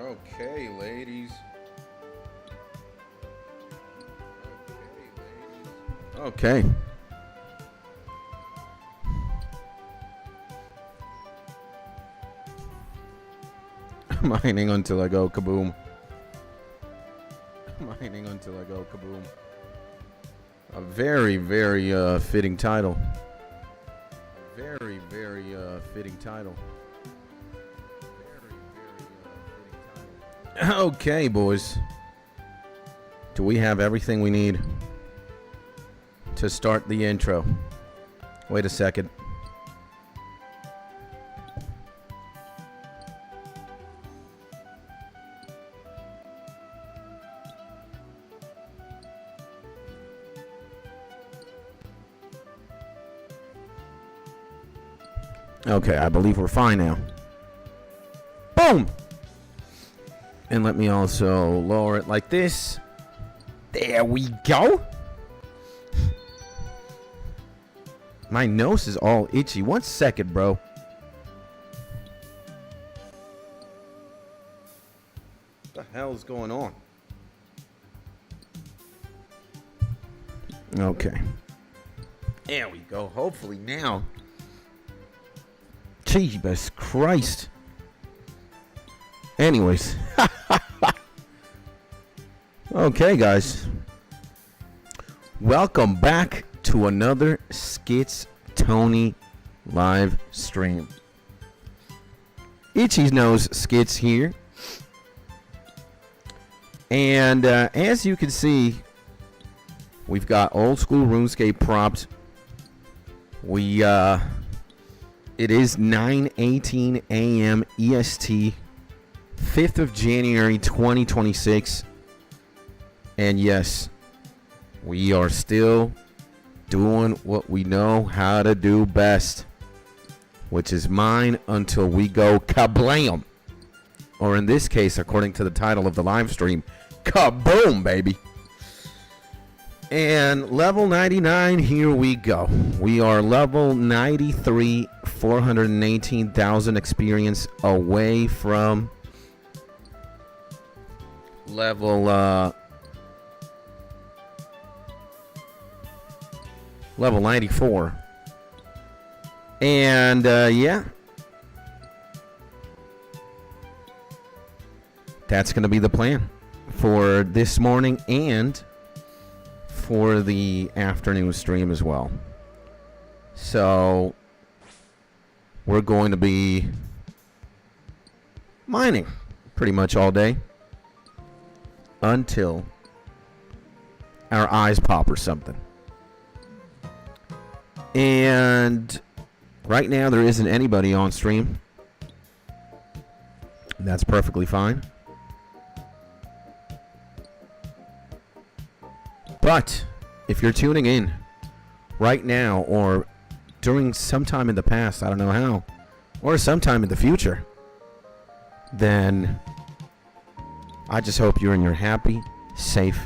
Okay, ladies. Okay. Mining until I go kaboom. Mining until I go kaboom. A very, very fitting title. Very, very fitting title. Okay, boys. Do we have everything we need to start the intro? Wait a second. Okay, I believe we're fine now. Boom! And let me also lower it like this. There we go. My nose is all itchy. 1 second, bro. What the hell is going on? Okay. There we go. Hopefully now. Jesus Christ. Anyways. Okay, guys. Welcome back to another SKITSTONY live stream. Itchy's Nose Skits here. And as you can see, we've got old school RuneScape props. It is 9:18 a.m. EST, 5th of January 2026. And yes, we are still doing what we know how to do best, which is mine until we go kablam. Or in this case, according to the title of the live stream, kaboom, baby. And level 99, here we go. We are level 93, 418,000 experience away from level 94. And yeah, that's going to be the plan for this morning and for the afternoon stream as well. So we're going to be mining pretty much all day until our eyes pop or something. And right now there isn't anybody on stream. That's perfectly fine. But if you're tuning in right now or during sometime in the past, I don't know how, or sometime in the future, then I just hope you're in your happy, safe,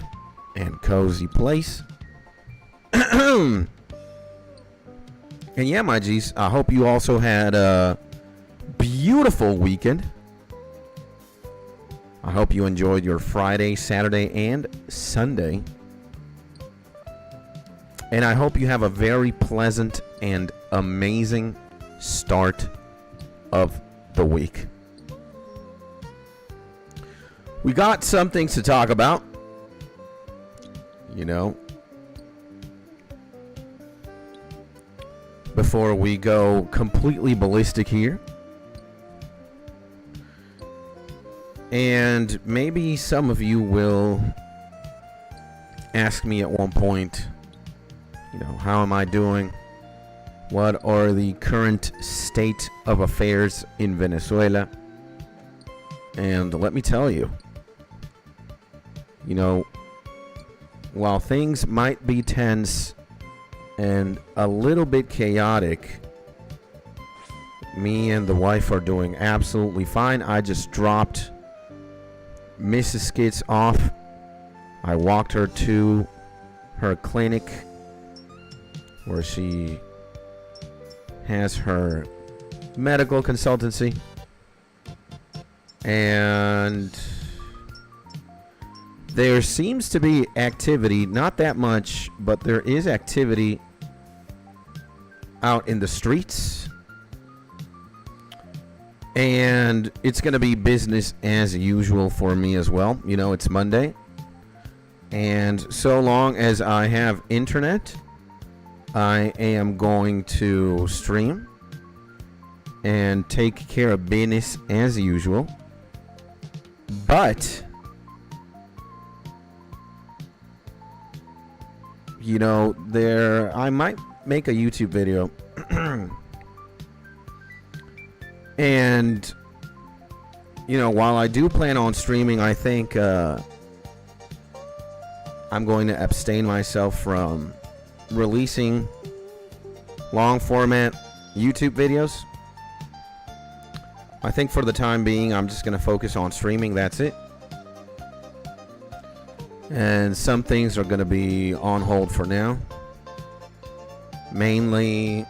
and cozy place. And yeah, my G's, I hope you also had a beautiful weekend. I hope you enjoyed your Friday, Saturday, and Sunday. And I hope you have a very pleasant and amazing start of the week. We got some things to talk about. You know, before we go completely ballistic here. And maybe some of you will ask me at one point, you know, how am I doing? What are the current state of affairs in Venezuela? And let me tell you, you know, while things might be tense and a little bit chaotic, me and the wife are doing absolutely fine. I just dropped Mrs. Skits off. I walked her to her clinic where she has her medical consultancy. And there seems to be activity, not that much, but there is activity out in the streets. And it's going to be business as usual for me as well. You know, it's Monday. And so long as I have internet, I am going to stream and take care of business as usual. But, you know, I might make a YouTube video. And, you know, while I do plan on streaming, I think I'm going to abstain myself from releasing long format YouTube videos. I think for the time being, I'm just going to focus on streaming. That's it. And some things are going to be on hold for now. Mainly,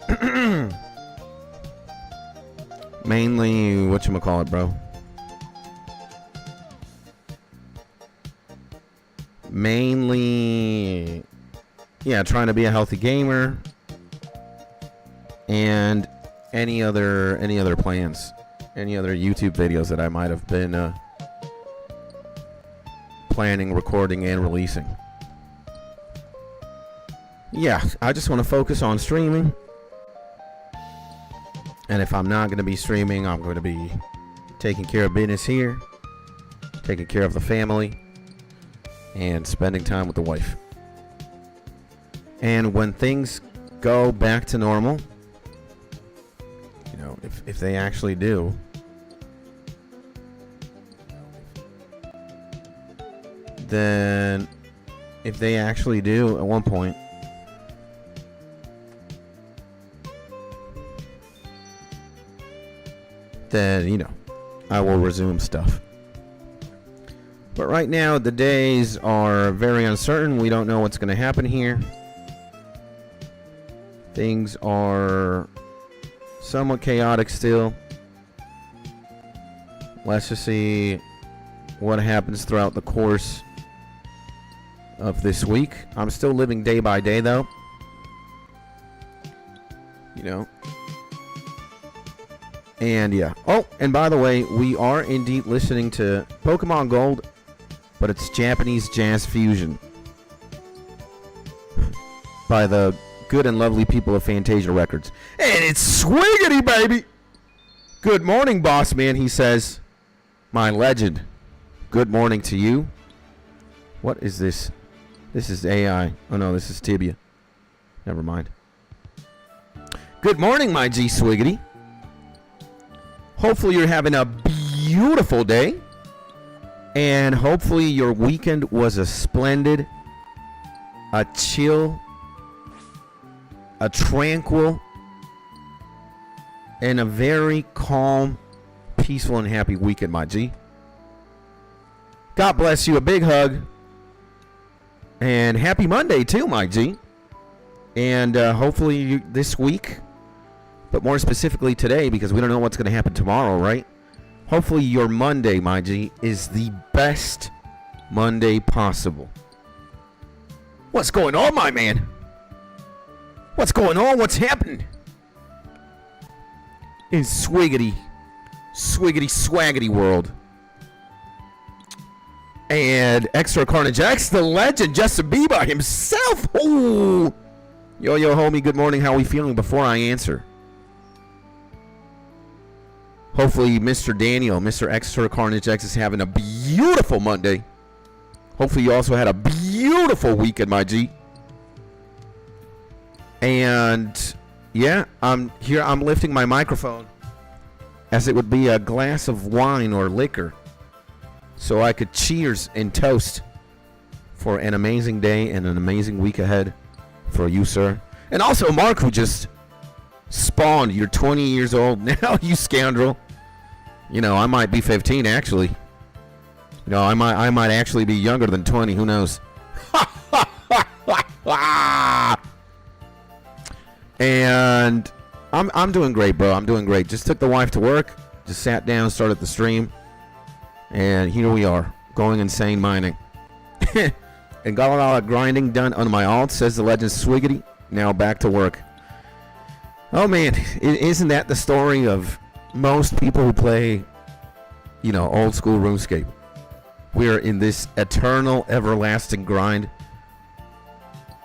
whatchamacallit, bro? Mainly, yeah, trying to be a healthy gamer. And any other plans. Any other YouTube videos that I might have been planning, recording, and releasing. Yeah, I just want to focus on streaming. And if I'm not going to be streaming, I'm going to be taking care of business here, taking care of the family, and spending time with the wife. And when things go back to normal, you know, if they actually do, then if they actually do at one point, then, you know, I will resume stuff. But right now, the days are very uncertain. We don't know what's going to happen here. Things are somewhat chaotic still. Let's just see what happens throughout the course of this week. I'm still living day by day, though. You know. And yeah. Oh, and by the way, we are indeed listening to Pokemon Gold, but it's Japanese jazz fusion by the good and lovely people of Fantasia Records. And it's swiggity, baby! Good morning, boss man, he says. My legend. Good morning to you. What is this? This is AI. Oh no, this is Tibia. Never mind. Good morning, my G Swiggity. Hopefully you're having a beautiful day. And hopefully your weekend was a splendid, a chill, a tranquil, and a very calm, peaceful, and happy weekend, my G. God bless you. A big hug. And happy Monday, too, my G. And hopefully this week, but more specifically today, because we don't know what's going to happen tomorrow, right? Hopefully your Monday, my G, is the best Monday possible. What's going on, my man? What's going on? What's happening? In swiggity swaggity world. And Extra Carnage X, the legend, Justin Bieber himself. Ooh. Yo, homie, good morning. How are we feeling before I answer? Hopefully, Mr. Daniel, Mr. Extra Carnage X is having a beautiful Monday. Hopefully, you also had a beautiful weekend, my G. And, yeah, I'm here. I'm lifting my microphone as it would be a glass of wine or liquor, so I could cheers and toast for an amazing day and an amazing week ahead for you, sir. And also Mark, who just spawned. You're 20 years old now, you scoundrel. You know, I might be 15, actually. You know, I might actually be younger than 20. Who knows? And I'm doing great, bro. I'm doing great. Just took the wife to work. Just sat down, started the stream. And here we are, going insane mining. And got a lot of grinding done on my alt, says the legend Swiggity. Now back to work. Oh man, isn't that the story of most people who play, you know, old school RuneScape? We're in this eternal, everlasting grind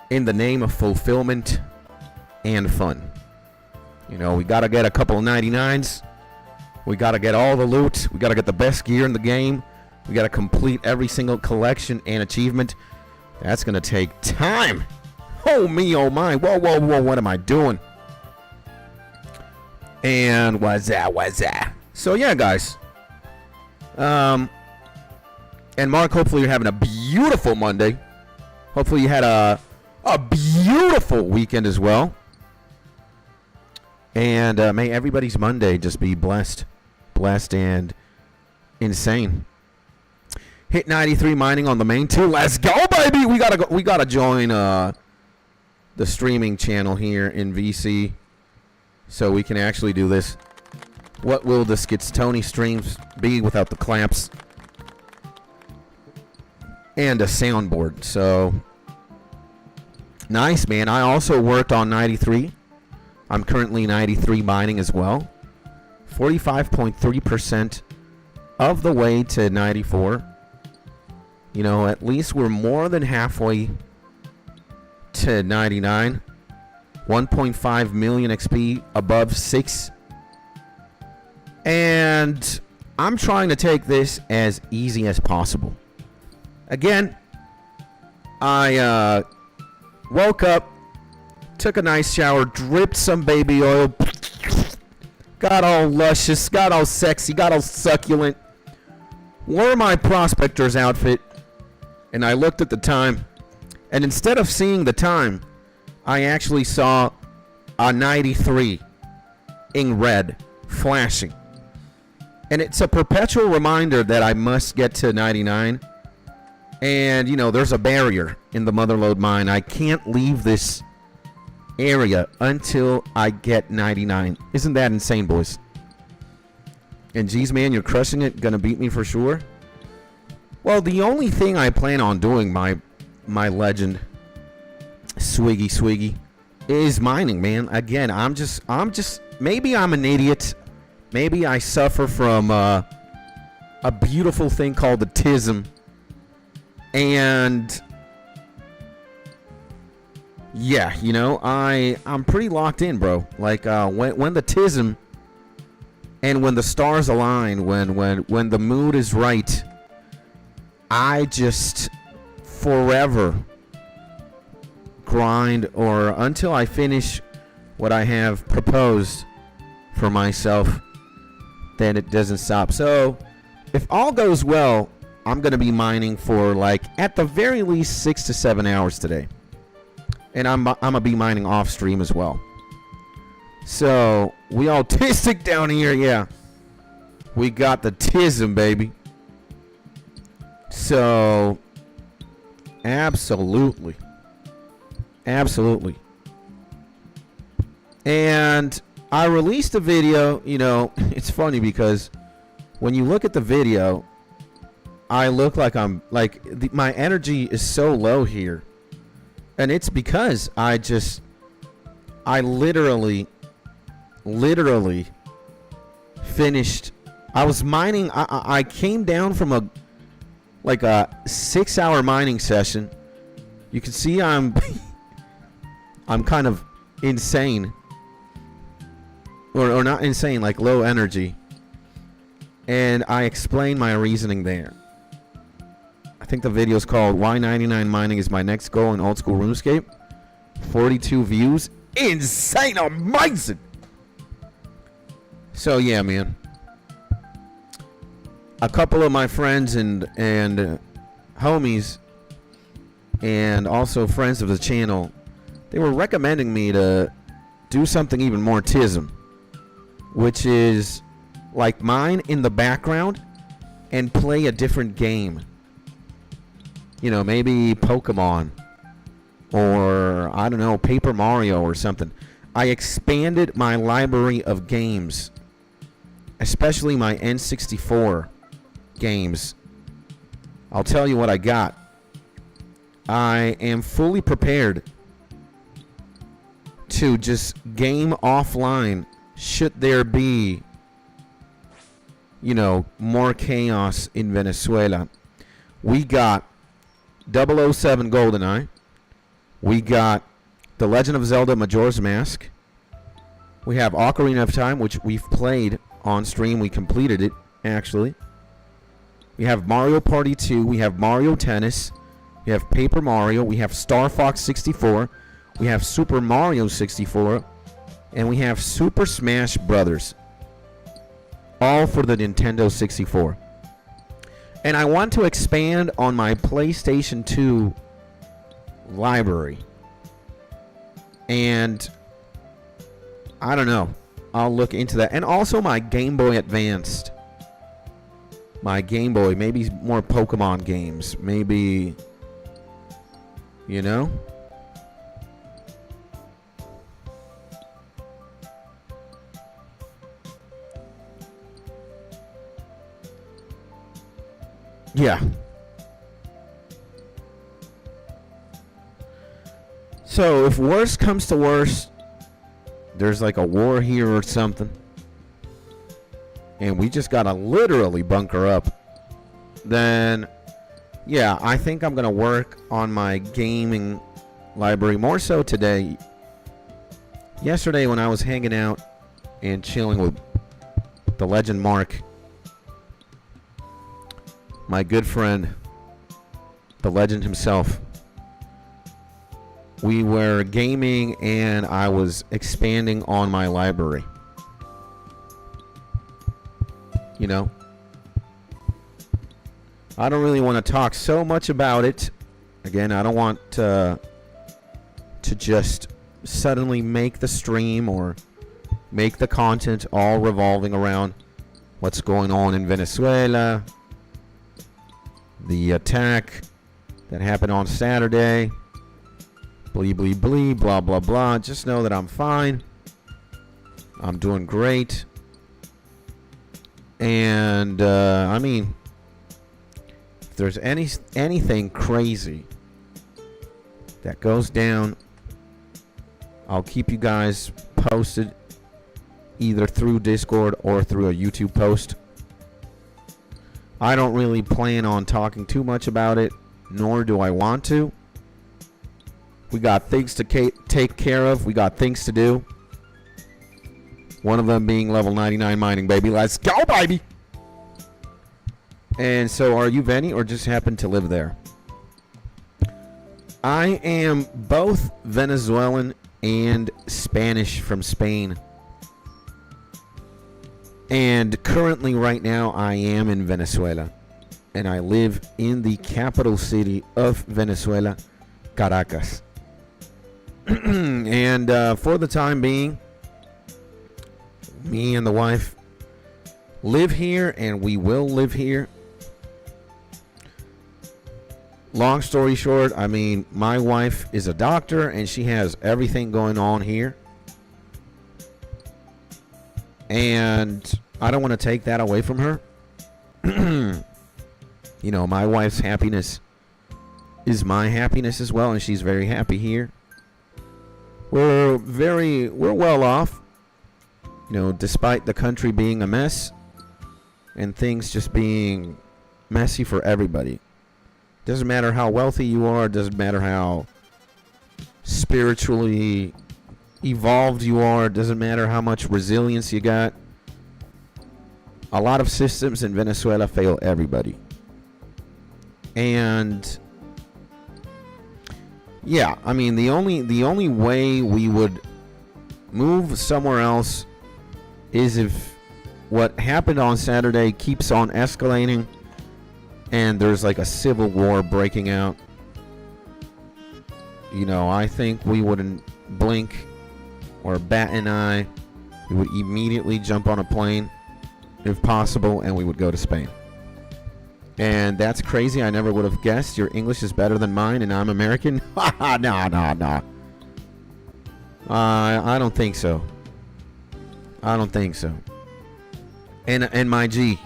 in the name of fulfillment and fun. You know, we gotta get a couple of 99s. We gotta get all the loot. We gotta get the best gear in the game. We gotta complete every single collection and achievement. That's gonna take time. Oh me, oh my. Whoa, whoa, whoa, what am I doing? And what's that? So yeah, guys. And Mark, hopefully you're having a beautiful Monday. Hopefully you had a beautiful weekend as well. And may everybody's Monday just be blessed and insane. Hit 93 mining on the main too. Let's go, baby. We gotta join the streaming channel here in VC so we can actually do this. What will the SKITSTONY streams be without the clamps and a soundboard? So nice, man. I also worked on 93. I'm currently 93 mining as well. 45.3% of the way to 94. You know, at least we're more than halfway to 99. 1.5 million XP above 6. And I'm trying to take this as easy as possible. Again, I woke up, took a nice shower, dripped some baby oil, got all luscious, got all sexy, got all succulent, wore my prospector's outfit, and I looked at the time, and instead of seeing the time, I actually saw a 93 in red flashing. And it's a perpetual reminder that I must get to 99. And, you know, there's a barrier in the Motherlode mine. I can't leave this area until I get 99. Isn't that insane, boys? And geez, man, you're crushing it. Gonna beat me for sure. Well, the only thing I plan on doing, my legend, Swiggy, is mining, man. Again, I'm just, maybe I'm an idiot. Maybe I suffer from a beautiful thing called the tism. And yeah, you know, I'm pretty locked in, bro. Like when the tism and when the stars align, when the mood is right, I just forever grind, or until I finish what I have proposed for myself, then it doesn't stop. So if all goes well, I'm gonna be mining for, like, at the very least 6 to 7 hours today. And I'm gonna be mining off stream as well. So we autistic down here, yeah. We got the tism, baby. So absolutely. And I released a video. You know, it's funny because when you look at the video, I look like I'm like my energy is so low here, and it's because I literally finished. I was mining. I came down from a 6-hour mining session. You can see I'm kind of insane, or not insane, like low energy, and I explain my reasoning there. I think the video is called "Why 99 Mining is My Next Goal in Old School RuneScape." 42 views. Insane, amazing. So yeah, man. A couple of my friends and homies, and also friends of the channel, they were recommending me to do something even more tism, which is like mine in the background and play a different game. You know, maybe Pokémon, or I don't know, Paper Mario or something. I expanded my library of games, especially my N64, games. I'll tell you what I got. I am fully prepared to just game offline should there be, you know, more chaos in Venezuela. We got 007 GoldenEye. We got The Legend of Zelda Majora's Mask. We have Ocarina of Time, which we've played on stream. We completed it, actually. We have Mario Party 2. We have Mario Tennis. We have Paper Mario. We have Star Fox 64. We have Super Mario 64. And we have Super Smash Brothers. All for the Nintendo 64. And I want to expand on my PlayStation 2 library. And I don't know. I'll look into that. And also my Game Boy Advanced. My Game Boy. Maybe more Pokemon games. Maybe, you know? Yeah. So if worst comes to worst, there's like a war here or something, and we just gotta literally bunker up, then yeah, I think I'm gonna work on my gaming library more so today. Yesterday when I was hanging out and chilling with the legend Mark, my good friend, the legend himself, we were gaming and I was expanding on my library. You know, I don't really want to talk so much about it. Again, I don't want to just suddenly make the stream or make the content all revolving around what's going on in Venezuela, the attack that happened on Saturday, blee, blee, blee, blah, blah, blah. Just know that I'm fine. I'm doing great. And, I mean, if there's anything crazy that goes down, I'll keep you guys posted either through Discord or through a YouTube post. I don't really plan on talking too much about it, nor do I want to. We got things to take care of. We got things to do. One of them being level 99 mining, baby. Let's go, baby! And so, are you Veni or just happen to live there? I am both Venezuelan and Spanish from Spain. And currently, right now, I am in Venezuela. And I live in the capital city of Venezuela, Caracas. And for the time being, me and the wife live here, and we will live here. Long story short, I mean, my wife is a doctor, and she has everything going on here. And I don't want to take that away from her. You know, my wife's happiness is my happiness as well, and she's very happy here. We're well off, you know, despite the country being a mess and things just being messy for everybody. Doesn't matter how wealthy you are, doesn't matter how spiritually evolved you are, doesn't matter how much resilience you got. A lot of systems in Venezuela fail everybody. And yeah, I mean, the only way we would move somewhere else is if what happened on Saturday keeps on escalating and there's like a civil war breaking out. You know, I think we wouldn't blink or bat an eye. We would immediately jump on a plane if possible, and we would go to Spain. And that's crazy. I never would have guessed. Your English is better than mine, and I'm American. No. I don't think so. I don't think so. And my G,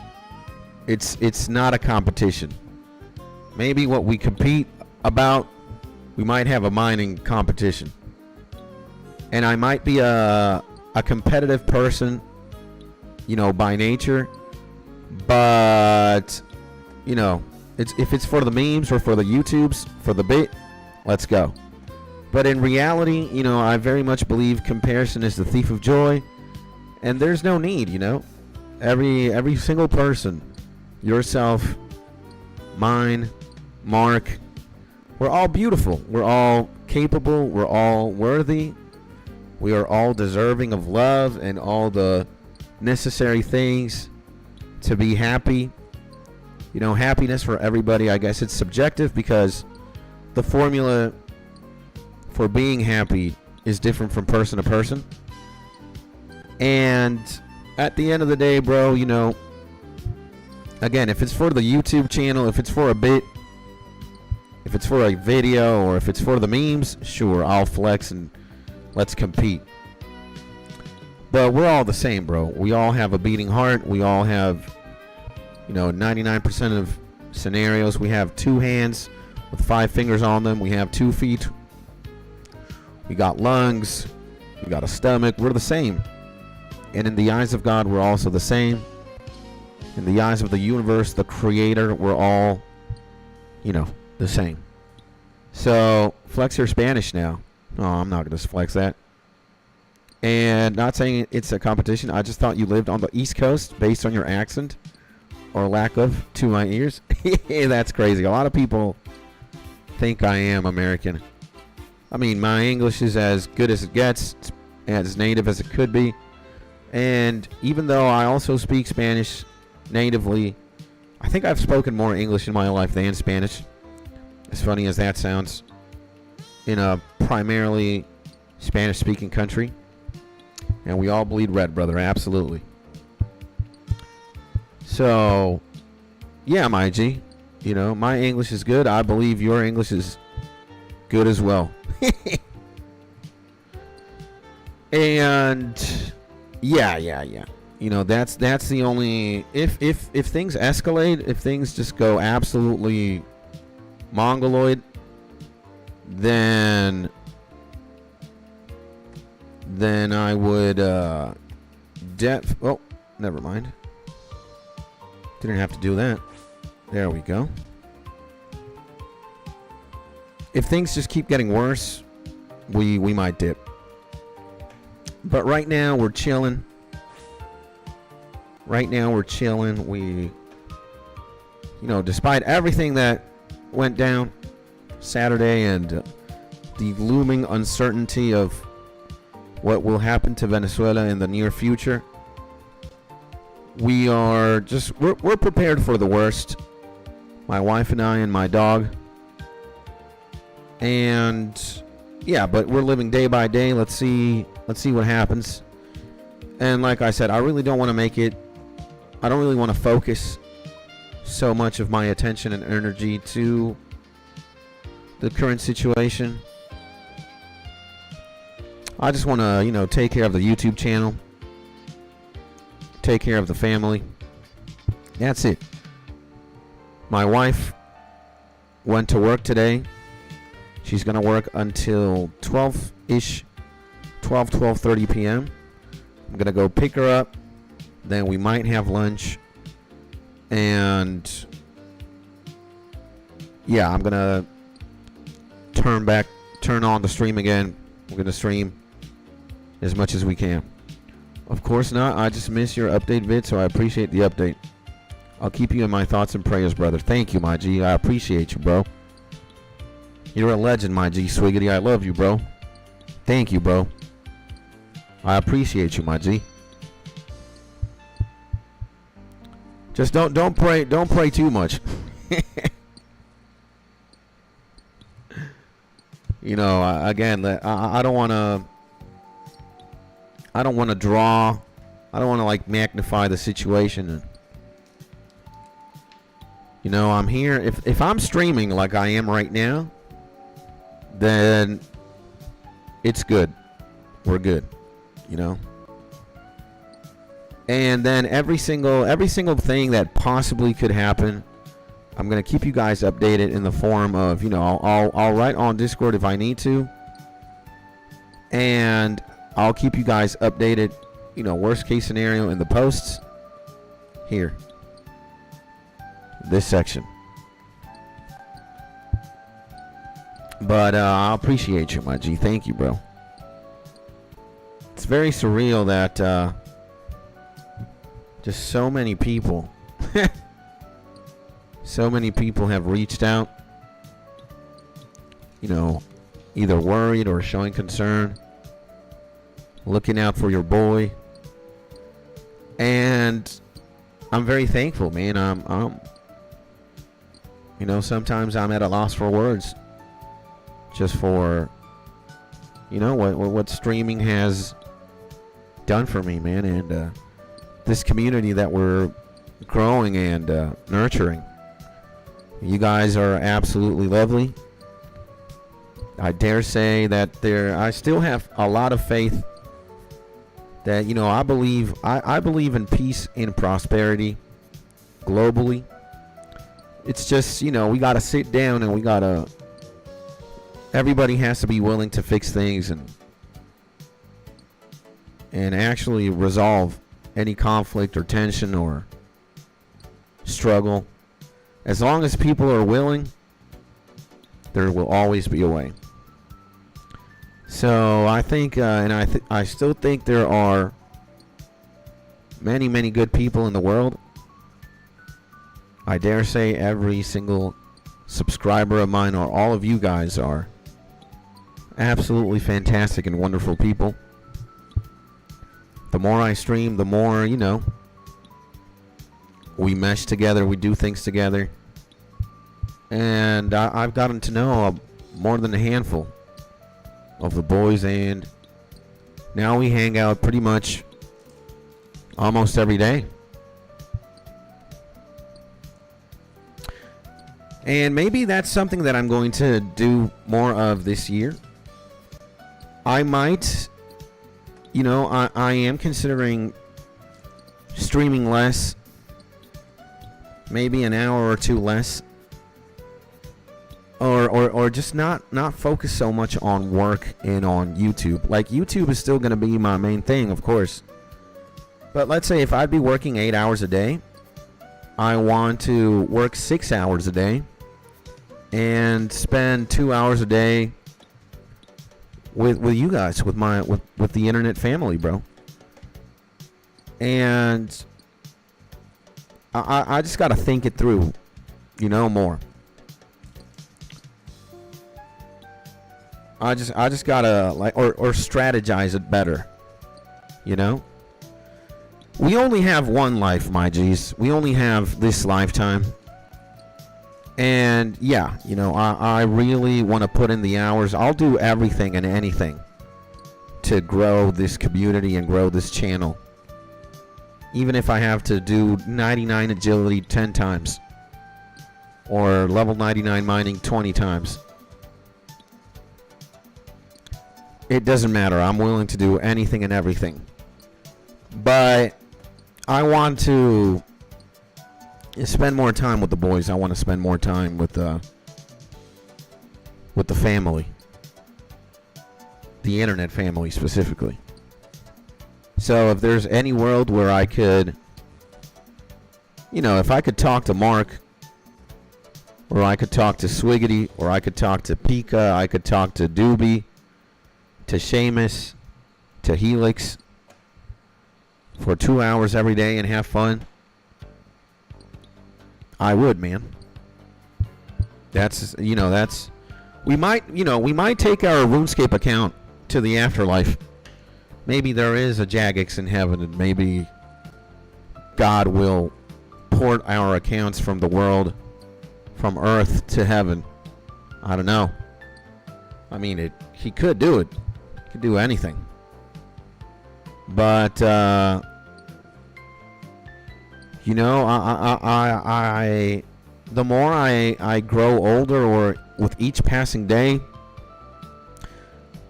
It's not a competition. Maybe what we compete about, we might have a mining competition. And I might be a competitive person, you know, by nature. But, you know, if it's for the memes or for the YouTubes, for the bit, let's go. But in reality, you know, I very much believe comparison is the thief of joy. And there's no need, you know. Every single person, yourself, mine, Mark, we're all beautiful. We're all capable. We're all worthy. We are all deserving of love and all the necessary things to be happy. You know, happiness for everybody, I guess it's subjective, because the formula for being happy is different from person to person. And at the end of the day, bro, you know, again, if it's for the YouTube channel, if it's for a bit, if it's for a video, or if it's for the memes, sure, I'll flex and let's compete. But we're all the same, bro. We all have a beating heart. We all have, you know, 99% of scenarios, we have 2 hands with 5 fingers on them. We have 2 feet. We got lungs. We got a stomach. We're the same. And in the eyes of God, we're also the same. In the eyes of the universe, the creator, we're all, you know, the same. So, flex your Spanish now. No, I'm not going to flex that. And not saying it's a competition. I just thought you lived on the East Coast based on your accent. Or lack of, to my ears. That's crazy. A lot of people think I am American. I mean, my English is as good as it gets. As native as it could be. And even though I also speak Spanish natively, I think I've spoken more English in my life than Spanish. As funny as that sounds. In a primarily Spanish-speaking country. And we all bleed red, brother. Absolutely. So, yeah, my G. You know, my English is good. I believe your English is good as well. And yeah. You know, that's the only, if things escalate, if things just go absolutely mongoloid, then I would oh, never mind. Didn't have to do that. There we go. If things just keep getting worse, we might dip. But right now we're chilling. We, you know, despite everything that went down Saturday and the looming uncertainty of what will happen to Venezuela in the near future, we're prepared for the worst. My wife and I and my dog. And yeah, but we're living day by day. Let's see what happens. And like I said, I really don't want to make it, I don't really want to focus so much of my attention and energy to the current situation. I just want to, you know, take care of the YouTube channel. Take care of the family. That's it. My wife went to work today. She's going to work until 12:30 p.m. I'm going to go pick her up. Then we might have lunch. And yeah, I'm going to turn on the stream again. We're going to stream as much as we can. Of course not. I just missed your update vid, so I appreciate the update. I'll keep you in my thoughts and prayers, brother. Thank you, my G. I appreciate you, bro. You're a legend, my G. Swiggity. I love you, bro. Thank you, bro. I appreciate you, my G. Just don't pray too much. You know, again, I don't want to draw. I don't want to like magnify the situation. You know, I'm here. If I'm streaming like I am right now, then it's good. We're good. You know. And then every single thing that possibly could happen, I'm gonna keep you guys updated in the form of, you know, I'll write on Discord if I need to, and I'll keep you guys updated, you know, worst case scenario in the posts here, this section. But I appreciate you, my G. Thank you, bro. It's very surreal that just so many people so many people have reached out, you know, either worried or showing concern, looking out for your boy. And I'm very thankful, man. I'm you know, sometimes I'm at a loss for words just for, you know, what streaming has done for me, man, and this community that we're growing and nurturing. You guys are absolutely lovely. I dare say that I still have a lot of faith that, you know, I believe in peace and prosperity globally. It's just, you know, we got to sit down and everybody has to be willing to fix things and actually resolve any conflict or tension or struggle. As long as people are willing, there will always be a way. So I think, and I still think there are many, many good people in the world. I dare say every single subscriber of mine, or all of you guys, are absolutely fantastic and wonderful people. The more I stream, the more, you know, we mesh together, we do things together. And I've gotten to know more than a handful of the boys, and now we hang out pretty much almost every day. And maybe that's something that I'm going to do more of this year. I might, you know, I am considering streaming less, maybe an hour or two less, or just not focus so much on work and on YouTube. Like, YouTube is still going to be my main thing, of course, but let's say if I'd be working 8 hours a day, I want to work 6 hours a day and spend 2 hours a day with you guys, with the internet family, bro. And I just got to think it through, you know, more. I just gotta, like, or strategize it better, you know. We only have one life, my G's. We only have this lifetime. And yeah, you know, I really want to put in the hours. I'll do everything and anything to grow this community and grow this channel. Even if I have to do 99 agility 10 times, or level 99 mining 20 times. It doesn't matter. I'm willing to do anything and everything. But I want to spend more time with the boys. I want to spend more time with the family. The internet family specifically. So if there's any world where I could, you know, if I could talk to Mark, or I could talk to Swiggity, or I could talk to Pika, I could talk to Doobie, to Seamus, to Helix, for 2 hours every day and have fun, I would, man. That's, you know, that's, we might take our RuneScape account to the afterlife. Maybe there is a Jagex in heaven, and maybe God will port our accounts from the world, from Earth to heaven. I don't know. I mean, he could do it. He could do anything. But you know, I the more I grow older, or with each passing day,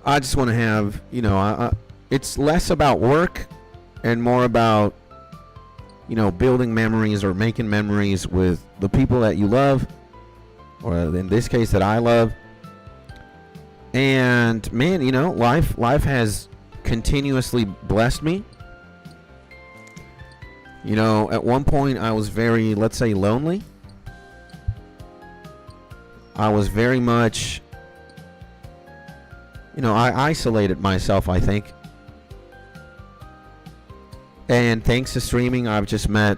I just want to have, you know, it's less about work and more about you know, building memories or making memories with the people that you love, or in this case that I love. And man, you know, life has continuously blessed me. You know, at one point I was very, let's say, lonely. I was very much, you know, I isolated myself, I think. And thanks to streaming, I've just met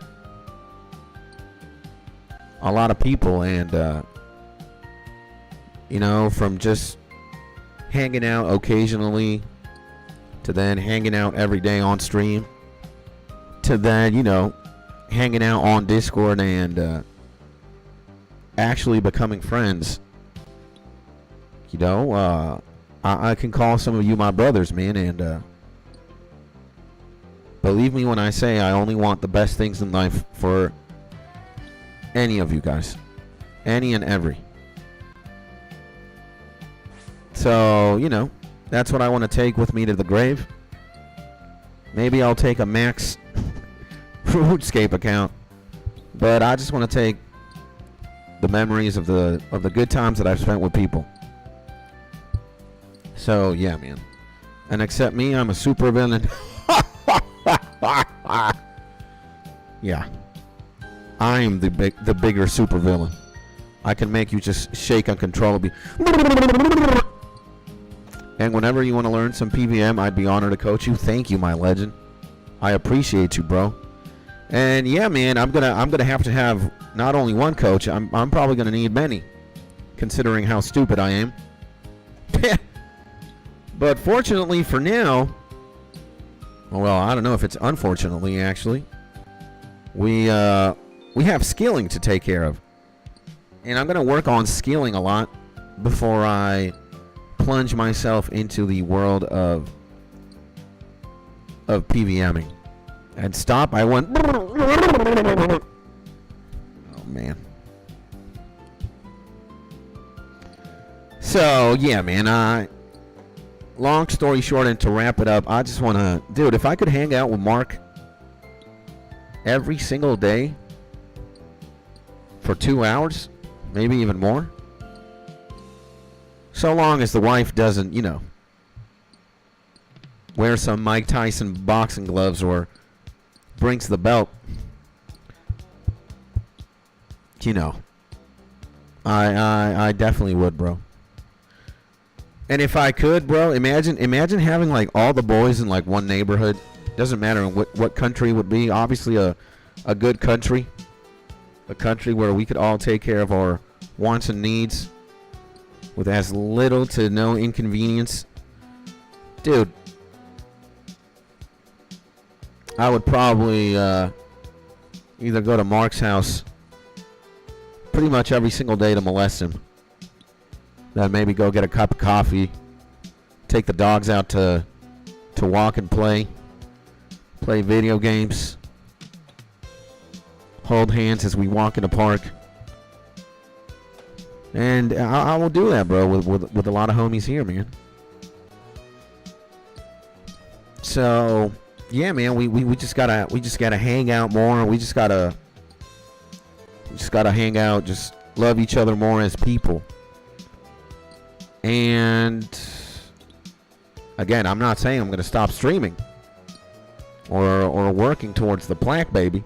a lot of people. And, you know, from just hanging out occasionally to then hanging out every day on stream to then, you know, hanging out on Discord and actually becoming friends. You know, I can call some of you my brothers, man, and believe me when I say I only want the best things in life for any of you guys. Any and every. So, you know, that's what I want to take with me to the grave. Maybe I'll take a max RUNESCAPE account, but I just want to take the memories of the good times that I've spent with people. So yeah, man. And except me, I'm a super villain. Yeah, I am the bigger super villain. I can make you just shake uncontrollably. And whenever you want to learn some PVM, I'd be honored to coach you. Thank you, my legend. I appreciate you, bro. And yeah, man, I'm gonna have to have not only one coach. I'm probably gonna need many, considering how stupid I am. But fortunately for now, well, I don't know if it's unfortunately actually, we have skilling to take care of, and I'm gonna work on skilling a lot before I plunge myself into the world of PVMing. And stop, I went. Oh man. So yeah, man. Long story short, and to wrap it up, I just want to, dude, if I could hang out with Mark every single day for 2 hours, maybe even more, so long as the wife doesn't, you know, wear some Mike Tyson boxing gloves or brings the belt, you know, I definitely would, bro. And if I could, bro, imagine having like all the boys in like one neighborhood. Doesn't matter what country it would be. Obviously a good country. A country where we could all take care of our wants and needs with as little to no inconvenience. Dude, I would probably either go to Mark's house pretty much every single day to molest him. Then maybe go get a cup of coffee, take the dogs out to walk and play video games, hold hands as we walk in the park. And I will do that, bro, with a lot of homies here, man. So yeah, man, we just gotta hang out more. We just gotta hang out, just love each other more as people. And again, I'm not saying I'm going to stop streaming or working towards the plaque, baby.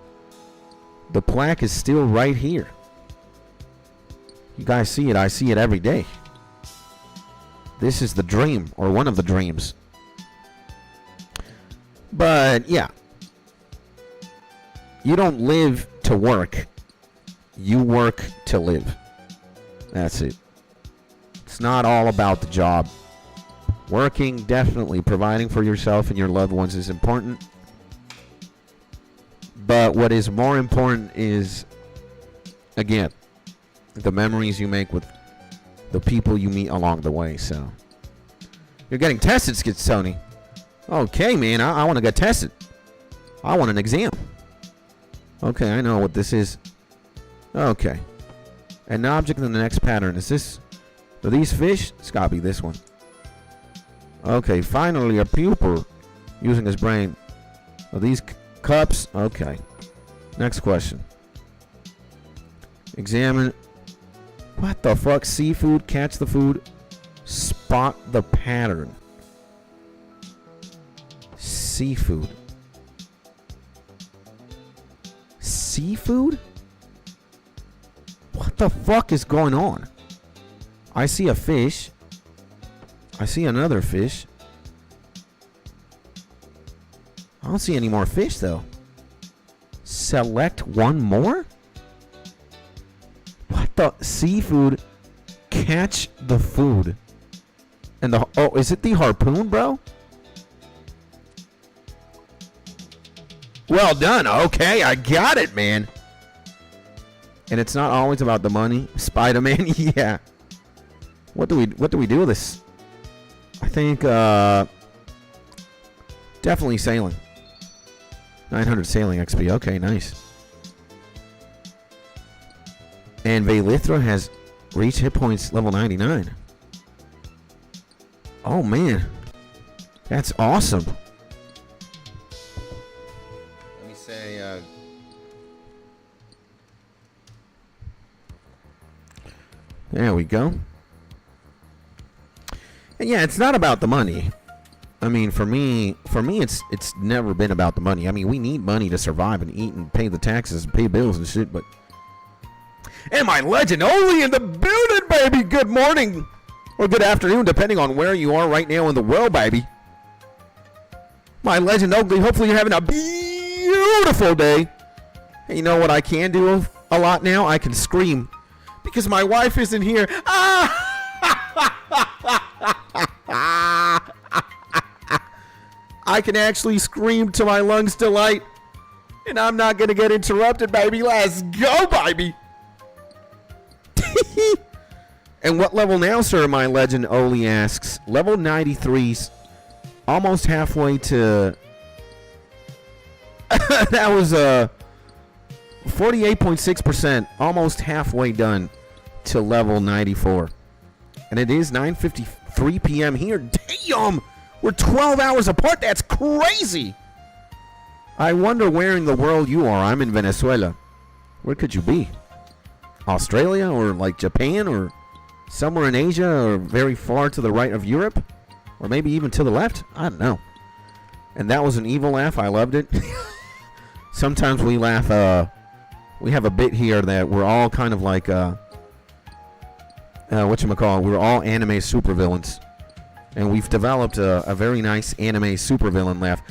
The plaque is still right here. You guys see it. I see it every day. This is the dream, or one of the dreams. But yeah, you don't live to work. You work to live. That's it. It's not all about the job. Working, definitely, providing for yourself and your loved ones is important. But what is more important is, again, the memories you make with the people you meet along the way. So, you're getting tested, SKITSTONY. Okay, man, I want to get tested. I want an exam. Okay, I know what this is. Okay. An object in the next pattern. Is this... Are these fish? It's gotta be this one. Okay, finally a pupil using his brain. Are these cups? Okay. Next question. Examine. What the fuck? Seafood. Catch the food. Spot the pattern. Seafood. Seafood? What the fuck is going on? I see a fish. I see another fish. I don't see any more fish though. Select one more? What the? Seafood. Catch the food. And the, oh, is it the harpoon, bro? Well done. Okay, I got it, man. And it's not always about the money. Spider-Man, yeah. What do we do with this? I think definitely sailing. 900 sailing XP. Okay, nice. And Vaylithra has reached hit points level 99. Oh man, that's awesome. Let me say there we go. And yeah, it's not about the money. I mean, for me, it's never been about the money. I mean, we need money to survive and eat and pay the taxes and pay bills and shit. But and my legend only in the building, baby. Good morning or good afternoon, depending on where you are right now in the world, baby. My legend Oakley, hopefully you're having a beautiful day. And you know what I can do a lot now? I can scream because my wife isn't here. I can actually scream to my lungs' delight, and I'm not going to get interrupted, baby. Let's go, baby. And what level now, sir? My legend Oli asks. Level 93's almost halfway to... that was 48.6%, almost halfway done to level 94. And it is 9:53 p.m. here. Damn! We're 12 hours apart. That's crazy! I wonder where in the world you are. I'm in Venezuela. Where could you be? Australia or like Japan or somewhere in Asia or very far to the right of Europe? Or maybe even to the left? I don't know. And that was an evil laugh. I loved it. Sometimes we laugh. We have a bit here that we're all kind of like... whatchamacallit, we're all anime supervillains. And we've developed a very nice anime supervillain laugh.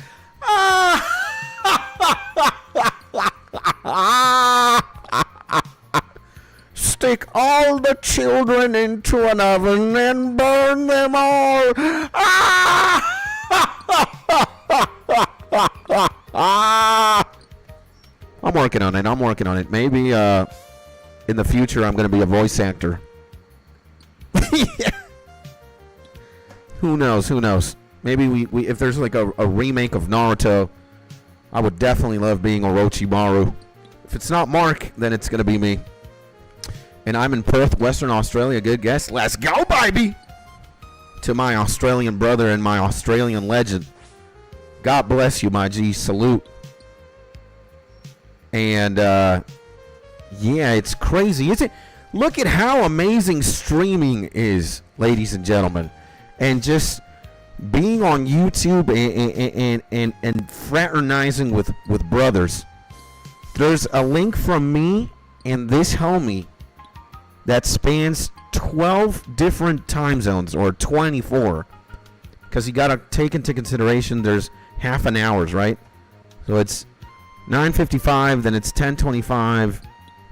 Stick all the children into an oven and burn them all. I'm working on it. Maybe in the future I'm going to be a voice actor. Yeah. Who knows? Maybe we if there's like a remake of Naruto, I would definitely love being Orochimaru. If it's not Mark, then it's gonna be me. And I'm in Perth, Western Australia. Good guess. Let's go, baby! To my Australian brother and my Australian legend. God bless you, my G. Salute. And yeah, it's crazy, isn't it? Look at how amazing streaming is, ladies and gentlemen. And just being on YouTube and fraternizing with brothers. There's a link from me and this homie that spans 12 different time zones, or 24. Because you got to take into consideration there's half an hour, right? So it's 9:55, then it's 10:25,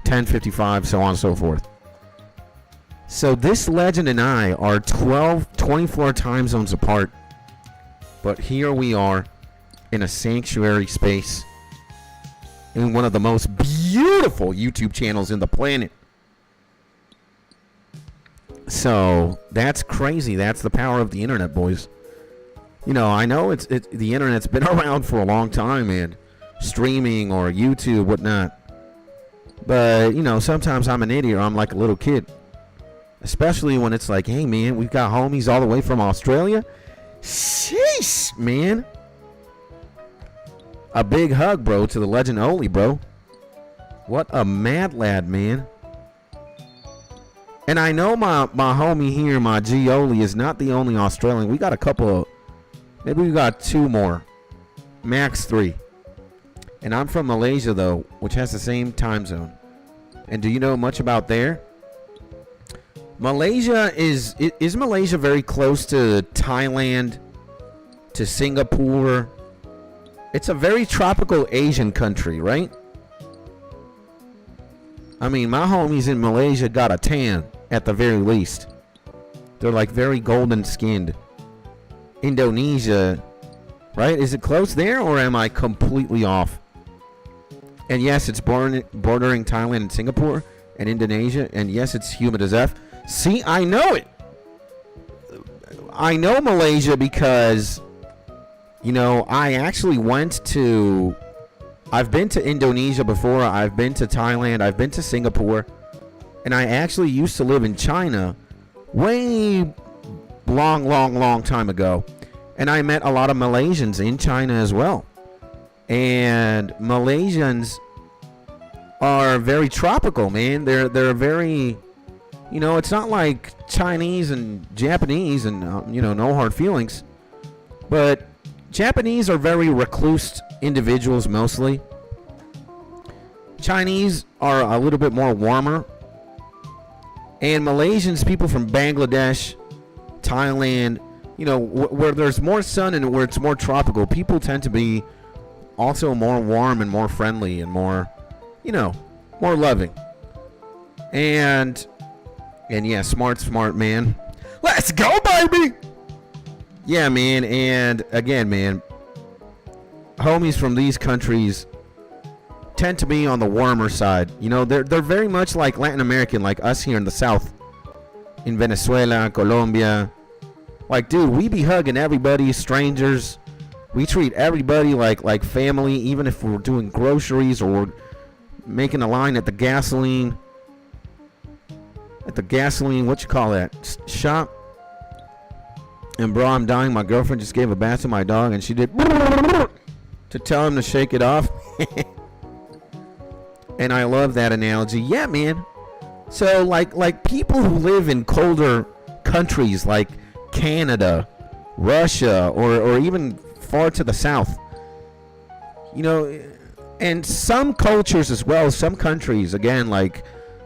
10:55, so on and so forth. So this legend and I are 24 time zones apart. But here we are in a sanctuary space in one of the most beautiful YouTube channels in the planet. So that's crazy. That's the power of the internet, boys. You know, I know it's the internet's been around for a long time, man. Streaming or YouTube, whatnot. But, you know, sometimes I'm an idiot or I'm like a little kid. Especially when it's like, hey, man, we've got homies all the way from Australia. Sheesh, man. A big hug, bro, to the legend Oli, bro. What a mad lad, man. And I know my homie here, my Gioli, is not the only Australian. We got a couple of, maybe we got 2 more. Max 3. And I'm from Malaysia, though, which has the same time zone. And do you know much about there? Malaysia is Malaysia very close to Thailand, to Singapore? It's a very tropical Asian country, right? I mean, my homies in Malaysia got a tan at the very least. They're like very golden skinned. Indonesia, right? Is it close there, or am I completely off? And yes, it's bordering Thailand and Singapore and Indonesia. And yes, it's humid as F. See, I know it. I know Malaysia because, you know, I actually went to... I've been to Indonesia before. I've been to Thailand. I've been to Singapore. And I actually used to live in China way long time ago. And I met a lot of Malaysians in China as well. And Malaysians are very tropical, man. They're very, you know, it's not like Chinese and Japanese and, you know, no hard feelings. But Japanese are very recluse individuals mostly. Chinese are a little bit more warmer. And Malaysians, people from Bangladesh, Thailand, you know, where there's more sun and where it's more tropical, people tend to be also more warm and more friendly and more, you know, more loving. And yeah, smart man. Let's go, baby! Yeah, man, and again, man, homies from these countries tend to be on the warmer side. You know, they're very much like Latin American, like us here in the South, in Venezuela, Colombia. Like, dude, we be hugging everybody, strangers. We treat everybody like family, even if we're doing groceries or we're making a line at the gasoline. What you call that? Shop. And bro, I'm dying. My girlfriend just gave a bath to my dog, and she did to tell him to shake it off. And I love that analogy. Yeah, man. So like people who live in colder countries like Canada, Russia, or even far to the south, you know, and some cultures as well, some countries, again, like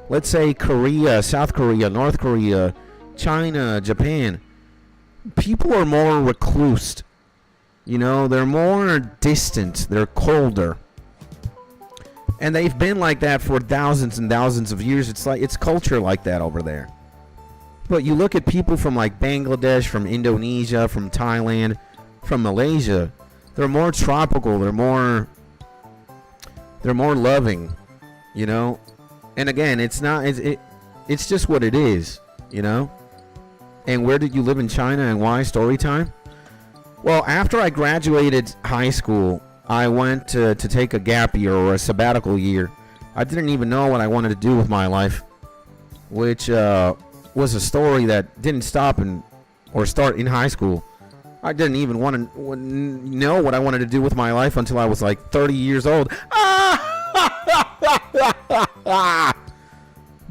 let's say Korea, South Korea, North Korea, China, Japan, people are more recluse. You know, they're more distant, they're colder. And they've been like that for thousands and thousands of years. It's like, it's culture like that over there. But you look at people from like Bangladesh, from Indonesia, from Thailand, from Malaysia, they're more tropical, they're more loving, you know? And again, it's just what it is, you know? And where did you live in China and why? Story time? Well, after I graduated high school, I went to take a gap year or a sabbatical year. I didn't even know what I wanted to do with my life, which was a story that didn't start in high school. I didn't even want to know what I wanted to do with my life until I was like 30 years old.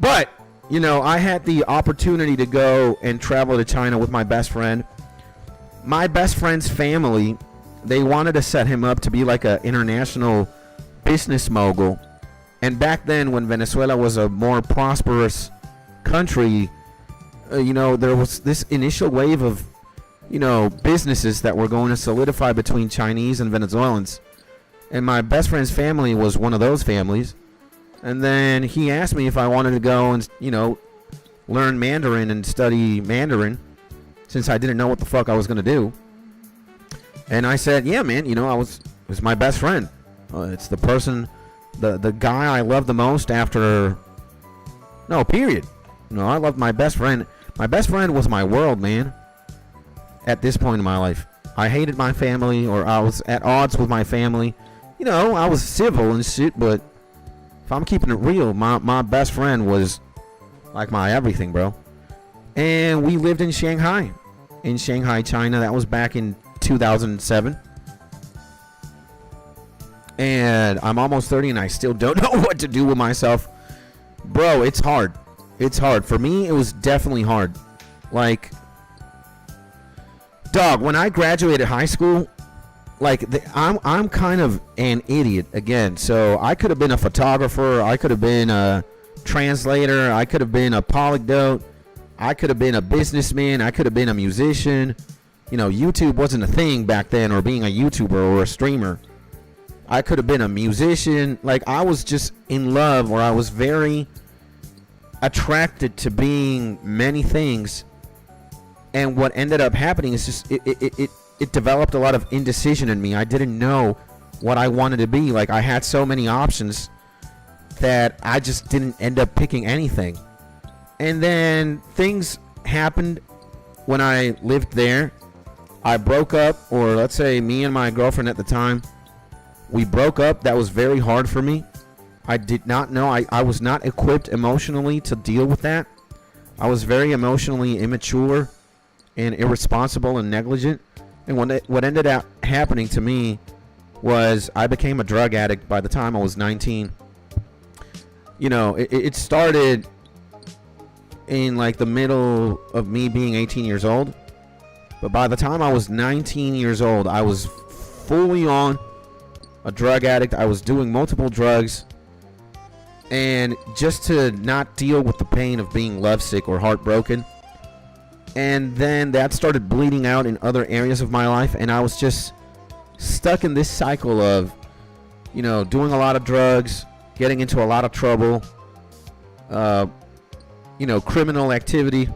But, you know, I had the opportunity to go and travel to China with my best friend. My best friend's family, they wanted to set him up to be like an international business mogul. And back then, when Venezuela was a more prosperous country, you know, there was this initial wave of, you know, businesses that were going to solidify between Chinese and Venezuelans. And my best friend's family was one of those families. And then he asked me if I wanted to go and, you know, learn Mandarin and study Mandarin, since I didn't know what the fuck I was going to do. And I said, yeah, man, you know, it was my best friend. It's the person, the guy I love the most after, no, period. No, I love my best friend. My best friend was my world, man. At this point in my life, I hated my family, or I was at odds with my family. You know, I was civil and shit, but if I'm keeping it real, my best friend was like my everything, bro. And we lived in Shanghai, China. That was back in 2007. And I'm almost 30 and I still don't know what to do with myself. Bro, it's hard. It's hard. For me, it was definitely hard. Like, dog, when I graduated high school, like, I'm kind of an idiot again. So I could have been a photographer. I could have been a translator. I could have been a polyglot. I could have been a businessman. I could have been a musician. You know, YouTube wasn't a thing back then, or being a YouTuber or a streamer. I could have been a musician. Like, I was just in love, or I was very attracted to being many things. And what ended up happening is just it developed a lot of indecision in me. I didn't know what I wanted to be. Like, I had so many options that I just didn't end up picking anything. And then things happened when I lived there. I broke up, or let's say me and my girlfriend at the time, we broke up. That was very hard for me. I did not know. I was not equipped emotionally to deal with that. I was very emotionally immature and irresponsible and negligent. And what ended up happening to me was I became a drug addict by the time I was 19. You know, it started in like the middle of me being 18 years old. But by the time I was 19 years old, I was fully on a drug addict. I was doing multiple drugs. And just to not deal with the pain of being lovesick or heartbroken. And then that started bleeding out in other areas of my life. And I was just stuck in this cycle of, you know, doing a lot of drugs, getting into a lot of trouble, you know, criminal activity.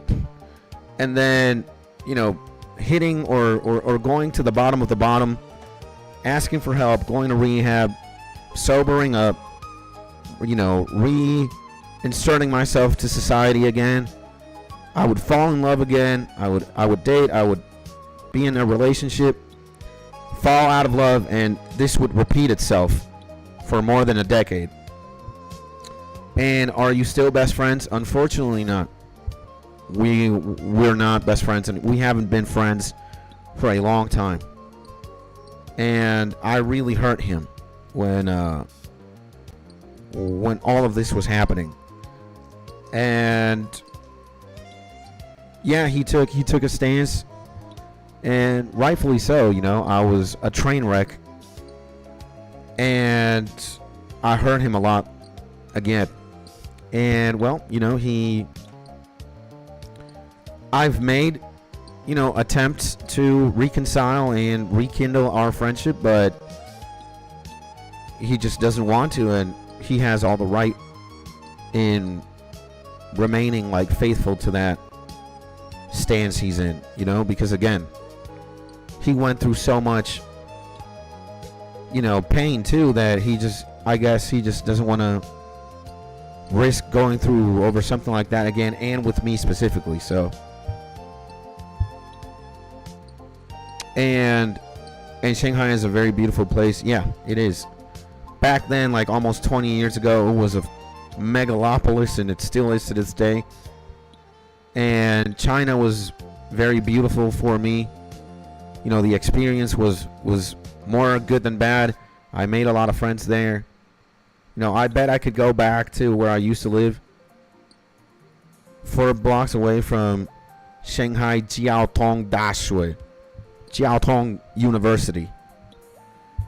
And then, you know, hitting or going to the bottom of the bottom, asking for help, going to rehab, sobering up, you know, reinserting myself to society again. I would fall in love again. I would date. I would be in a relationship, fall out of love, and this would repeat itself for more than a decade. And are you still best friends? Unfortunately not. We're not best friends, and we haven't been friends for a long time. And I really hurt him when all of this was happening. And yeah, he took a stance, and rightfully so. You know, I was a train wreck, and I hurt him a lot again. And well, you know, I've made, you know, attempts to reconcile and rekindle our friendship, but he just doesn't want to, and he has all the right in remaining like faithful to that stance he's in, you know, because again, he went through so much, you know, pain too, that I guess he just doesn't want to risk going through over something like that again, and with me specifically. So, and Shanghai is a very beautiful place. Yeah, it is. Back then, like almost 20 years ago, it was a megalopolis, and it still is to this day. And China was very beautiful for me. You know, the experience was more good than bad. I made a lot of friends there. You know, I bet I could go back to where I used to live, 4 blocks away from Shanghai Jiaotong Dashui, Jiaotong University.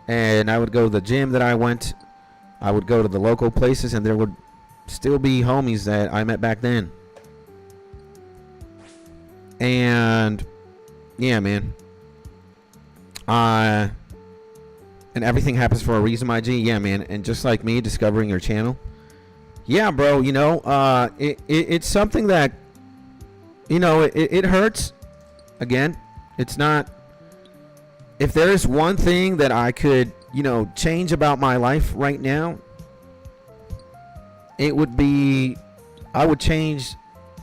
And I would go to the gym that I went. I would go to the local places, and there would still be homies that I met back then. And yeah, man. And everything happens for a reason, my G. Yeah, man. And just like me, discovering your channel. Yeah, bro. You know, it's something that, you know, it hurts. Again, it's not. If there is one thing that I could, you know, change about my life right now, it would be, I would change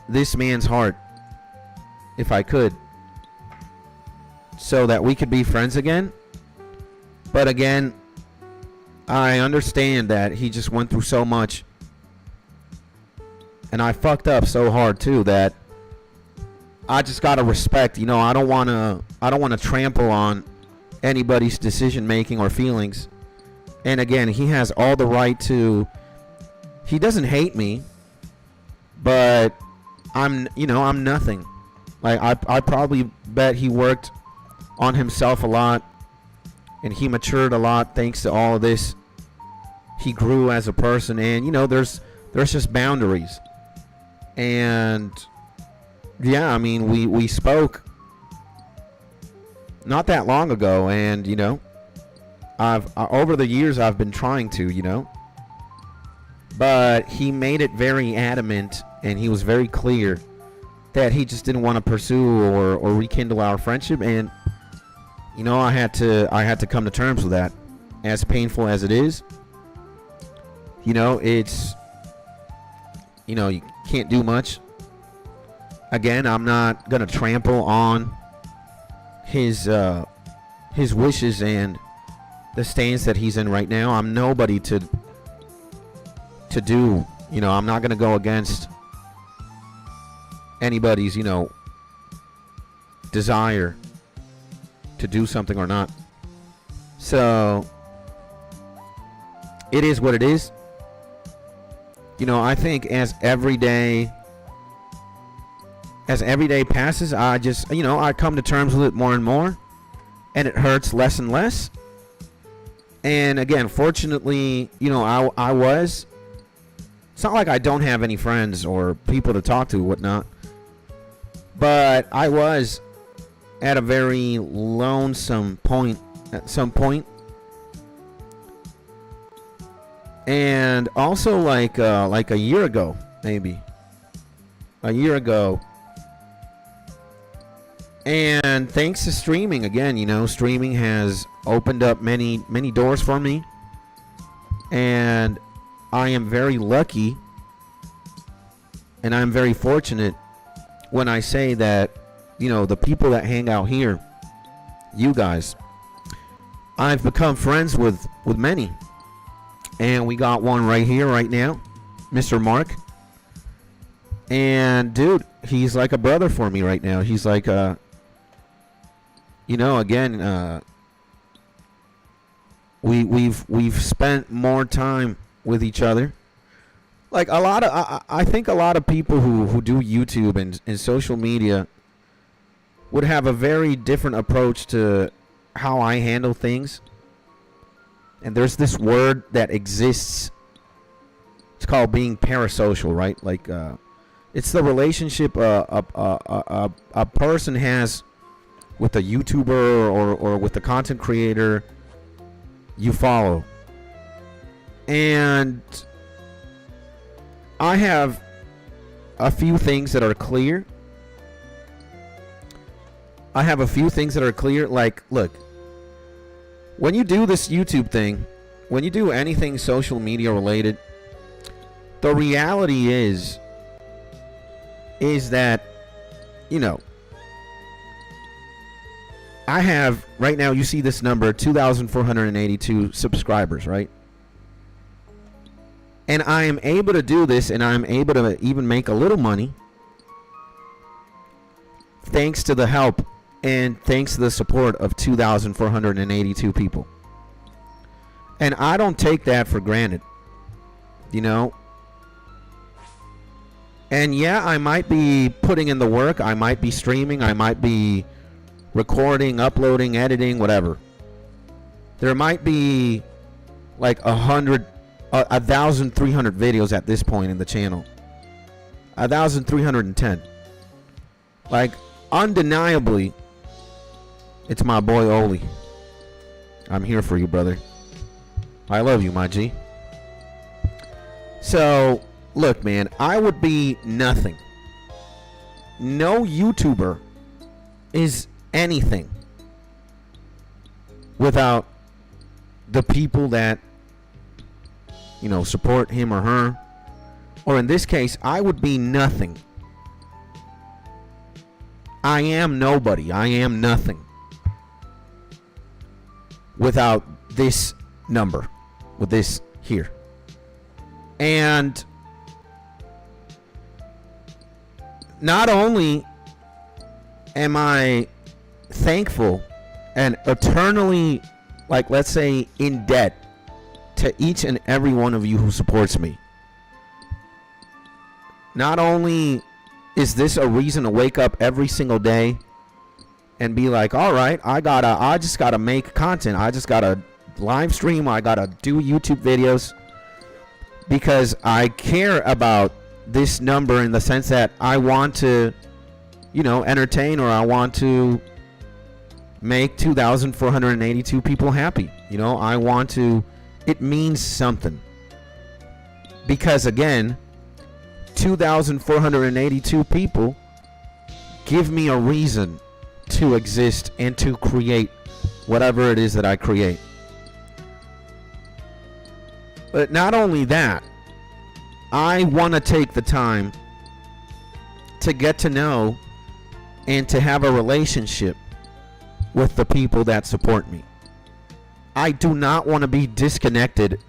this man's heart if I could, so that we could be friends again. But again, I understand that he just went through so much, and I fucked up so hard too, that I just gotta respect. You know, I don't wanna trample on anybody's decision making or feelings. And again, he has all the right to. He doesn't hate me, but I'm nothing. Like I probably bet he worked on himself a lot, and he matured a lot thanks to all of this. He grew as a person, and there's just boundaries. And yeah, I mean, we spoke not that long ago, and I've over the years I've been trying to, but he made it very adamant, and he was very clear that he just didn't want to pursue or rekindle our friendship. And I had to come to terms with that, as painful as it is. It's you can't do much. Again, I'm not gonna trample on his wishes and the stance that he's in right now. I'm nobody to do. I'm not gonna go against anybody's desire to do something or not. So it is what it is. I think as every day passes, I just I come to terms with it more and more, and it hurts less and less. And again, fortunately, I was. It's not like I don't have any friends or people to talk to, whatnot. But I was at a very lonesome point at some point. And also like a year ago, maybe. A year ago. And thanks to streaming, again, streaming has opened up many, many doors for me. And I am very lucky, and I'm very fortunate when I say that, the people that hang out here, you guys, I've become friends with many. And we got one right here, right now, Mr. Mark. And dude, he's like a brother for me right now. He's like, we've spent more time with each other. Like I think a lot of people who do YouTube and social media would have a very different approach to how I handle things. And there's this word that exists. It's called being parasocial, right? Like it's the relationship a person has with a YouTuber or with a content creator you follow. And I have a few things that are clear. Like, look, when you do this YouTube thing, when you do anything social media related, the reality is that, I have, right now, you see this number, 2,482 subscribers, right? And I am able to do this, and I'm able to even make a little money thanks to the help and thanks to the support of 2,482 people. And I don't take that for granted, And yeah, I might be putting in the work. I might be streaming. I might be recording, uploading, editing, whatever. There might be like 1,300 videos at this point in the channel. 1,310. Like, undeniably, it's my boy Oli. I'm here for you, brother. I love you, my G. So, look, man, I would be nothing. No YouTuber is anything without the people that, support him or her. Or in this case, I would be nothing. I am nobody. I am nothing without this number, with this here. And not only am I thankful and eternally, like, let's say, in debt to each and every one of you who supports me. Not only is this a reason to wake up every single day and be like, all right, I just gotta make content. I just gotta live stream. I gotta do YouTube videos because I care about this number in the sense that I want to, you know, entertain, or I want to make 2,482 people happy. You know, I want to, it means something. Because again, 2,482 people give me a reason to exist and to create whatever it is that I create. But not only that, I want to take the time to get to know and to have a relationship with the people that support me. I do not want to be disconnected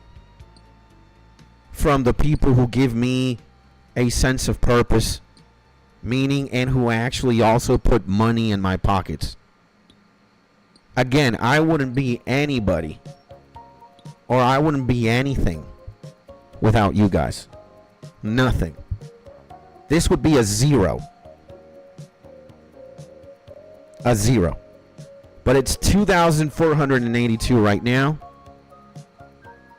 from the people who give me a sense of purpose, meaning, and who actually also put money in my pockets. Again, I wouldn't be anybody, or I wouldn't be anything without you guys. Nothing. This would be a zero. A zero. But it's 2,482 right now.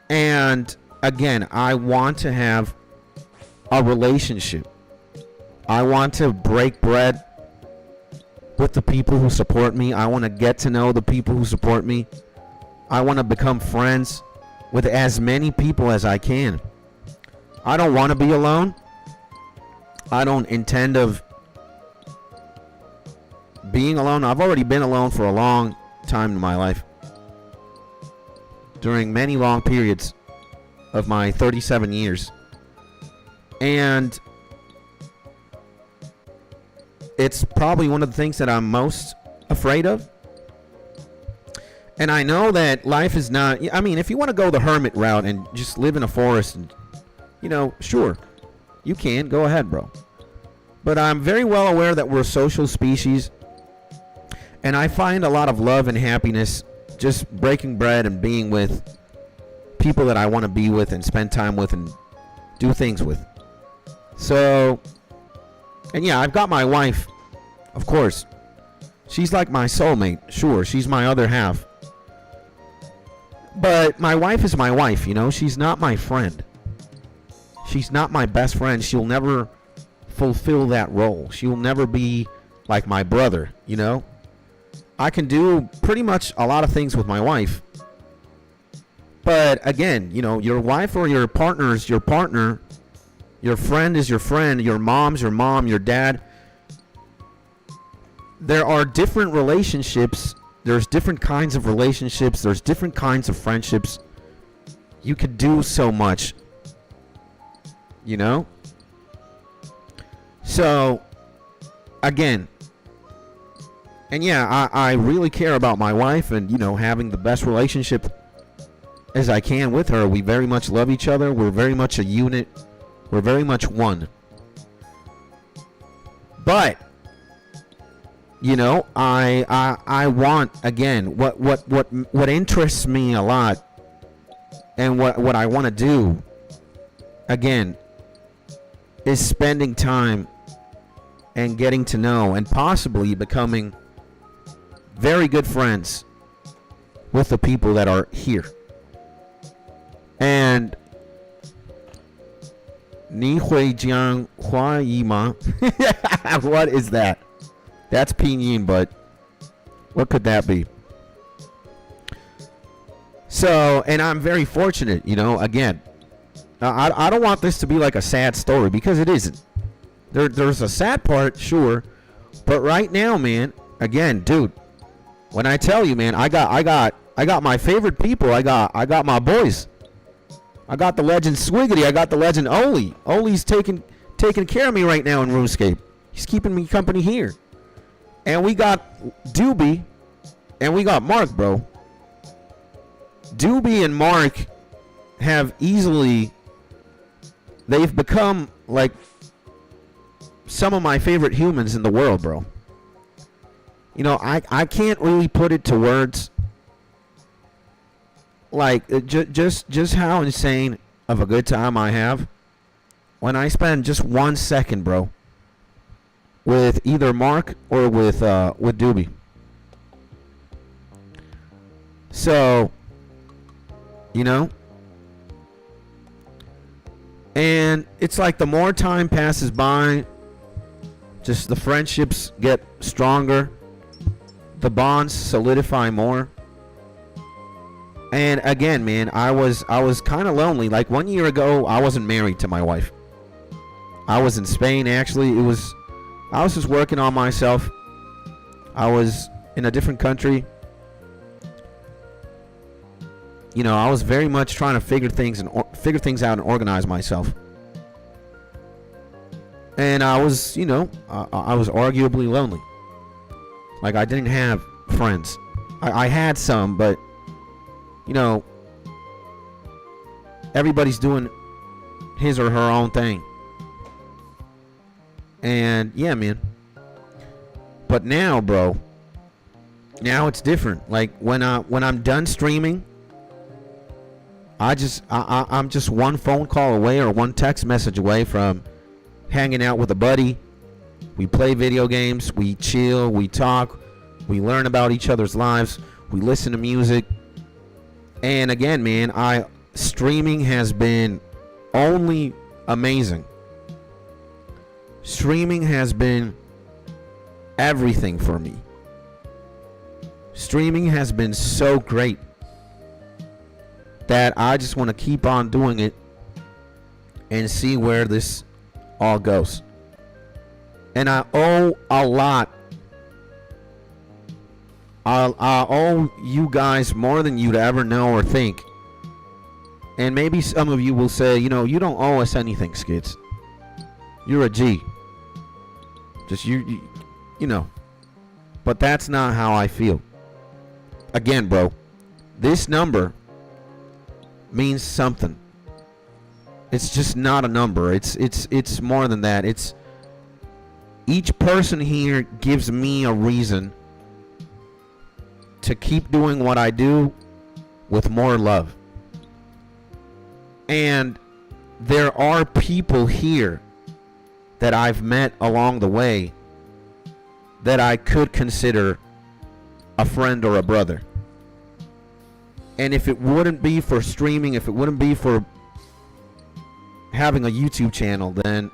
And again, I want to have a relationship. I want to break bread with the people who support me. I want to get to know the people who support me. I want to become friends with as many people as I can. I don't want to be alone. I don't intend of being alone. I've already been alone for a long time in my life. During many long periods of my 37 years. And it's probably one of the things that I'm most afraid of. And I know that life is not, I mean, if you want to go the hermit route and just live in a forest and, you know, sure, you can. Go ahead, bro. But I'm very well aware that we're a social species. And I find a lot of love and happiness just breaking bread and being with people that I want to be with and spend time with and do things with. So, and yeah, I've got my wife, of course. She's like my soulmate. Sure, she's my other half. But my wife is my wife, you know. She's not my friend. She's not my best friend. She'll never fulfill that role. She'll never be like my brother, you know. I can do pretty much a lot of things with my wife. But again, you know, your wife or your partner is your partner. Your friend is your friend. Your mom's your mom. Your dad. There are different relationships. There's different kinds of relationships. There's different kinds of friendships. You could do so much. You know? So, again, and yeah, I really care about my wife and, you know, having the best relationship as I can with her. We very much love each other. We're very much a unit. We're very much one. But, you know, I want, again, what interests me a lot and what I want to do, again, is spending time and getting to know and possibly becoming very good friends with the people that are here. And 你会讲华语吗? What is that? That's pinyin, but what could that be? So, and I'm very fortunate, you know, again. I don't want this to be like a sad story, because it isn't. There's a sad part, sure. But right now, man, again, dude, when I tell you, man, I got my favorite people. I got my boys. I got the legend Swiggity. I got the legend Oli. Oli's taking care of me right now in RuneScape. He's keeping me company here. And we got Doobie. And we got Mark, bro. Doobie and Mark have easily... They've become, like, some of my favorite humans in the world, bro. You know, I can't really put it to words. like just how insane of a good time I have when I spend just 1 second, bro, with either Mark or with Doobie. So, you know, and it's like the more time passes by, just the friendships get stronger, the bonds solidify more. And again, man, I was kind of lonely. Like 1 year ago, I wasn't married to my wife. I was in Spain, actually. I was just working on myself. I was in a different country. You know, I was very much trying to figure things out and organize myself. And I was, you know, I was arguably lonely. Like, I didn't have friends. I had some, but, you know, everybody's doing his or her own thing. And, yeah, man. But now, bro, now it's different. Like, when I'm done streaming, I'm just one phone call away or one text message away from hanging out with a buddy. We play video games, we chill, we talk, we learn about each other's lives, we listen to music. And again, man, streaming has been only amazing. Streaming has been everything for me. Streaming has been so great that I just want to keep on doing it and see where this all goes. And I owe a lot. I owe you guys more than you'd ever know or think. And maybe some of you will say, you know, you don't owe us anything, Skits. You're a G. Just you know. But that's not how I feel. Again, bro, this number means something. It's just not a number. It's more than that. It's each person here gives me a reason to keep doing what I do with more love. And there are people here that I've met along the way that I could consider a friend or a brother. And if it wouldn't be for streaming, if it wouldn't be for having a YouTube channel, then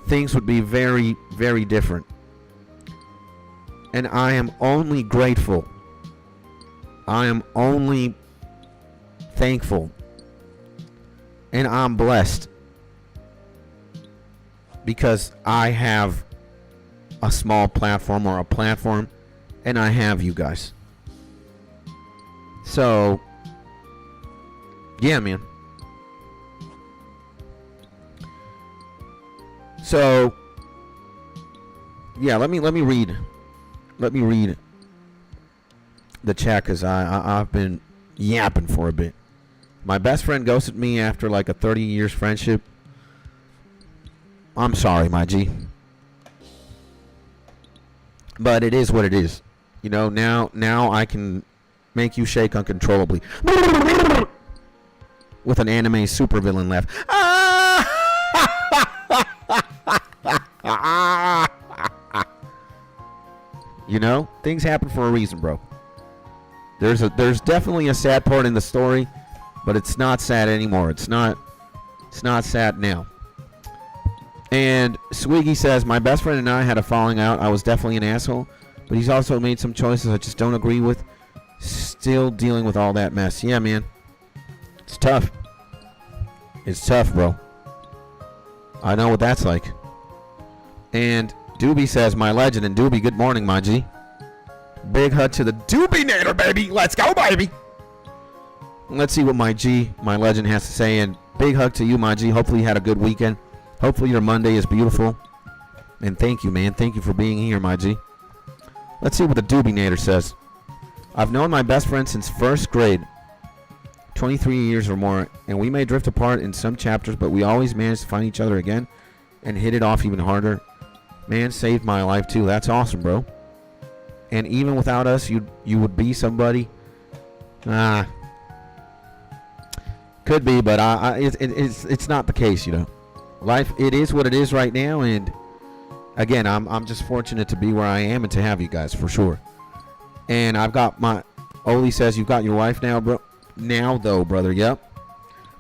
things would be very, very different. And I am only grateful. I am only thankful. And I'm blessed because I have a small platform or a platform, and I have you guys. So, yeah, man. So, yeah, let me read the chat, because I've been yapping for a bit. My best friend ghosted me after like a 30 years friendship. I'm sorry, my G. But it is what it is. You know, now I can make you shake uncontrollably. With an anime supervillain laugh. You know, things happen for a reason, bro. There's definitely a sad part in the story, but it's not sad anymore. It's not sad now. And Swiggy says, my best friend and I had a falling out. I was definitely an asshole, but he's also made some choices I just don't agree with. Still dealing with all that mess. Yeah, man. It's tough. It's tough, bro. I know what that's like. And Doobie says, my legend. And Doobie, good morning, my G. Big hug to the Doobie-nator, baby. Let's go, baby. Let's see what my G, my legend, has to say. And big hug to you, my G. Hopefully you had a good weekend. Hopefully your Monday is beautiful. And thank you, man. Thank you for being here, my G. Let's see what the Doobie-nator says. I've known my best friend since first grade, 23 years or more, and we may drift apart in some chapters, but we always manage to find each other again and hit it off even harder. Man, saved my life too. That's awesome, bro. And even without us, you would be somebody. Could be, but it's not the case, you know. Life, it is what it is right now, and again, I'm just fortunate to be where I am and to have you guys for sure. And I've got my Oli says you've got your wife now, bro. Now though, brother, yep.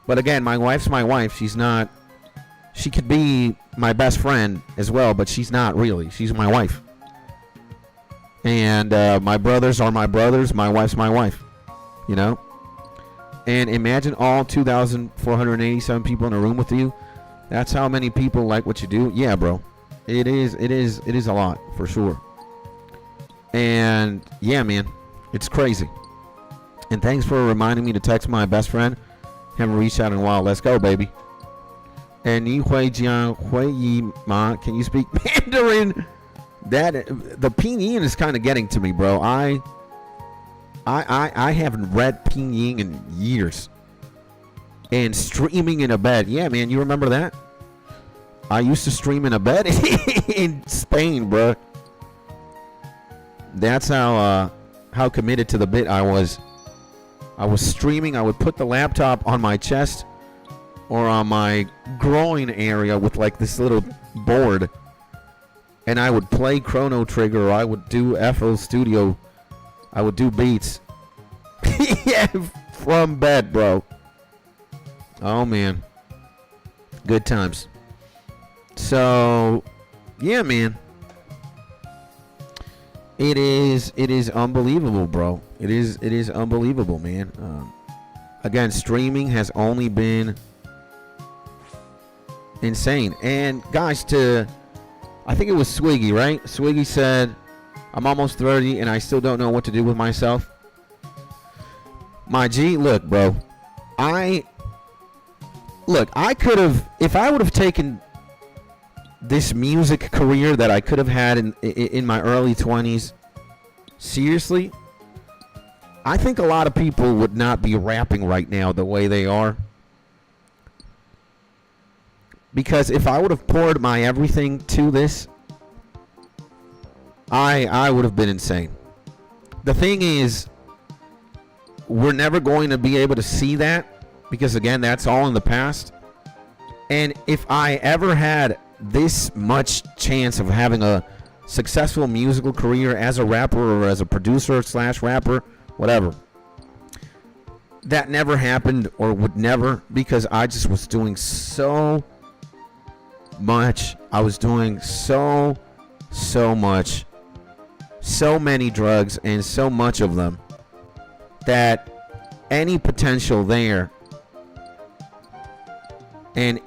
But again, my wife's my wife. She's not. She could be my best friend as well, but she's not really. She's my wife. And my brothers are my brothers. My wife's my wife. You know. And imagine all 2,487 people in a room with you. That's how many people like what you do. Yeah, bro. It is a lot for sure. And yeah, man, it's crazy. And thanks for reminding me to text my best friend. Haven't reached out in a while. Let's go, baby. And Ni Hui Jiang Hui Yi Ma, can you speak Mandarin? That the Pinyin is kind of getting to me, bro. I haven't read Pinyin in years. And streaming in a bed. Yeah, man, you remember that? I used to stream in a bed in Spain, bro. That's how committed to the bit I was. I was streaming. I would put the laptop on my chest or on my groin area with like this little board, and I would play Chrono Trigger, or I would do FL Studio. I would do beats. Yeah, from bed, bro. Oh man, good times. So yeah, man, it is unbelievable, bro. It is unbelievable, man. Again, streaming has only been insane. And guys, I think it was Swiggy, right? Swiggy said, I'm almost 30 and I still don't know what to do with myself. My G, look, bro. I could have, if I would have taken this music career that I could have had in my early 20s seriously, I think a lot of people would not be rapping right now the way they are. Because if I would have poured my everything to this, I would have been insane. The thing is, we're never going to be able to see that, because again, that's all in the past. And if I ever had this much chance of having a successful musical career as a rapper or as a producer / rapper, whatever, that never happened, or would never, because I just was doing so much. I was doing so much, so many drugs, and so much of them, that any potential there, and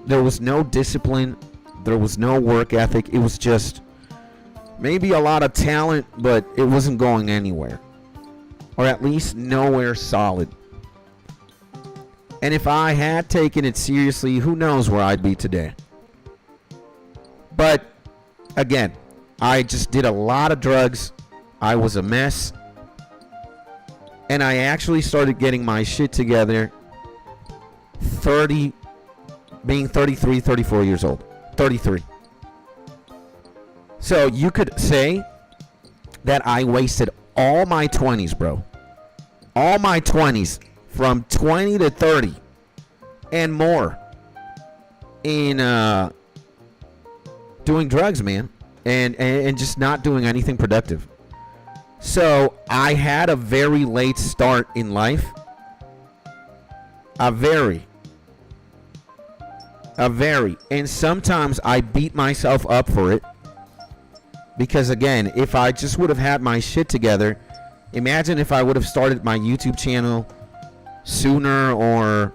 there was no discipline, there was no work ethic. It was just maybe a lot of talent, but it wasn't going anywhere, or at least nowhere solid. And if I had taken it seriously, who knows where I'd be today. But again, I just did a lot of drugs. I was a mess. And I actually started getting my shit together being 33, 34 years old. 33. So you could say that I wasted all my 20s, bro. All my 20s, from 20 to 30 and more, in doing drugs, man, and just not doing anything productive. So I had a very late start in life. A very. And sometimes I beat myself up for it. Because again, if I just would have had my shit together, imagine if I would have started my YouTube channel sooner, or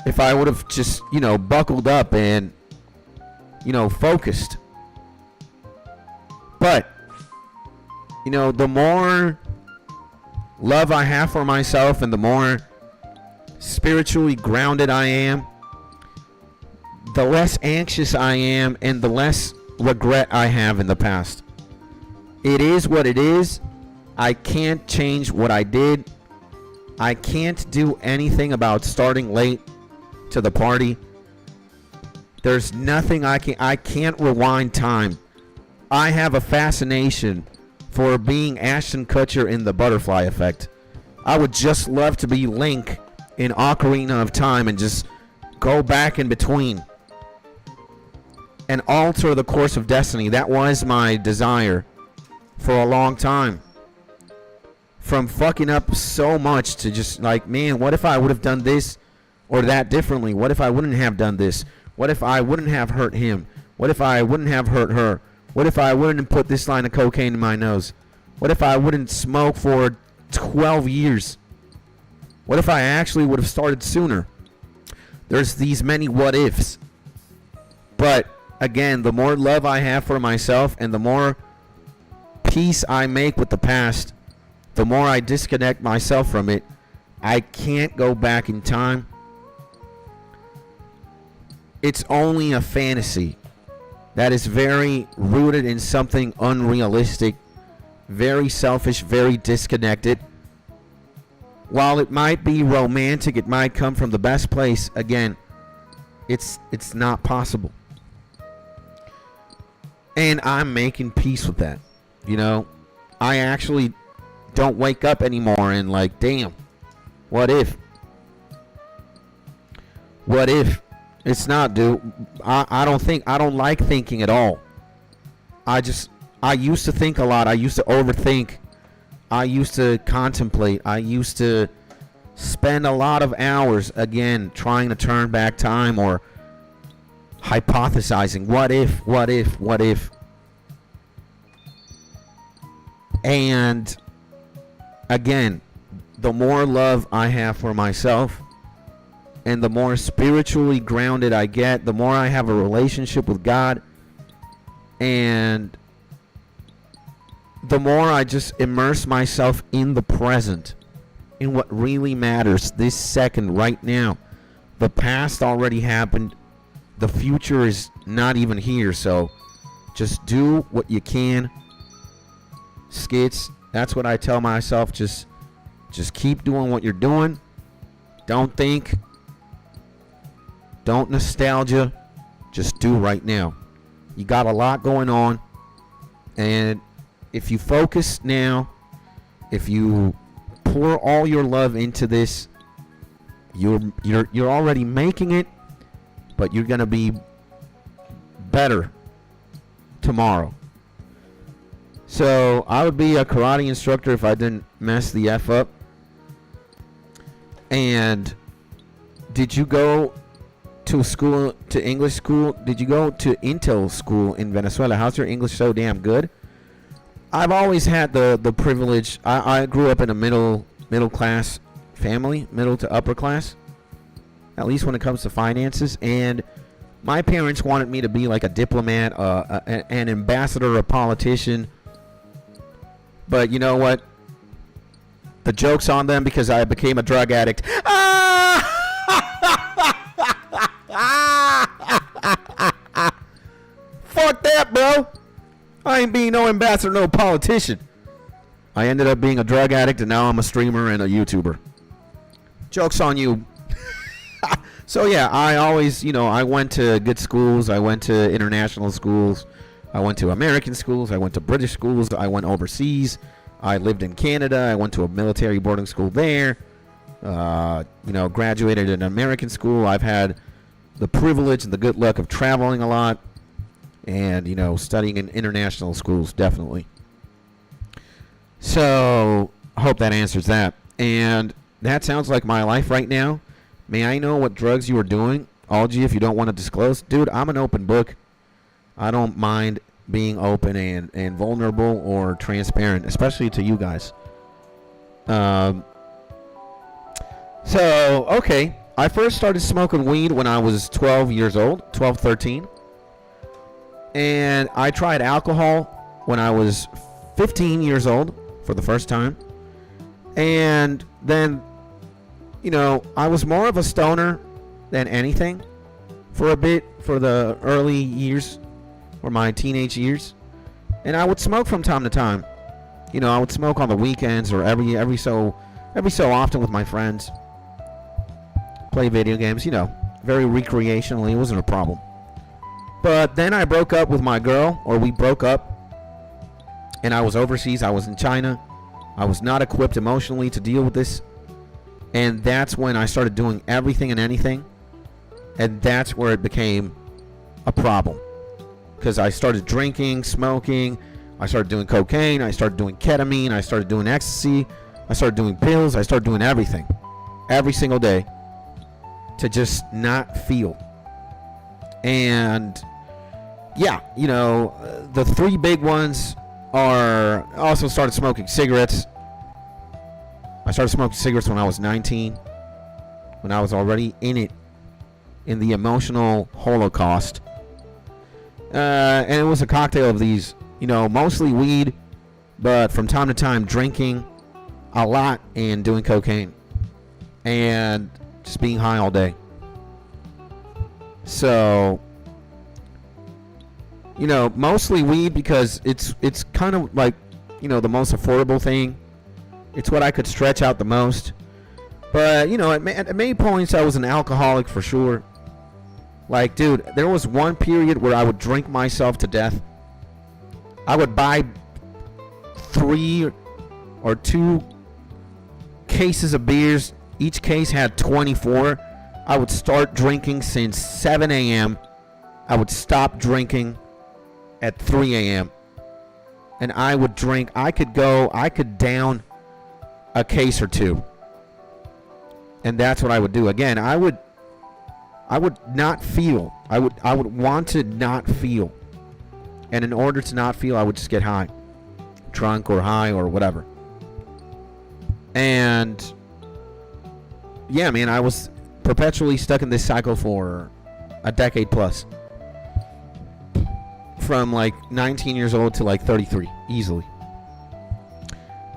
if I would have just, buckled up and, focused. But, the more love I have for myself and the more spiritually grounded I am, the less anxious I am and the less regret I have in the past. It is what it is. I can't change what I did. I can't do anything about starting late to the party. There's nothing I can't rewind time. I have a fascination for being Ashton Kutcher in The Butterfly Effect. I would just love to be Link in Ocarina of Time and just go back in between and alter the course of destiny. That was my desire for a long time. From fucking up so much to just like, man, what if I would have done this or that differently? What if I wouldn't have done this? What if I wouldn't have hurt him? What if I wouldn't have hurt her? What if I wouldn't have put this line of cocaine in my nose? What if I wouldn't smoke for 12 years? What if I actually would have started sooner? There's these many what ifs. But again, the more love I have for myself and the more peace I make with the past, the more I disconnect myself from it. I can't go back in time. It's only a fantasy that is very rooted in something unrealistic, very selfish, very disconnected. While it might be romantic, it might come from the best place, again, it's not possible. And I'm making peace with that. You know, I actually don't wake up anymore and like, damn, what if? What if? It's not, dude. I don't like thinking at all. I used to think a lot. I used to overthink. I used to contemplate. I used to spend a lot of hours, again, trying to turn back time or hypothesizing. What if, what if, what if? And again, the more love I have for myself and the more spiritually grounded I get, the more I have a relationship with God, and the more I just immerse myself in the present, in what really matters this second, right now. The past already happened. The future is not even here, so just do what you can. Skits, that's what I tell myself. Just keep doing what you're doing. Don't think. Don't nostalgia. Just do right now. You got a lot going on, and if you focus now, if you pour all your love into this, you're already making it, but you're gonna be better tomorrow. So I would be a karate instructor if I didn't mess the F up. And did you go to school, to English school? Did you go to Intel school in Venezuela? How's your English so damn good? I've always had the privilege. I grew up in a middle class family, middle to upper class, at least when it comes to finances. And my parents wanted me to be like a diplomat, an ambassador, a politician. But you know what? The joke's on them because I became a drug addict. Fuck that, bro. I ain't being no ambassador, no politician. I ended up being a drug addict, and now I'm a streamer and a YouTuber. Joke's on you. So yeah, I always, I went to good schools. I went to international schools. I went to American schools. I went to British schools. I went overseas. I lived in Canada. I went to a military boarding school there. Graduated in an American school. I've had the privilege and the good luck of traveling a lot. And, studying in international schools, definitely. So, I hope that answers that. And that sounds like my life right now. May I know what drugs you are doing? Algie, if you don't want to disclose. Dude, I'm an open book. I don't mind being open and vulnerable or transparent, especially to you guys. Okay. I first started smoking weed when I was 12 years old, 12, 13. And I tried alcohol when I was 15 years old for the first time. And then, I was more of a stoner than anything for a bit, for the early years or my teenage years. And I would smoke from time to time. I would smoke on the weekends or every so often with my friends. Play video games, very recreationally. It wasn't a problem. But then I broke up with my girl, or we broke up, and I was overseas. I was in China. I was not equipped emotionally to deal with this. And that's when I started doing everything and anything. And that's where it became a problem. Because I started drinking, smoking. I started doing cocaine. I started doing ketamine. I started doing ecstasy. I started doing pills. I started doing everything. Every single day. To just not feel. And yeah, you know, the three big ones are, I also started smoking cigarettes. I started smoking cigarettes when I was 19, when I was already in it, in the emotional holocaust. And it was a cocktail of these, you know, mostly weed, but from time to time drinking a lot and doing cocaine and just being high all day. So, you know, mostly weed because it's kind of like, you know, the most affordable thing. It's what I could stretch out the most. But, you know, at many points I was an alcoholic for sure. Like, dude, there was one period where I would drink myself to death. I would buy 3 or 2 cases of beers. Each case had 24. I would start drinking since 7 a.m. I would stop drinking at 3 a.m. And I would drink. I could down a case or 2. And that's what I would do. Again, I would not feel. I would want to not feel. And in order to not feel, I would just get high. Drunk or high or whatever. And yeah, man, I was perpetually stuck in this cycle for a decade plus. From like 19 years old to like 33, easily.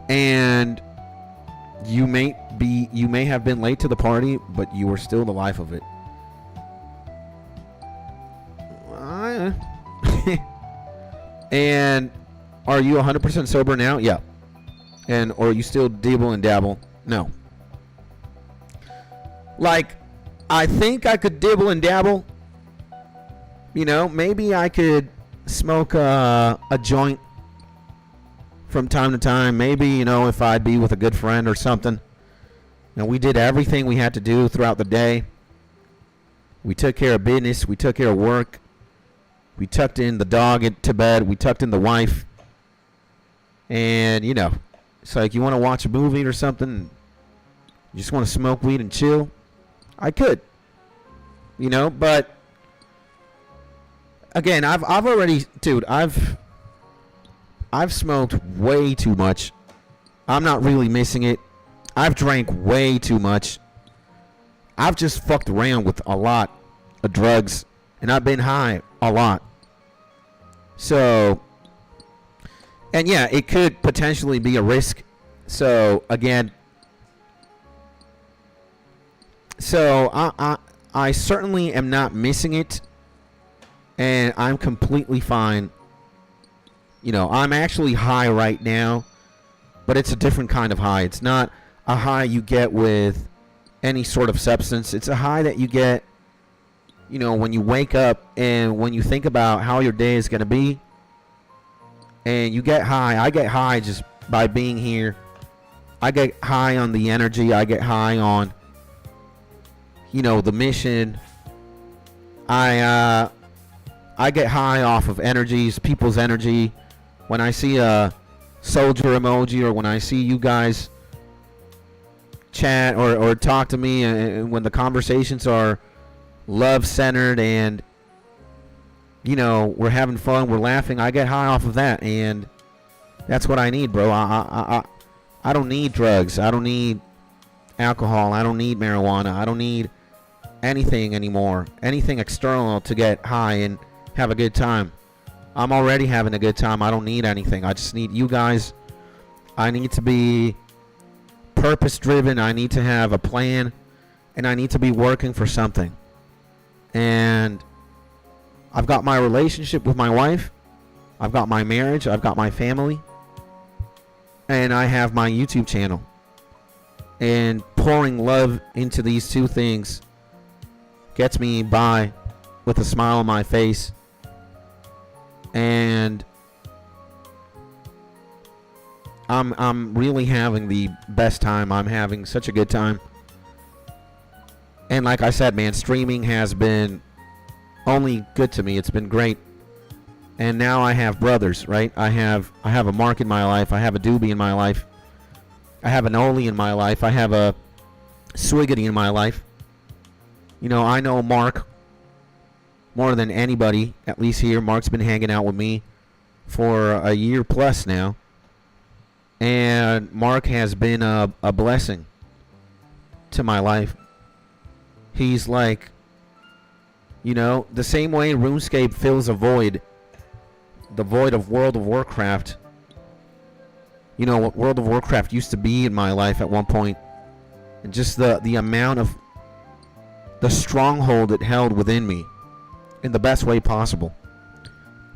And you may have been late to the party, but you were still the life of it. And are you 100% sober now? Yeah. And or you still dibble and dabble? No. Like, I think I could dibble and dabble. You know, maybe I could smoke a joint from time to time. Maybe, you know, if I'd be with a good friend or something. And we did everything we had to do throughout the day. We took care of business. We took care of work. We tucked in the dog to bed. We tucked in the wife. And, you know, it's like you want to watch a movie or something. You just want to smoke weed and chill. I could. You know, but again, I've already, dude, I've smoked way too much. I'm not really missing it. I've drank way too much. I've just fucked around with a lot of drugs, and I've been high a lot. So, and yeah, it could potentially be a risk. So again, I certainly am not missing it, and I'm completely fine. You know, I'm actually high right now, but it's a different kind of high. It's not a high you get with any sort of substance. It's a high that you get, you know, when you wake up and when you think about how your day is going to be, and you get high. I get high just by being here. I get high on the energy. I get high on, you know, the mission. I get high off of energies, people's energy. When I see a soldier emoji, or when I see you guys chat or talk to me, and when the conversations are love-centered and, you know, we're having fun, we're laughing, I get high off of that, and that's what I need, bro. I don't need drugs. I don't need alcohol. I don't need marijuana. I don't need anything anymore, anything external to get high and have a good time. I'm already having a good time. I don't need anything. I just need you guys. I need to be purpose driven. I need to have a plan, and I need to be working for something. And I've got my relationship with my wife. I've got my marriage. I've got my family. And I have my YouTube channel. And pouring love into these two things gets me by with a smile on my face. And I'm really having the best time. I'm having such a good time. And like I said, man, streaming has been only good to me. It's been great. And now I have brothers, right? I have a Mark in my life. I have a Doobie in my life. I have an Oli in my life. I have a Swiggity in my life. You know, I know Mark more than anybody, at least here. Mark's been hanging out with me for a year plus now. And Mark has been a blessing to my life. He's like, you know, the same way RuneScape fills a void, the void of World of Warcraft. You know, what World of Warcraft used to be in my life at one point. And just the amount of the stronghold it held within me in the best way possible.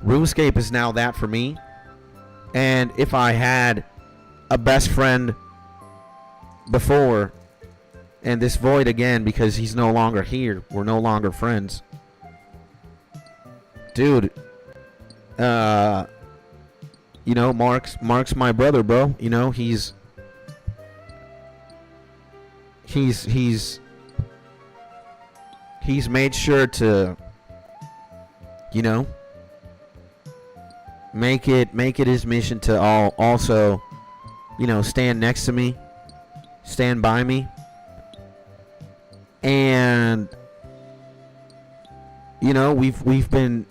RuneScape is now that for me. And if I had a best friend before, and this void again because he's no longer here, we're no longer friends, dude, you know, Mark's my brother, bro. You know, he's made sure to, you know, make it his mission to also, you know, stand next to me, stand by me. And you know, we've been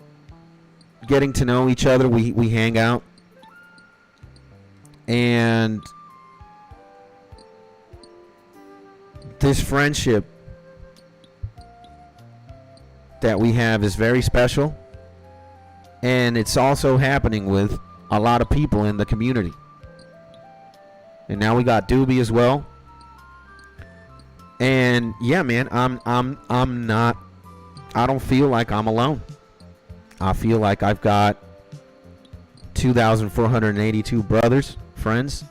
getting to know each other. We hang out. And this friendship that we have is very special. And it's also happening with a lot of people in the community. And now we got Doobie as well. And yeah, man, I'm not, I don't feel like I'm alone. I feel like I've got 2,482 brothers, friends,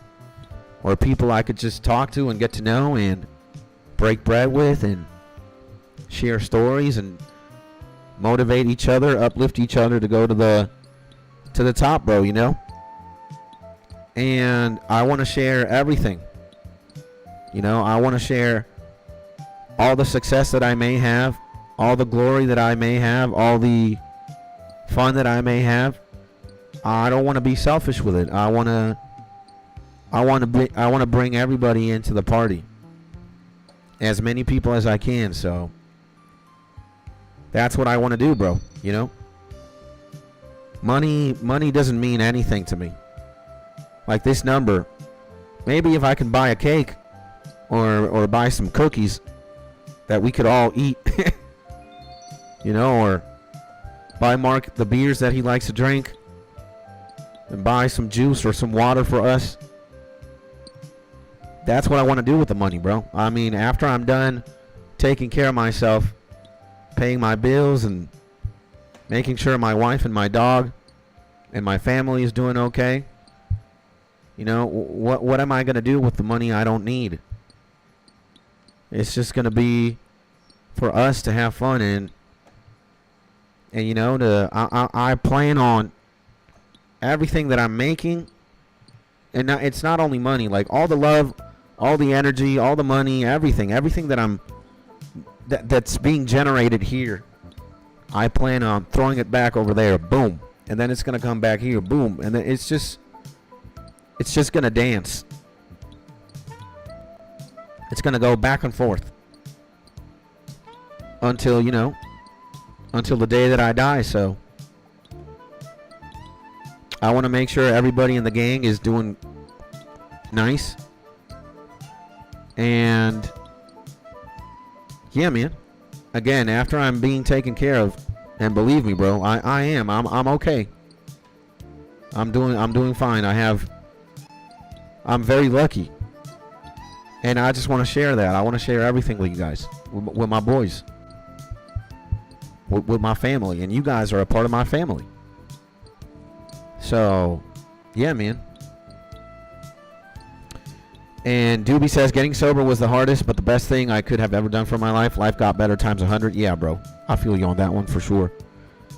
or people I could just talk to and get to know and break bread with and share stories and motivate each other, uplift each other to go to the top, bro, you know? And I want to share everything. You know, I want to share all the success that I may have, all the glory that I may have, all the fun that I may have. I don't want to be selfish with it. I want to bring everybody into the party, as many people as I can. So that's what I want to do, bro. You know, money doesn't mean anything to me. Like this number, maybe if I can buy a cake or buy some cookies that we could all eat, you know, or buy Mark the beers that he likes to drink and buy some juice or some water for us. That's what I want to do with the money, bro. I mean, after I'm done taking care of myself, paying my bills and making sure my wife and my dog and my family is doing okay, you know, what am I going to do with the money I don't need? It's just going to be for us to have fun and you know, I plan on everything that I'm making, and it's not only money, like all the love, all the energy, all the money, everything that that's being generated here, I plan on throwing it back over there, boom, and then it's gonna come back here, boom, and then it's just gonna dance. It's gonna go back and forth until, you know, until the day that I die. So I want to make sure everybody in the gang is doing nice. And yeah, man, again, after I'm being taken care of, and believe me, bro, I am. I'm okay. I'm doing fine. I'm very lucky. And I just want to share that. I want to share everything with you guys, with my boys, with my family, and you guys are a part of my family. So, yeah, man. And Doobie says, getting sober was the hardest, but the best thing I could have ever done for my life. Life got better times 100. Yeah, bro. I feel you on that one for sure.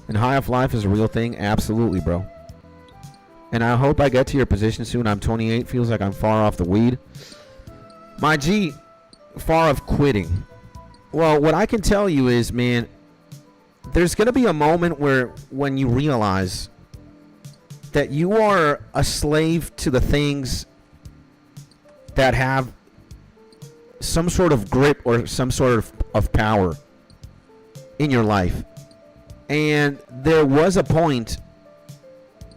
And high off life is a real thing. Absolutely, bro. And I hope I get to your position soon. I'm 28. Feels like I'm far off the weed. My G, far of quitting. Well, what I can tell you is, man, there's going to be a moment when you realize that you are a slave to the things that have some sort of grip or some sort of power in your life. And there was a point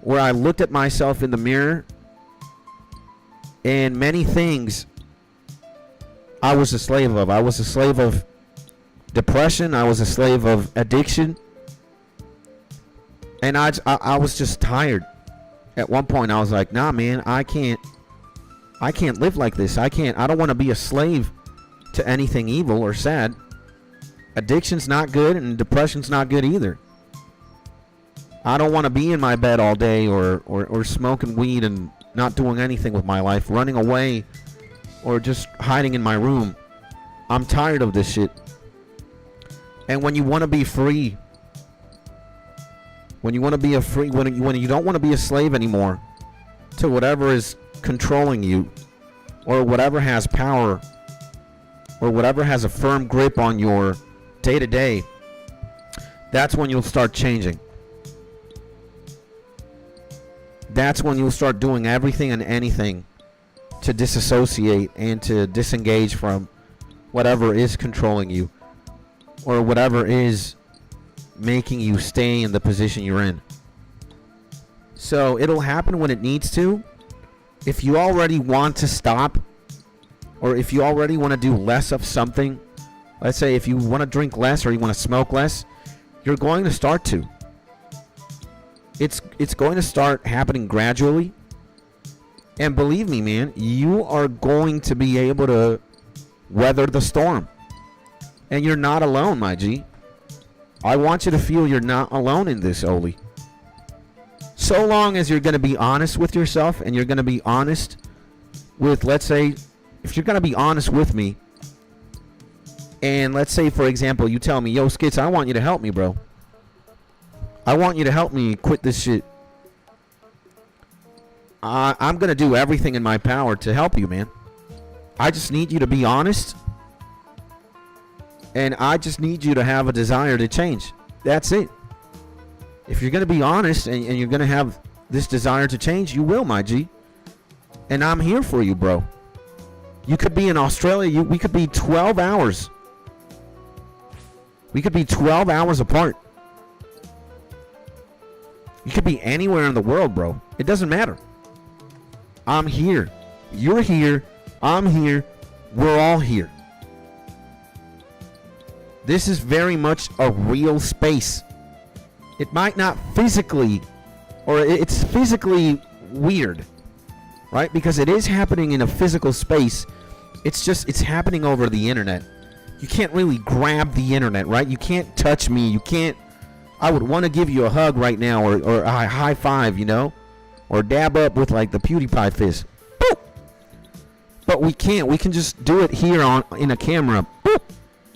where I looked at myself in the mirror, and many things I was a slave of. I was a slave of depression. I was a slave of addiction. And I was just tired. At one point I was like, nah, man, I can't live like this. I don't want to be a slave to anything evil or sad. Addiction's not good, and depression's not good either. I don't want to be in my bed all day or smoking weed and not doing anything with my life, running away or just hiding in my room. I'm tired of this shit. And when you want to be free, when you don't want to be a slave anymore to whatever is controlling you, or whatever has power, or whatever has a firm grip on your day-to-day, that's when you'll start changing. That's when you'll start doing everything and anything to disassociate and to disengage from whatever is controlling you, or whatever is making you stay in the position you're in. So it'll happen when it needs to. If you already want to stop, or if you already want to do less of something, let's say if you want to drink less or you want to smoke less, you're going to start to. It's going to start happening gradually. And believe me, man, you are going to be able to weather the storm. And you're not alone, my G. I want you to feel you're not alone in this, Oli. So long as you're going to be honest with yourself, and you're going to be honest with, let's say, if you're going to be honest with me, and let's say, for example, you tell me, yo, Skits, I want you to help me, bro. I want you to help me quit this shit. I'm going to do everything in my power to help you, man. I just need you to be honest. And I just need you to have a desire to change. That's it. If you're going to be honest and you're going to have this desire to change, you will, my G. And I'm here for you, bro. You could be in Australia. We could be 12 hours. We could be 12 hours apart. You could be anywhere in the world, bro. It doesn't matter. I'm here. You're here. I'm here. We're all here. This is very much a real space. It might not physically, or it's physically weird, right? Because it is happening in a physical space. It's happening over the internet. You can't really grab the internet, right? You can't touch me. You can't. I would want to give you a hug right now, or a high five, you know, or dab up with like the PewDiePie fist. Boop. But we can't. We can just do it here in a camera. Boop.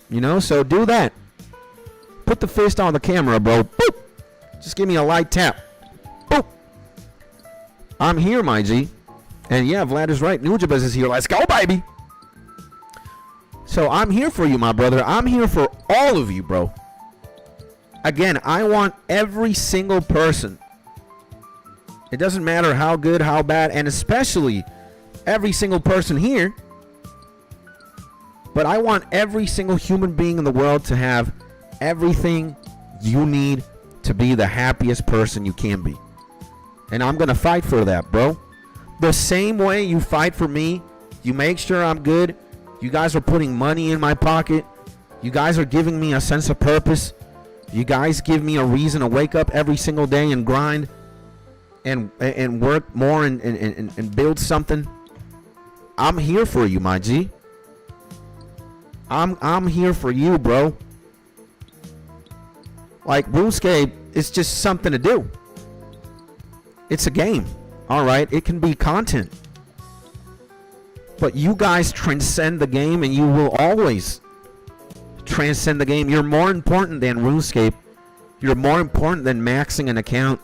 You know, so do that. Put the fist on the camera, bro. Boop. Just give me a light tap. Boop. I'm here, my G. And yeah, Vlad is right. Nujabez is here. Let's go, baby. So I'm here for you, my brother. I'm here for all of you, bro. Again, I want every single person. It doesn't matter how good, how bad, and especially every single person here. But I want every single human being in the world to have everything you need to be the happiest person you can be. And I'm going to fight for that, bro. The same way you fight for me, you make sure I'm good. You guys are putting money in my pocket. You guys are giving me a sense of purpose. You guys give me a reason to wake up every single day and grind and work more and build something. I'm here for you, my G. I'm here for you, bro. Like, RUNESCAPE is just something to do. It's a game. All right, it can be content. But you guys transcend the game, and you will always transcend the game. You're more important than RUNESCAPE. You're more important than maxing an account.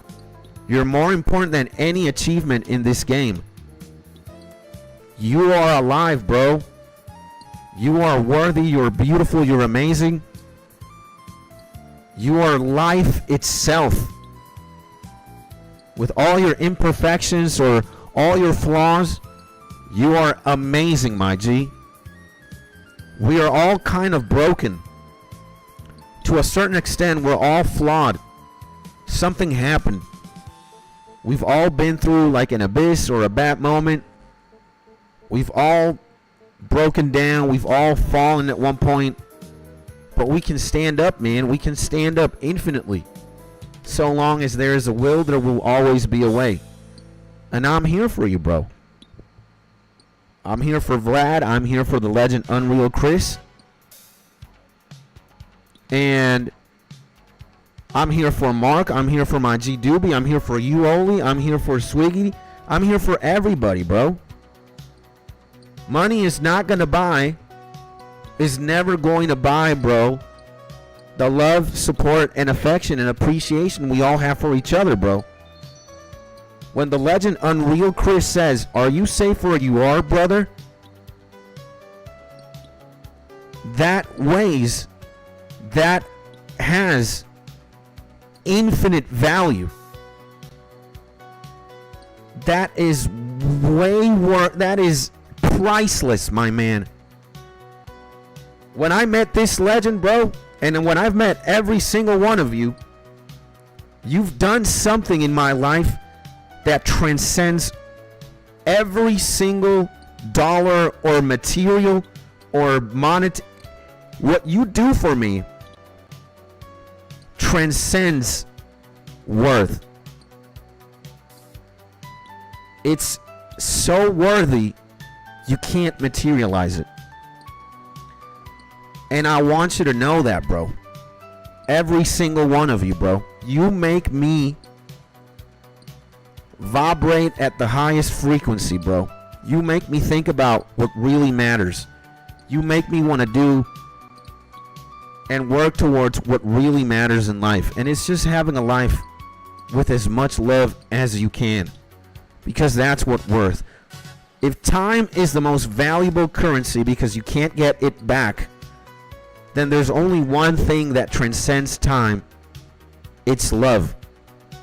You're more important than any achievement in this game. You are alive, bro. You are worthy, you're beautiful, you're amazing. You are life itself. With all your imperfections or all your flaws, you are amazing, my G. We are all kind of broken. To a certain extent, we're all flawed. Something happened. We've all been through like an abyss or a bad moment. We've all broken down. We've all fallen at one point. But we can stand up, man. We can stand up infinitely. So long as there is a will, there will always be a way. And I'm here for you, bro. I'm here for Vlad. I'm here for the legend Unreal Chris. And I'm here for Mark. I'm here for my G Doobie. I'm here for you, Oli. I'm here for Swiggy. I'm here for everybody, bro. Money is not going to buy, is never going to buy, bro, the love, support, and affection and appreciation we all have for each other, bro. When the legend Unreal Chris says, "Are you safe where you are, brother?" That weighs, that has infinite value. That is way worth, that is priceless, my man. When I met this legend, bro, and when I've met every single one of you, you've done something in my life that transcends every single dollar or material or monetary. What you do for me transcends worth. It's so worthy, you can't materialize it. And I want you to know that, bro. Every single one of you, bro. You make me vibrate at the highest frequency, bro. You make me think about what really matters. You make me want to do and work towards what really matters in life. And it's just having a life with as much love as you can. Because that's what's worth. If time is the most valuable currency because you can't get it back, then there's only one thing that transcends time. It's love.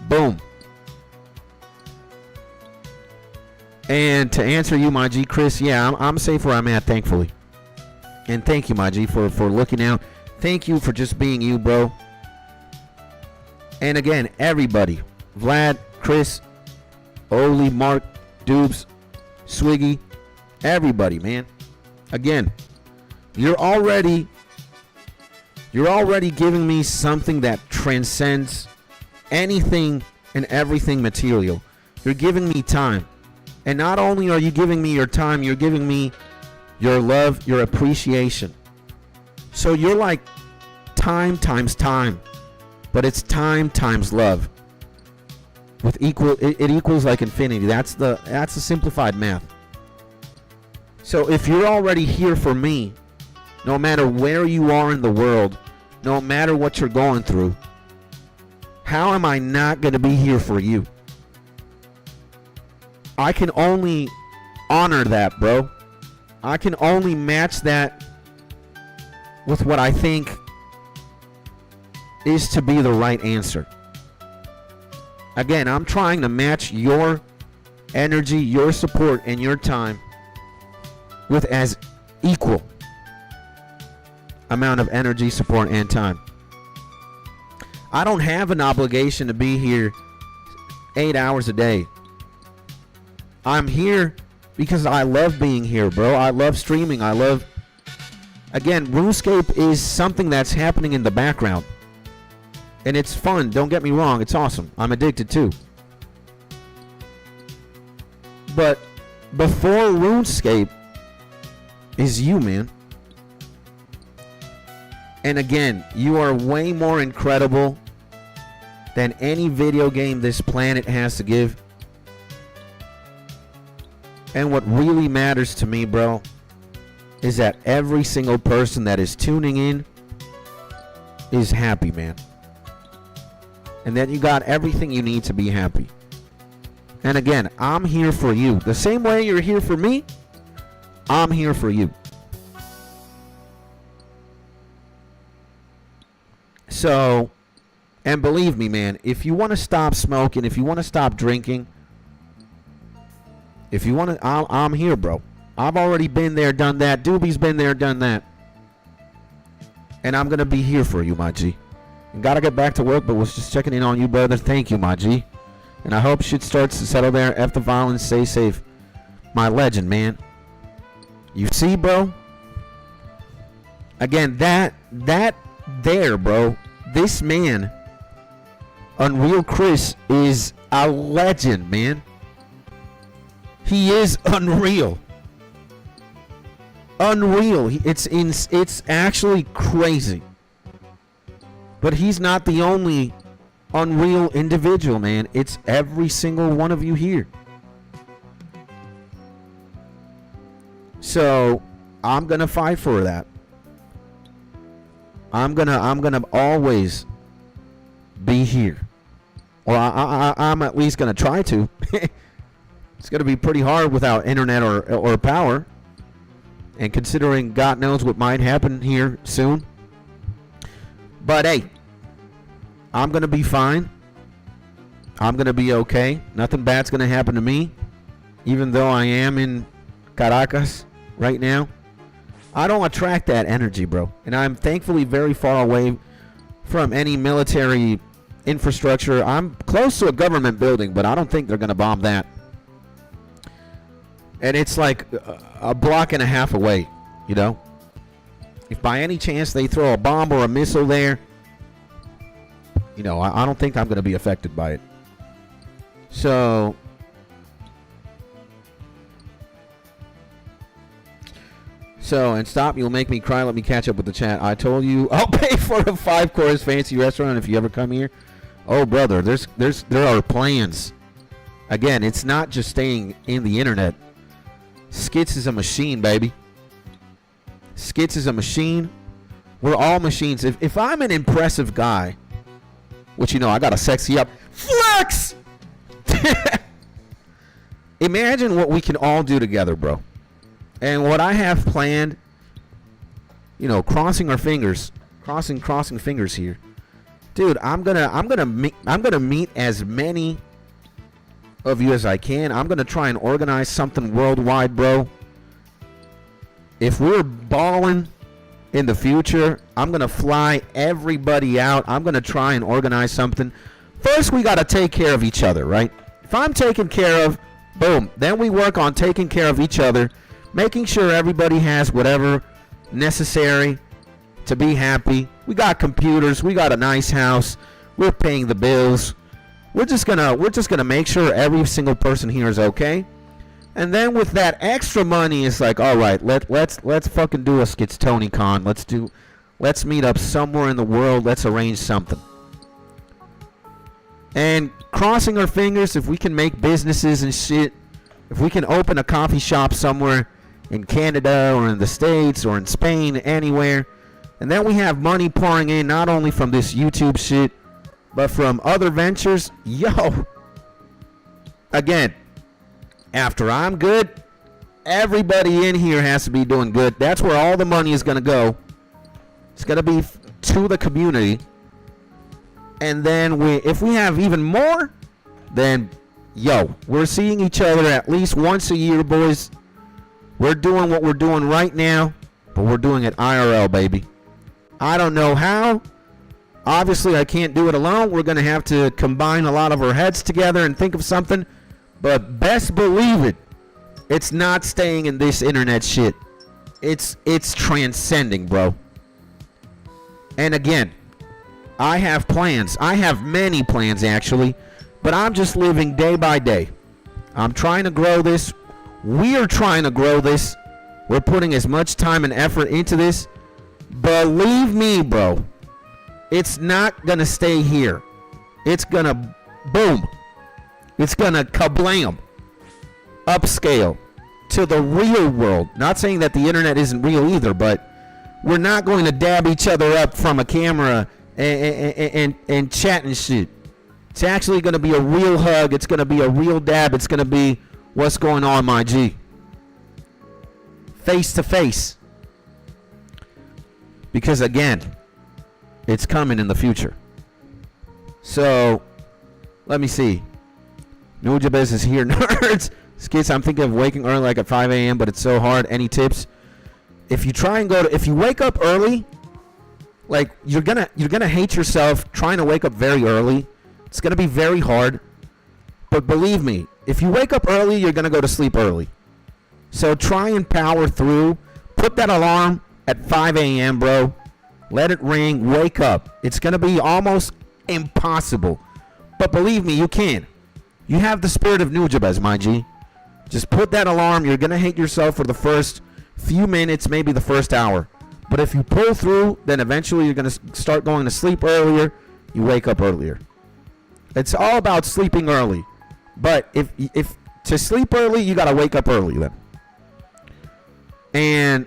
Boom. And to answer you, my G, Chris, yeah, I'm safe where I'm at, thankfully. And thank you, my G, for looking out. Thank you for just being you, bro. And again, everybody, Vlad, Chris, Oli, Mark, Doobs, Swiggy, everybody, man. Again, you're already giving me something that transcends anything and everything material. You're giving me time. And not only are you giving me your time, you're giving me your love, your appreciation. So you're like time times time. But it's time times love. With it equals like infinity. That's the simplified math. So if you're already here for me, no matter where you are in the world, no matter what you're going through, how am I not going to be here for you? I can only honor that, bro. I can only match that with what I think is to be the right answer. Again, I'm trying to match your energy, your support, and your time with as equal amount of energy, support, and time. I don't have an obligation to be here 8 hours a day. I'm here because I love being here, bro. I love streaming. Again, RuneScape is something that's happening in the background. And it's fun. Don't get me wrong. It's awesome. I'm addicted too. But before RuneScape is you, man. And again, you are way more incredible than any video game this planet has to give. And what really matters to me, bro, is that every single person that is tuning in is happy, man. And that you got everything you need to be happy. And again, I'm here for you. The same way you're here for me, I'm here for you. So, and believe me, man, if you want to stop smoking, if you want to stop drinking, if you want to, I'm here, bro. I've already been there, done that. Doobie's been there, done that. And I'm going to be here for you, my G. And got to get back to work, but was just checking in on you, brother. Thank you, my G. And I hope shit starts to settle there. F the violence. Stay safe. My legend, man. You see, bro? Again, that there, bro. This man, Unreal Chris, is a legend, man. He is unreal. Unreal. It's actually crazy. But he's not the only unreal individual, man. It's every single one of you here. So I'm gonna fight for that. I'm gonna always be here, or I'm at least gonna try to. It's gonna be pretty hard without internet or power, and considering God knows what might happen here soon. But hey, I'm gonna be fine. I'm gonna be okay. Nothing bad's gonna happen to me, even though I am in Caracas right now. I don't attract that energy, bro. And I'm thankfully very far away from any military infrastructure. I'm close to a government building, but I don't think they're going to bomb that. And it's like a block and a half away, you know? If by any chance they throw a bomb or a missile there, you know, I don't think I'm going to be affected by it. So and stop, you'll make me cry. Let me catch up with the chat. I told you I'll pay for a 5-course fancy restaurant if you ever come here. Oh, brother, there are plans. Again, it's not just staying in the internet. Skits is a machine, baby. Skits is a machine. We're all machines. If I'm an impressive guy, which, you know, I got to sexy up. Flex! Imagine what we can all do together, bro. And what I have planned, you know, crossing our fingers, crossing fingers here, dude. I'm gonna meet as many of you as I can. I'm gonna try and organize something worldwide, bro. If we're balling in the future, I'm gonna fly everybody out. I'm gonna try and organize something. First, we gotta take care of each other, right? If I'm taken care of, boom. Then we work on taking care of each other. Making sure everybody has whatever necessary to be happy. We got computers. We got a nice house. We're paying the bills. We're just gonna make sure every single person here is okay. And then with that extra money, it's like, all right, let's fucking do a SKITSTONY con. Let's meet up somewhere in the world. Let's arrange something. And crossing our fingers, if we can make businesses and shit, if we can open a coffee shop somewhere in Canada or in the States or in Spain, anywhere, and then we have money pouring in not only from this YouTube shit, but from other ventures, yo. Again, after I'm good, everybody in here has to be doing good. That's where all the money is going to go. It's going to be to the community. And then if we have even more, then, yo, we're seeing each other at least once a year, boys. We're doing what we're doing right now, but we're doing it IRL, baby. I don't know how. Obviously, I can't do it alone. We're going to have to combine a lot of our heads together and think of something. But best believe it, it's not staying in this internet shit. It's transcending, bro. And again, I have plans. I have many plans, actually. But I'm just living day by day. I'm trying to grow this. We're trying to grow this. We're putting as much time and effort into this. Believe me, bro. It's not going to stay here. It's going to boom. It's going to kablam. Upscale to the real world. Not saying that the internet isn't real either, but we're not going to dab each other up from a camera and chat and shit. It's actually going to be a real hug. It's going to be a real dab. It's going to be, what's going on, my G? Face to face. Because again, It's coming in the future. So, let me see. Nujabez is here. Nerds. Skits, I'm thinking of waking early like at 5 a.m., but it's so hard. Any tips? If you try and if you wake up early, like you're gonna hate yourself trying to wake up very early. It's gonna be very hard. But believe me, if you wake up early, you're gonna go to sleep early. So try and power through. Put that alarm at 5 a.m., bro. Let it ring. Wake up. It's gonna be almost impossible. But believe me, you can. You have the spirit of Nujabez, my G. Just put that alarm. You're gonna hate yourself for the first few minutes, maybe the first hour. But if you pull through, then eventually you're gonna start going to sleep earlier. You wake up earlier. It's all about sleeping early. But if to sleep early, you gotta wake up early then. And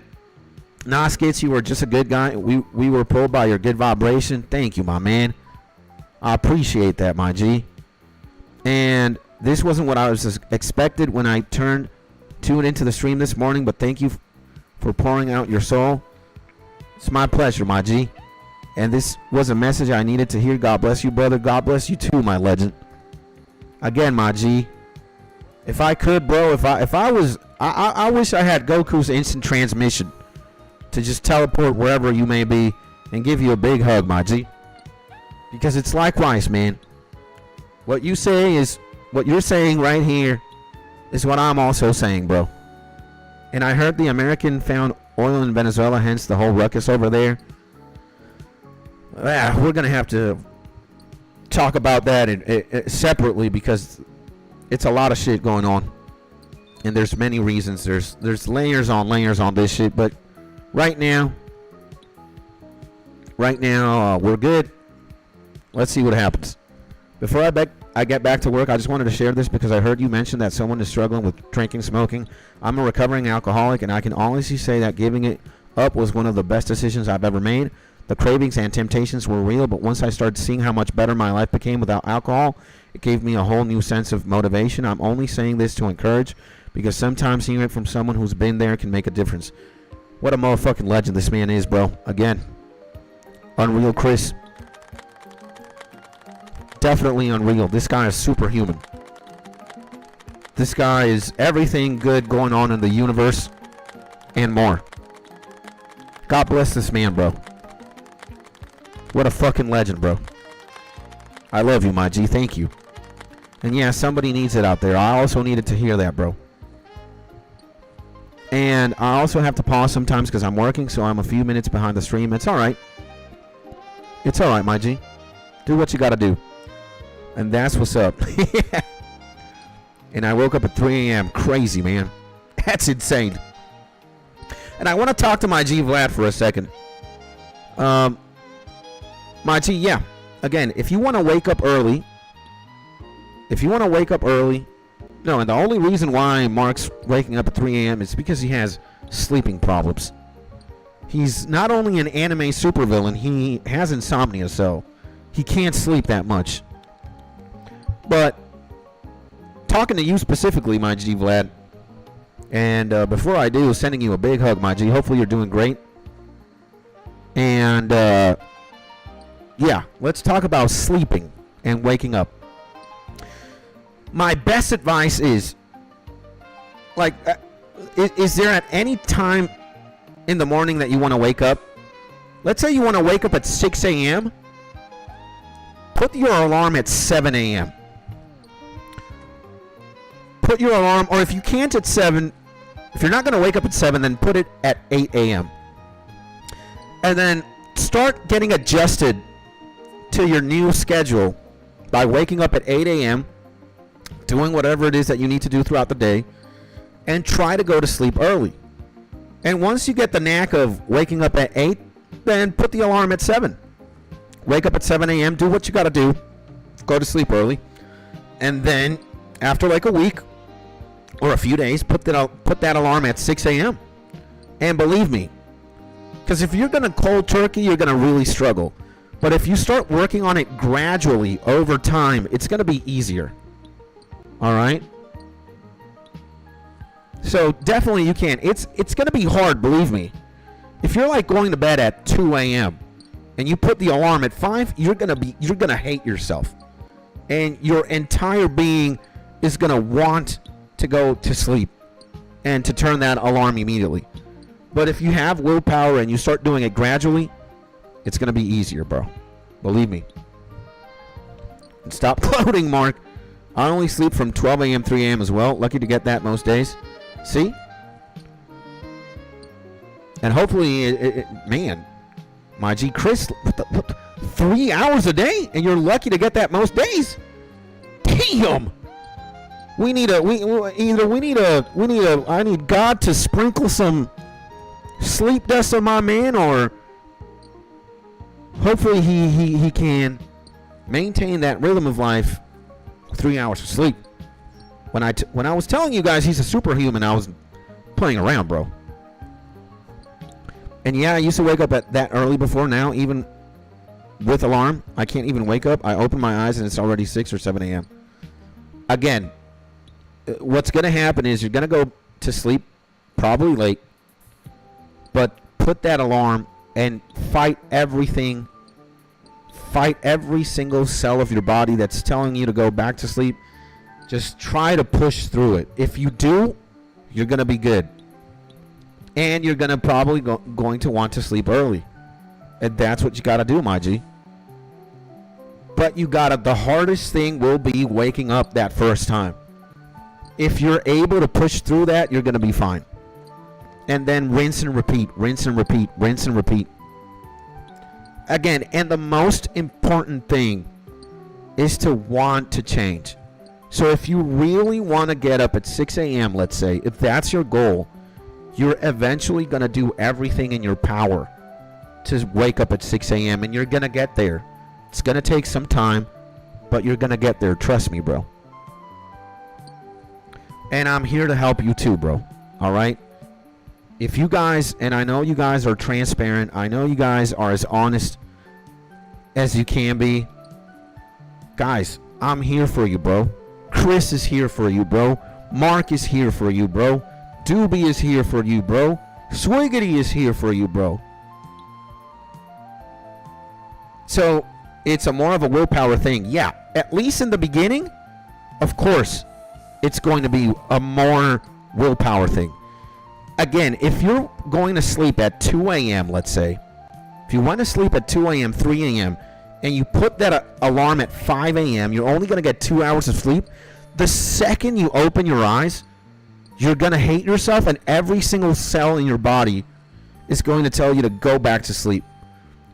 Skits, you were just a good guy. We were pulled by your good vibration. Thank you, my man. I appreciate that, my G. And this wasn't what I was expected when I tuned into the stream this morning, but thank you for pouring out your soul. It's my pleasure, my G. And this was a message I needed to hear. God bless you, brother. God bless you too, my legend. Again, my G. If I could, bro, I wish I had Goku's instant transmission to just teleport wherever you may be and give you a big hug, my G. Because it's likewise, man. What you're saying right here is what I'm also saying, bro. And I heard the American found oil in Venezuela, hence the whole ruckus over there. We're going to have to talk about that separately because it's a lot of shit going on. And there's many reasons. There's layers on layers on this shit. But right now, we're good. Let's see what happens. Before I get back to work, I just wanted to share this because I heard you mention that someone is struggling with drinking, smoking. I'm a recovering alcoholic, and I can honestly say that giving it up was one of the best decisions I've ever made. The cravings and temptations were real, but once I started seeing how much better my life became without alcohol, it gave me a whole new sense of motivation. I'm only saying this to encourage, because sometimes hearing it from someone who's been there can make a difference. What a motherfucking legend this man is, bro. Again, unreal Chris. Definitely unreal. This guy is superhuman. This guy is everything good going on in the universe and more. God bless this man, bro. What a fucking legend, bro. I love you, my G. Thank you. And yeah, somebody needs it out there. I also needed to hear that, bro. And I also have to pause sometimes because I'm working, so I'm a few minutes behind the stream. It's alright. It's alright, my G. Do what you gotta do. And that's what's up. And I woke up at 3 a.m. Crazy, man. That's insane. And I want to talk to my G Vlad for a second. My G, yeah. Again, if you want to wake up early. No, and the only reason why Mark's waking up at 3 a.m. is because he has sleeping problems. He's not only an anime supervillain, he has insomnia, so he can't sleep that much. But talking to you specifically, my G Vlad, and before I do, sending you a big hug, my G. Hopefully you're doing great. And yeah, let's talk about sleeping and waking up. My best advice is, like, is there at any time in the morning that you want to wake up? Let's say you want to wake up at 6 a.m. Put your alarm at 7 a.m. Put your alarm, or if you can't at 7, if you're not going to wake up at 7, then put it at 8 a.m. And then start getting adjusted to your new schedule by waking up at 8 a.m., doing whatever it is that you need to do throughout the day, and try to go to sleep early. And once you get the knack of waking up at 8, then put the alarm at 7. Wake up at 7 a.m., do what you got to do, go to sleep early, and then after like a week or a few days, put that alarm at 6 a.m. And believe me, because if you're going to cold turkey, you're going to really struggle. But if you start working on it gradually over time, it's going to be easier. All right? So definitely you can. It's going to be hard, believe me. If you're like going to bed at 2 a.m., and you put the alarm at 5, you're gonna hate yourself, and your entire being is gonna want to go to sleep and to turn that alarm immediately. But if you have willpower and you start doing it gradually, it's gonna be easier, bro. Believe me. And stop gloating, Mark. I only sleep from 12 a.m. 3 a.m. as well. Lucky to get that most days. See? And hopefully, man, my G Chris, what 3 hours a day, and you're lucky to get that most days. Damn. I need God to sprinkle some sleep dust on my man, or hopefully he can maintain that rhythm of life. 3 hours of sleep. When I was telling you guys he's a superhuman, I was playing around, bro. And yeah, I used to wake up at that early before. Now, even with alarm, I can't even wake up. I open my eyes and it's already 6 or 7 a.m. Again, what's going to happen is you're going to go to sleep probably late, but put that alarm and fight everything. Fight every single cell of your body that's telling you to go back to sleep. Just try to push through it. If you do, you're going to be good. And you're going to probably going to want to sleep early. And that's what you got to do, my G. But the hardest thing will be waking up that first time. If you're able to push through that, you're going to be fine. And then rinse and repeat, rinse and repeat, rinse and repeat. Again, and the most important thing is to want to change. So if you really want to get up at 6 a.m., let's say, if that's your goal, you're eventually going to do everything in your power to wake up at 6 a.m. and you're going to get there. It's going to take some time, but you're going to get there. Trust me, bro. And I'm here to help you too, bro. All right? If you guys, and I know you guys are transparent, I know you guys are as honest as you can be. Guys, I'm here for you, bro. Chris is here for you, bro. Mark is here for you, bro. Doobie is here for you, bro. Swiggity is here for you, bro. So, it's a more of a willpower thing. Yeah, at least in the beginning, of course, it's going to be a more willpower thing. Again, if you're going to sleep at 2 a.m., let's say, if you want to sleep at 2 a.m., 3 a.m., and you put that alarm at 5 a.m., you're only going to get 2 hours of sleep. The second you open your eyes, you're going to hate yourself, and every single cell in your body is going to tell you to go back to sleep.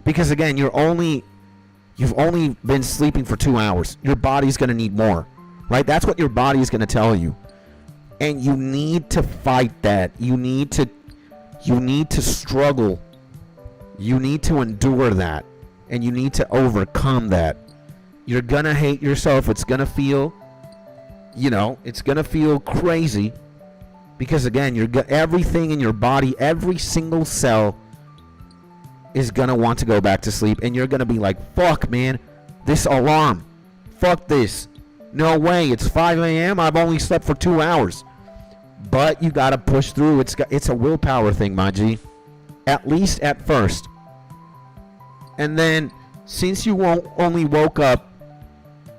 Because, again, you've only been sleeping for 2 hours. Your body's going to need more, right? That's what your body is going to tell you. And you need to fight that. You need to struggle. You need to endure that. And you need to overcome that. You're going to hate yourself. It's going to feel, it's going to feel crazy. Because, again, everything in your body, every single cell is going to want to go back to sleep. And you're going to be like, fuck, man, this alarm. Fuck this. No way. It's 5 a.m. I've only slept for 2 hours. But you got to push through. It's a willpower thing, my G. At least at first. And then, since you only woke up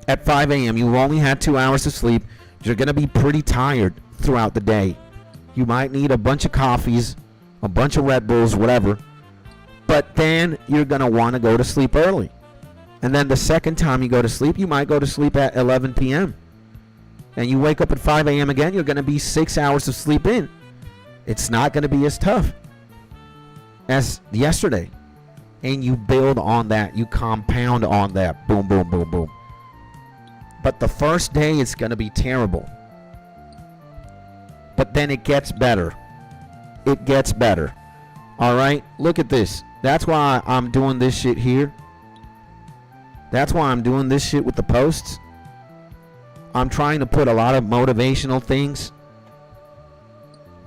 at 5 a.m., you only had 2 hours of sleep, you're going to be pretty tired throughout the day. You might need a bunch of coffees, a bunch of Red Bulls, whatever. But then you're going to want to go to sleep early. And then the second time you go to sleep, you might go to sleep at 11 p.m. And you wake up at 5 a.m. again, you're going to be 6 hours of sleep in. It's not going to be as tough as yesterday. And you build on that. You compound on that. Boom, boom, boom, boom. But the first day, it's going to be terrible. But then it gets better. It gets better. All right? Look at this. That's why I'm doing this shit here. That's why I'm doing this shit with the posts. I'm trying to put a lot of motivational things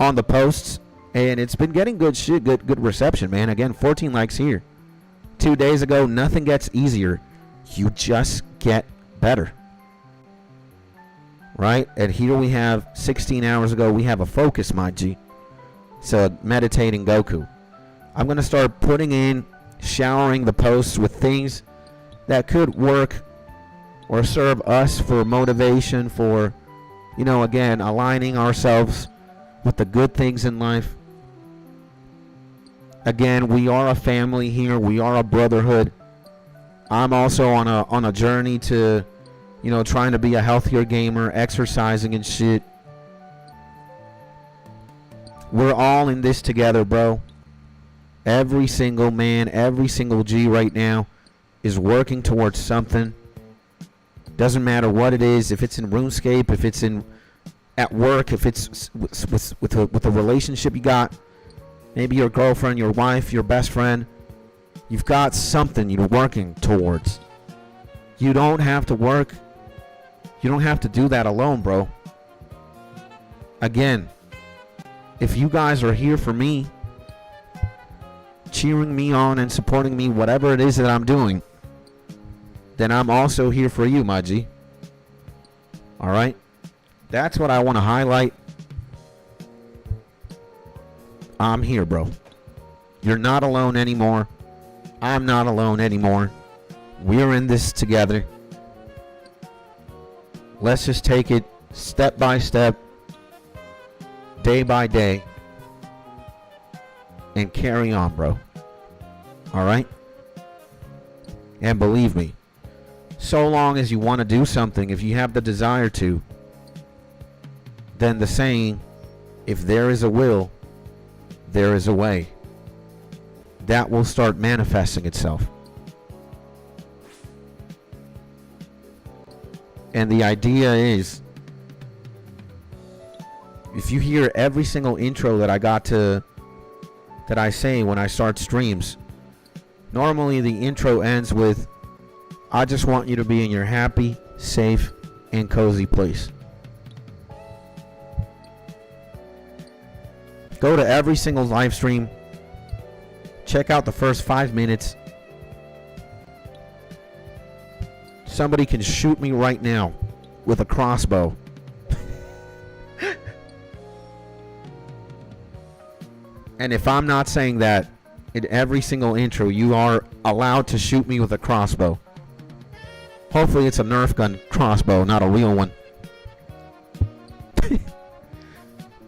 on the posts. And it's been getting good shit, good reception, man. Again, 14 likes here. 2 days ago, nothing gets easier. You just get better. Right? And here we have 16 hours ago, we have a focus, my G. So, meditating Goku. I'm going to start putting in showering the posts with things that could work or serve us for motivation, for, you know, again, aligning ourselves with the good things in life. Again, we are a family here. We are a brotherhood. I'm also on a journey to, you know, trying to be a healthier gamer, exercising and shit. We're all in this together, bro. Every single man, every single G right now is working towards something. Doesn't matter what it is, if it's in RuneScape, if it's in at work, if it's with a relationship you got, maybe your girlfriend, your wife, your best friend. You've got something you're working towards. You don't have to work. You don't have to do that alone, bro. Again, if you guys are here for me, cheering me on and supporting me, whatever it is that I'm doing, then I'm also here for you, my G. All right? That's what I want to highlight. I'm here, bro. You're not alone anymore. I'm not alone anymore. We're in this together. Let's just take it step by step, day by day, and carry on, bro. All right? And believe me, so long as you want to do something, if you have the desire to, then the saying, if there is a will, there is a way, that will start manifesting itself. And the idea is, if you hear every single intro that I say when I start streams, normally the intro ends with, I just want you to be in your happy, safe, and cozy place. Go to every single live stream. Check out the first 5 minutes. Somebody can shoot me right now with a crossbow. And if I'm not saying that in every single intro, you are allowed to shoot me with a crossbow. Hopefully it's a Nerf gun crossbow, not a real one.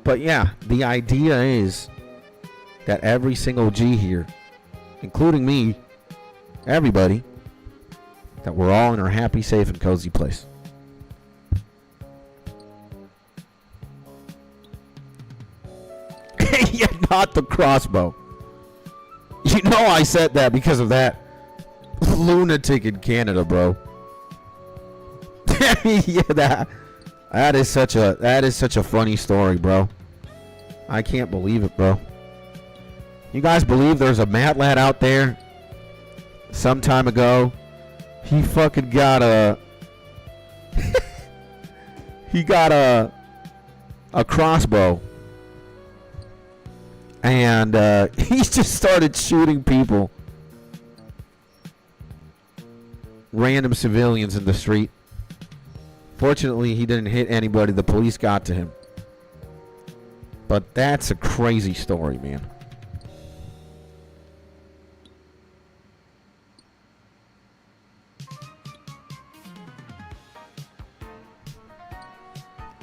But yeah, the idea is that every single G here, including me, everybody, that we're all in our happy, safe, and cozy place. Yeah, not the crossbow. You know I said that because of that lunatic in Canada, bro. Yeah, that is such a funny story, bro. I can't believe it, bro. You guys believe there's a mad lad out there some time ago? He fucking got a he got a crossbow, and he just started shooting people, random civilians in the street. Fortunately, he didn't hit anybody. The police got to him. But that's a crazy story, man.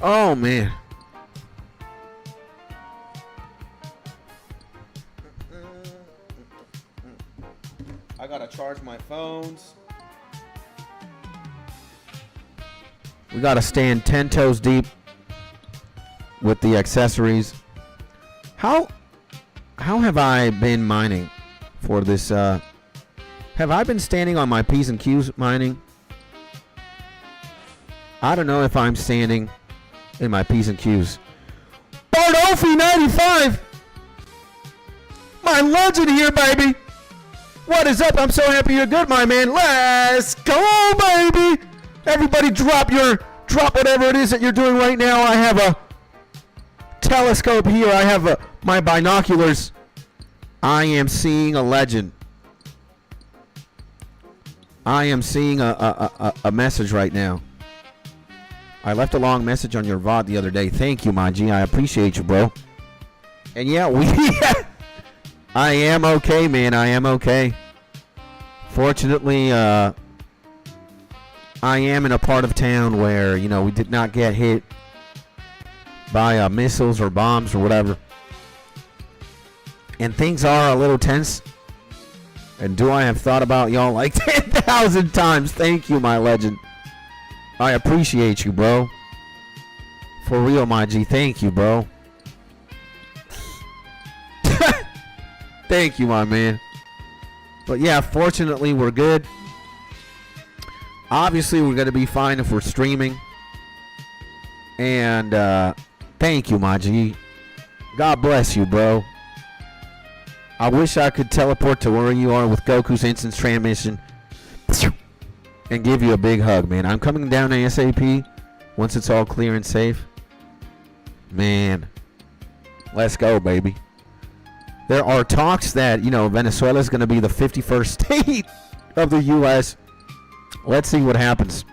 Oh, man. I gotta charge my phones. We gotta stand 10 toes deep with the accessories. How have I been mining for this? Have I been standing on my P's and Q's mining? I don't know if I'm standing in my P's and Q's. Bardofi 95! My legend here, baby! What is up? I'm so happy you're good, my man. Let's go, baby! Everybody drop whatever it is that you're doing right now. I have a telescope here. I have my binoculars. I am seeing a legend. I am seeing a message right now. I left a long message on your VOD the other day. Thank you, my G. I appreciate you, bro. And yeah, I am okay, man. I am okay. Fortunately, I am in a part of town where, you know, we did not get hit by missiles or bombs or whatever. And things are a little tense. And do I have thought about y'all like 10,000 times? Thank you, my legend. I appreciate you, bro. For real, my G. Thank you, bro. Thank you, my man. But yeah, fortunately, we're good. Obviously, we're going to be fine if we're streaming. And thank you, my G. God bless you, bro. I wish I could teleport to where you are with Goku's instant transmission and give you a big hug, man. I'm coming down ASAP once it's all clear and safe. Man, let's go, baby. There are talks that, you know, Venezuela is going to be the 51st state of the U.S. Let's see what happens.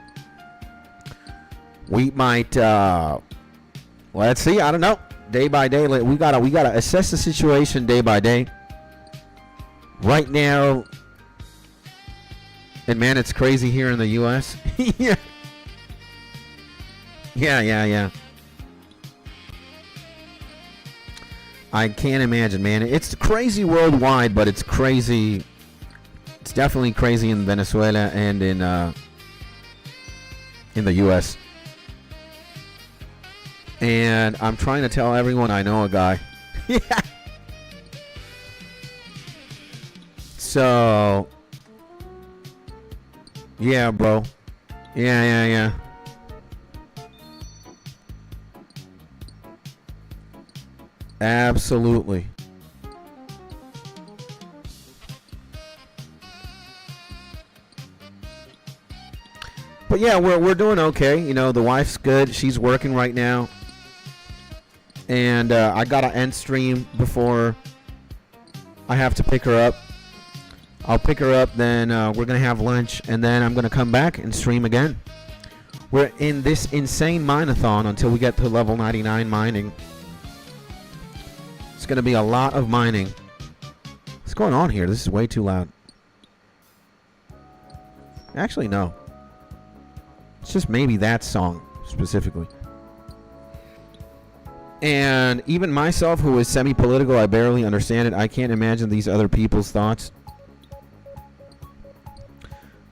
We might, let's see. I don't know. Day by day, we gotta assess the situation day by day. Right now, and man, it's crazy here in the U.S. Yeah. Yeah. I can't imagine, man. It's crazy worldwide, but it's crazy. It's definitely crazy in Venezuela and in the U.S. And I'm trying to tell everyone I know a guy. Yeah. So, yeah, bro. Yeah. Absolutely. But yeah, we're doing okay. You know, the wife's good. She's working right now. And I got to end stream before I have to pick her up. I'll pick her up, then we're going to have lunch, and then I'm going to come back and stream again. We're in this insane MINE-ATHON until we get to level 99 mining. It's going to be a lot of mining. What's going on here? This is way too loud. Actually, no. It's just maybe that song specifically. And even myself, who is semi-political, I barely understand it. I can't imagine these other people's thoughts.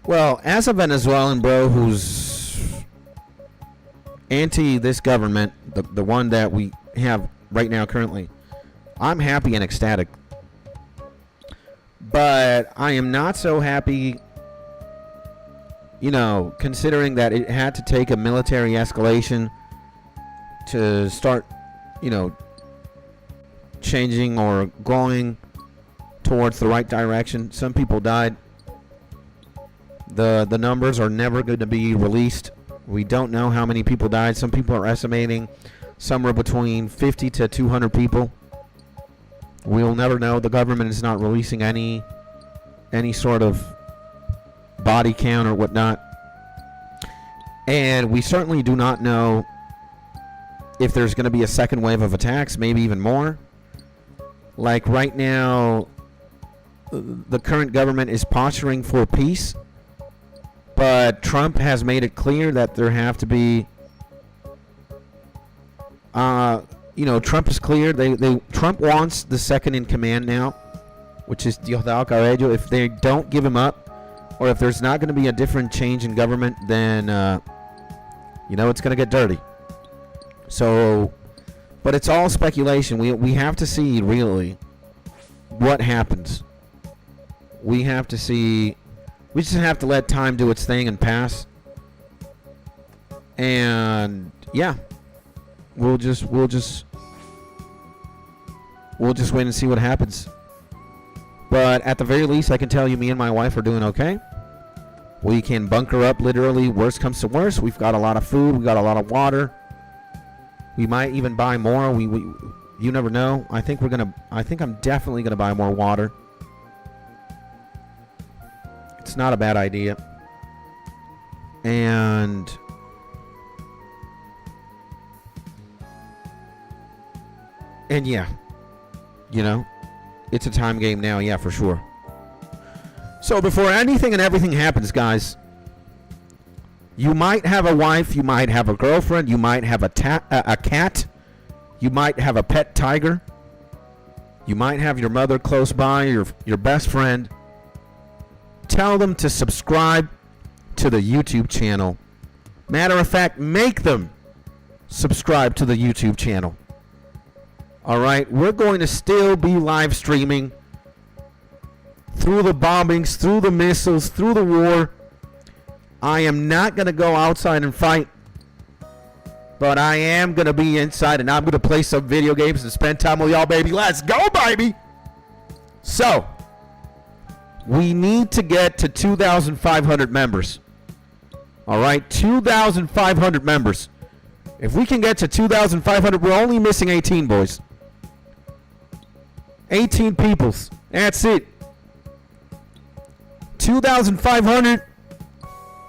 Well, as a Venezuelan, bro, who's anti this government, the one that we have right now currently, I'm happy and ecstatic. But I am not so happy, you know, considering that it had to take a military escalation to start, you know, changing or going towards the right direction. Some people died. The numbers are never going to be released. We don't know how many people died. Some people are estimating somewhere between 50 to 200 people. We'll never know. The government is not releasing any sort of body count or whatnot. And we certainly do not know if there's going to be a second wave of attacks, maybe even more. Like right now, the current government is posturing for peace. But Trump has made it clear that there have to be, you know, Trump is clear. Trump wants the second in command now, which is Diosdado Cabello. If they don't give him up, or if there's not going to be a different change in government, then, you know, it's going to get dirty. So, but it's all speculation. We have to see really what happens. We have to see. We just have to let time do its thing and pass. And yeah, we'll just wait and see what happens. But at the very least, I can tell you, me and my wife are doing okay. We can bunker up, literally. Worst comes to worst, we've got a lot of food. We got a lot of water. We might even buy more. You never know. I think I'm definitely gonna buy more water. It's not a bad idea. And yeah, you know, it's a time game now. Yeah, for sure. So before anything and everything happens, guys, you might have a wife, you might have a girlfriend, you might have a cat, you might have a pet tiger, you might have your mother close by, your best friend. Tell them to subscribe to the YouTube channel. Matter of fact, make them subscribe to the YouTube channel. All right, we're going to still be live streaming through the bombings, through the missiles, through the war. I am not going to go outside and fight, but I am going to be inside, and I'm going to play some video games and spend time with y'all, baby. Let's go, baby. So, we need to get to 2,500 members. All right, 2,500 members. If we can get to 2,500, we're only missing 18, boys. 18 peoples. That's it. 2,500.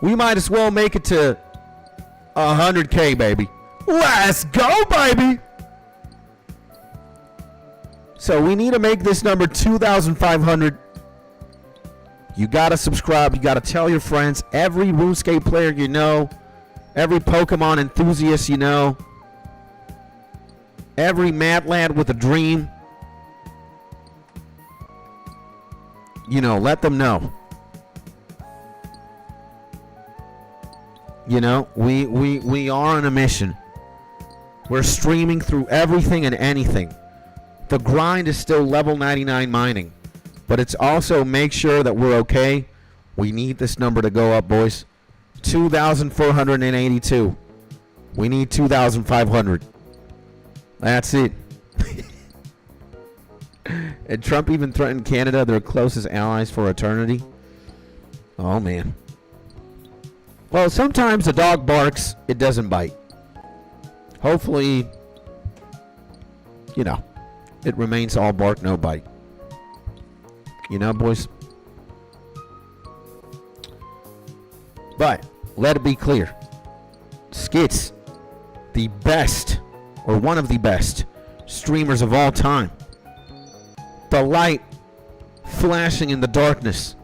We might as well make it to 100K, baby. Let's go, baby. So we need to make this number 2,500. You got to subscribe. You got to tell your friends. Every RuneScape player you know. Every Pokemon enthusiast you know. Every mad lad with a dream. You know, let them know. You know, we are on a mission. We're streaming through everything and anything. The grind is still level 99 mining. But it's also make sure that we're okay. We need this number to go up, boys. 2,482. We need 2,500. That's it. And Trump even threatened Canada, their closest allies, for eternity. Oh, man. Well, sometimes the dog barks, it doesn't bite. Hopefully, you know, it remains all bark, no bite. You know, boys. But let it be clear. Skits, the best, or one of the best streamers of all time. The light flashing in the darkness.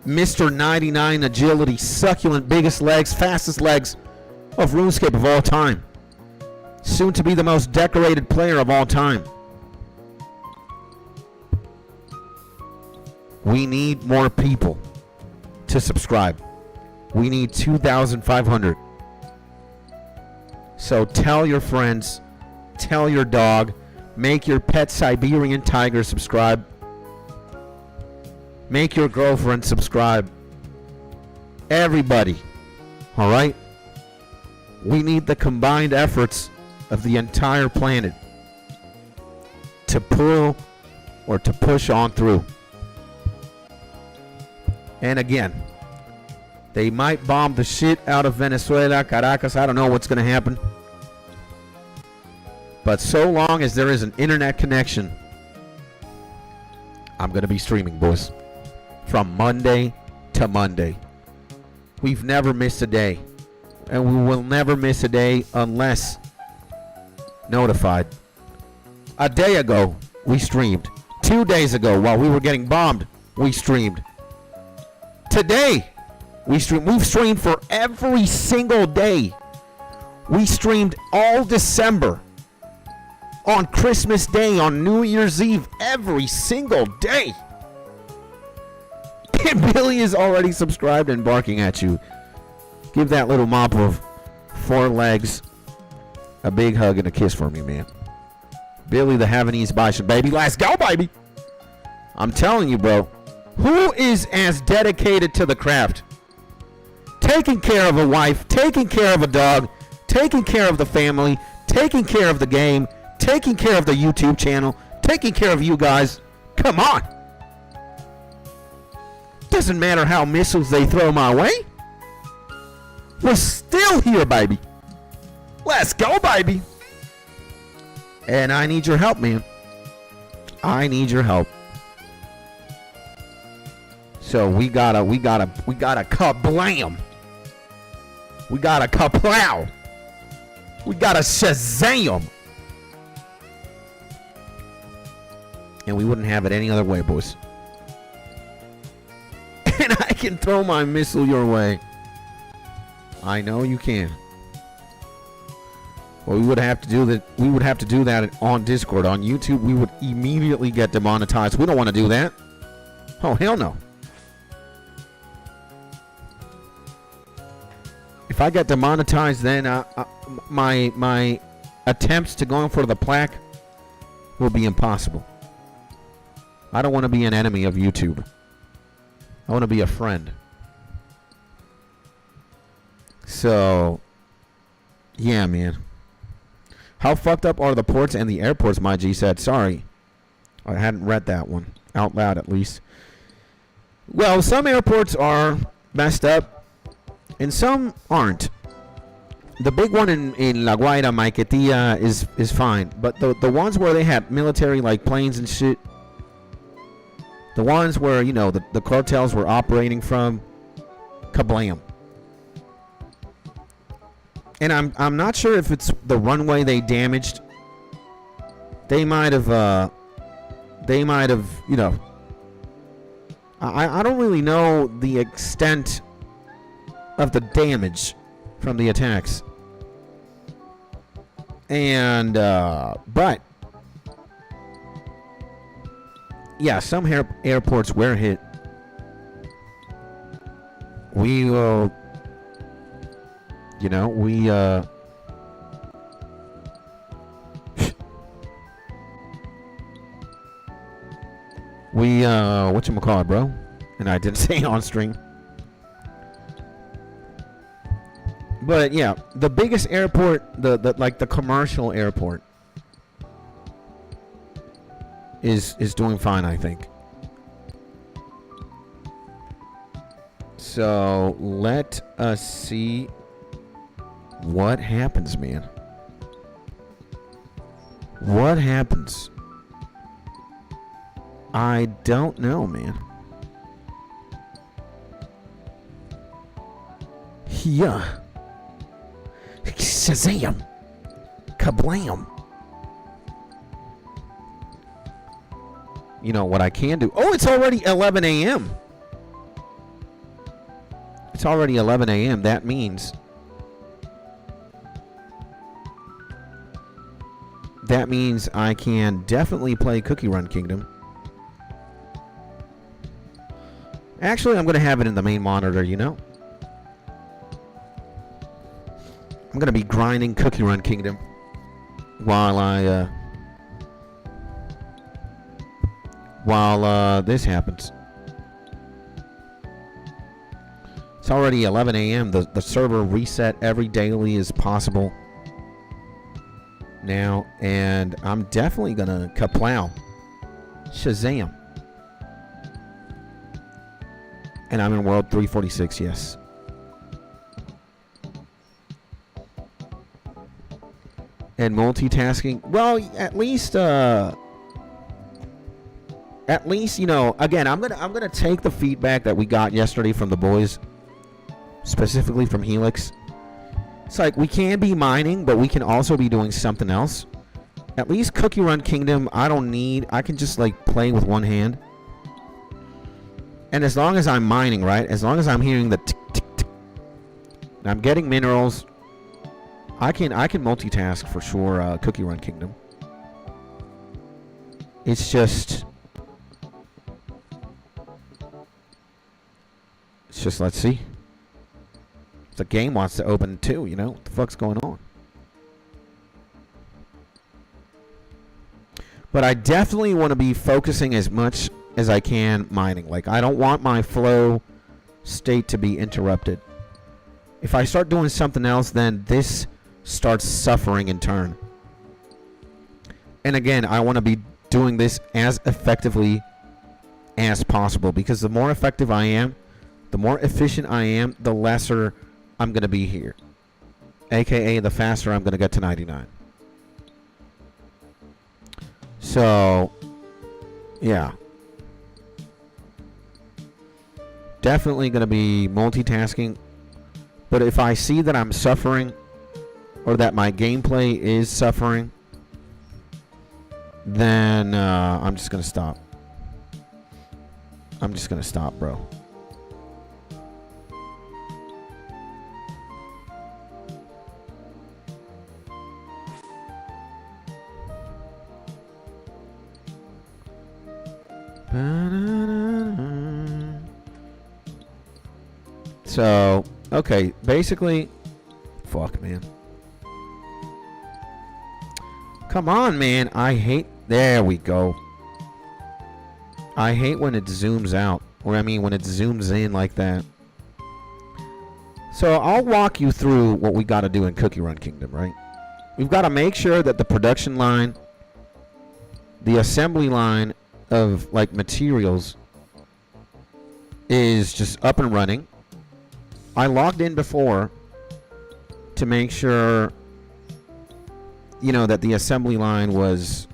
Mr. 99 agility, succulent, biggest legs, fastest legs of RuneScape of all time. Soon to be the most decorated player of all time. We need more people to subscribe. We need 2,500. So tell your friends, tell your dog, make your pet Siberian tiger subscribe. Make your girlfriend subscribe. Everybody. All right? We need the combined efforts of the entire planet to pull or to push on through. And again, they might bomb the shit out of Venezuela, Caracas. I don't know what's going to happen. But so long as there is an internet connection, I'm going to be streaming, boys. From Monday to Monday. We've never missed a day. And we will never miss a day unless notified. A day ago, we streamed. 2 days ago, while we were getting bombed, we streamed. Today, we've streamed for every single day. We streamed all December. On Christmas Day, on New Year's Eve, every single day. And Billy is already subscribed and barking at you. Give that little mop of 4 legs a big hug and a kiss for me, man. Billy the Havanese Bison, baby. Let's go, baby. I'm telling you, bro. Who is as dedicated to the craft? Taking care of a wife, taking care of a dog, taking care of the family, taking care of the game, taking care of the YouTube channel, taking care of you guys. Come on. Doesn't matter how missiles they throw my way. We're still here, baby. Let's go, baby. And I need your help, man. I need your help. So we gotta kablam. We gotta kaplow. We gotta shazam. And we wouldn't have it any other way, boys. And I can throw my missile your way. I know you can. Well, we would have to do that. We would have to do that on Discord. On YouTube, we would immediately get demonetized. We don't want to do that. Oh, hell no. If I get demonetized, then my attempts to go for the plaque will be impossible. I don't want to be an enemy of YouTube. I want to be a friend. So, yeah, man. How fucked up are the ports and the airports, my G said. Sorry. I hadn't read that one. Out loud, at least. Well, some airports are messed up, and some aren't. The big one in La Guaira, Maiquetía, is fine. But the ones where they have military, like, planes and shit, the ones where, you know, the cartels were operating from, kablam. And I'm not sure if it's the runway they damaged. They might have, you know. I don't really know the extent of the damage from the attacks. And, but, yeah, some airports were hit. We will, you know, whatchamacallit, bro? And I didn't say on stream. But yeah, the biggest airport, the commercial airport is doing fine, I think. So let us see what happens, man. What happens? I don't know, man. Yeah. Shazam. Kablam. You know what I can do? Oh, it's already 11 a.m. It's already 11 a.m. That means I can definitely play Cookie Run Kingdom. Actually, I'm going to have it in the main monitor, you know. I'm going to be grinding Cookie Run Kingdom while this happens. It's already 11 a.m. The server reset every daily as possible now, and I'm definitely going to kaplow. Shazam. And I'm in World 346, yes. And multitasking. Well, at least, you know, again, I'm gonna take the feedback that we got yesterday from the boys, specifically from Helix. It's like we can be mining, but we can also be doing something else. At least Cookie Run Kingdom, I can just like play with one hand. And as long as I'm mining, right? As long as I'm hearing the tick, tick, tick, and I'm getting minerals, I can multitask for sure. Cookie Run Kingdom. It's just let's see. The game wants to open too. You know what the fuck's going on? But I definitely want to be focusing as much as I can mining. Like, I don't want my flow state to be interrupted. If I start doing something else, then this starts suffering in turn. And again, I want to be doing this as effectively as possible, because the more effective I am, the more efficient I am, the lesser I'm going to be here. AKA, the faster I'm going to get to 99. So, yeah. Definitely going to be multitasking. But if I see that I'm suffering, or that my gameplay is suffering, then I'm just gonna stop. I'm just gonna stop, bro. So, okay, basically, fuck, man. Come on, man. I hate, there we go. I hate when it zooms out, or I mean when it zooms in like that. So I'll walk you through what we got to do in Cookie Run Kingdom, right? We've got to make sure that the production line, the assembly line of like materials is just up and running. I logged in before to make sure, you know, that the assembly line was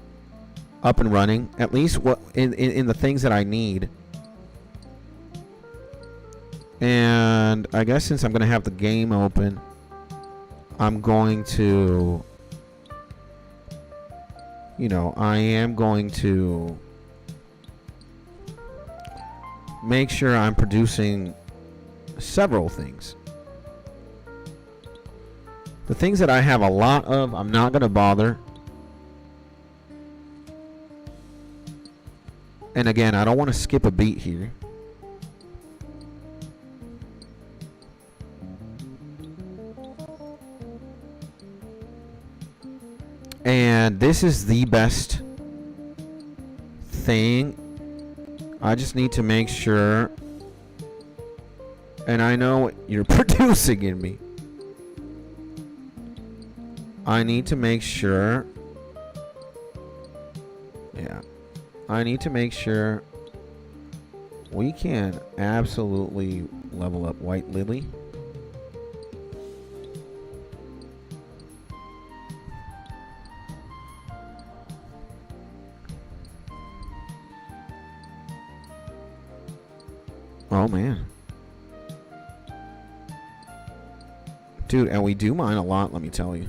up and running, at least what in the things that I need. And I guess since I'm going to have the game open, I'm going to, you know, I am going to make sure I'm producing several things. The things that I have a lot of, I'm not going to bother. And again, I don't want to skip a beat here. And this is the best thing. I just need to make sure, and I know what you're producing in me. I need to make sure, yeah, I need to make sure we can absolutely level up White Lily. Oh man, dude, and we do mine a lot, let me tell you.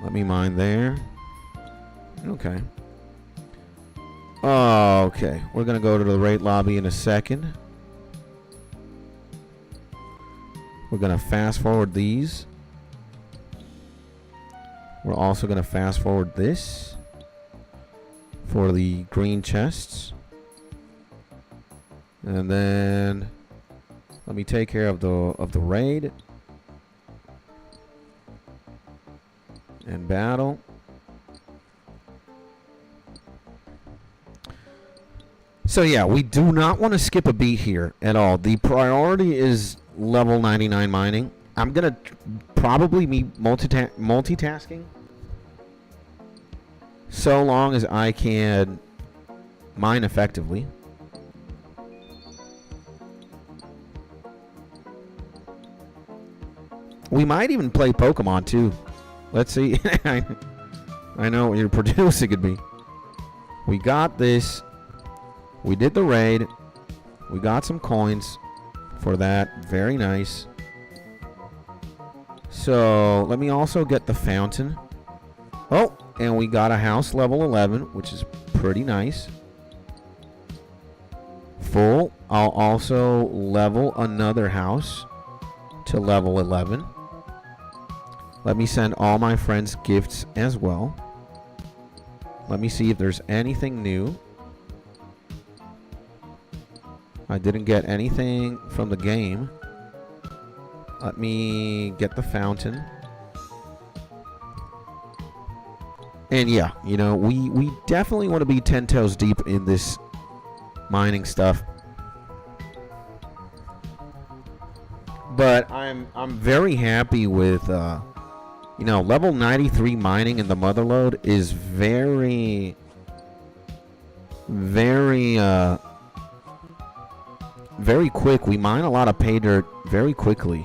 Let me mine there. Okay. Okay, we're gonna go to the raid lobby in a second. We're gonna fast forward these. We're also gonna fast forward this for the green chests. And then let me take care of the raid and battle. So yeah, we do not want to skip a beat here at all. The priority is level 99 mining. I'm gonna probably be multitasking so long as I can mine effectively. We might even play Pokemon too. Let's see. I know what you're producing could be. We got this. We did the raid. We got some coins for that. Very nice. So let me also get the fountain. Oh, and we got a house level 11, which is pretty nice. Full. I'll also level another house to level 11. Let me send all my friends gifts as well. Let me see if there's anything new. I didn't get anything from the game. Let me get the fountain. And yeah, you know, we definitely want to be 10 toes deep in this mining stuff. But I'm very happy with you know, level 93 mining in the Motherlode is very quick. We mine a lot of pay dirt very quickly,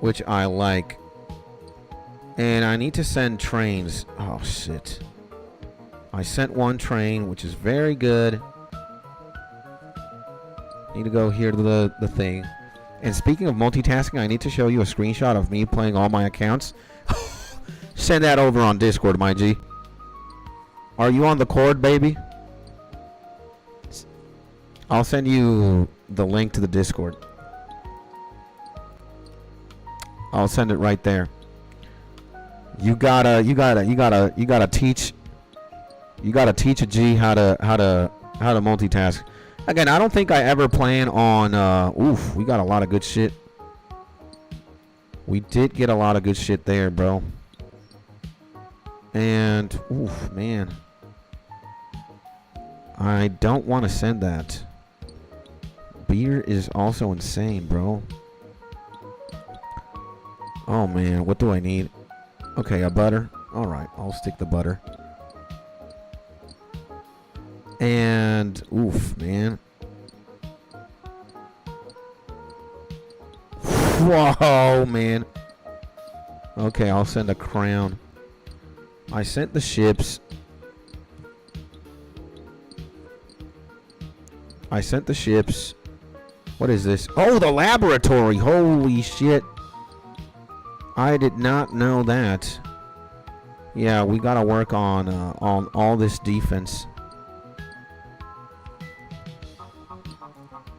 which I like. And I need to send trains. Oh shit. I sent one train, which is very good. Need to go here to the thing. And speaking of multitasking, I need to show you a screenshot of me playing all my accounts. Send that over on Discord, my G. Are you on the cord, baby? I'll send you the link to the Discord. I'll send it right there. You gotta teach a G how to multitask. Again, I don't think I ever plan on oof, we got a lot of good shit. We did get a lot of good shit there, bro. And oof, man. I don't want to send that. Beer is also insane, bro. Oh man, what do I need? Okay, a butter. Alright, I'll stick the butter. And oof, man. Whoa, man. Okay, I'll send a crown. I sent the ships. I sent the ships. What is this? Oh, the laboratory. Holy shit. I did not know that. Yeah, we gotta work on all this defense.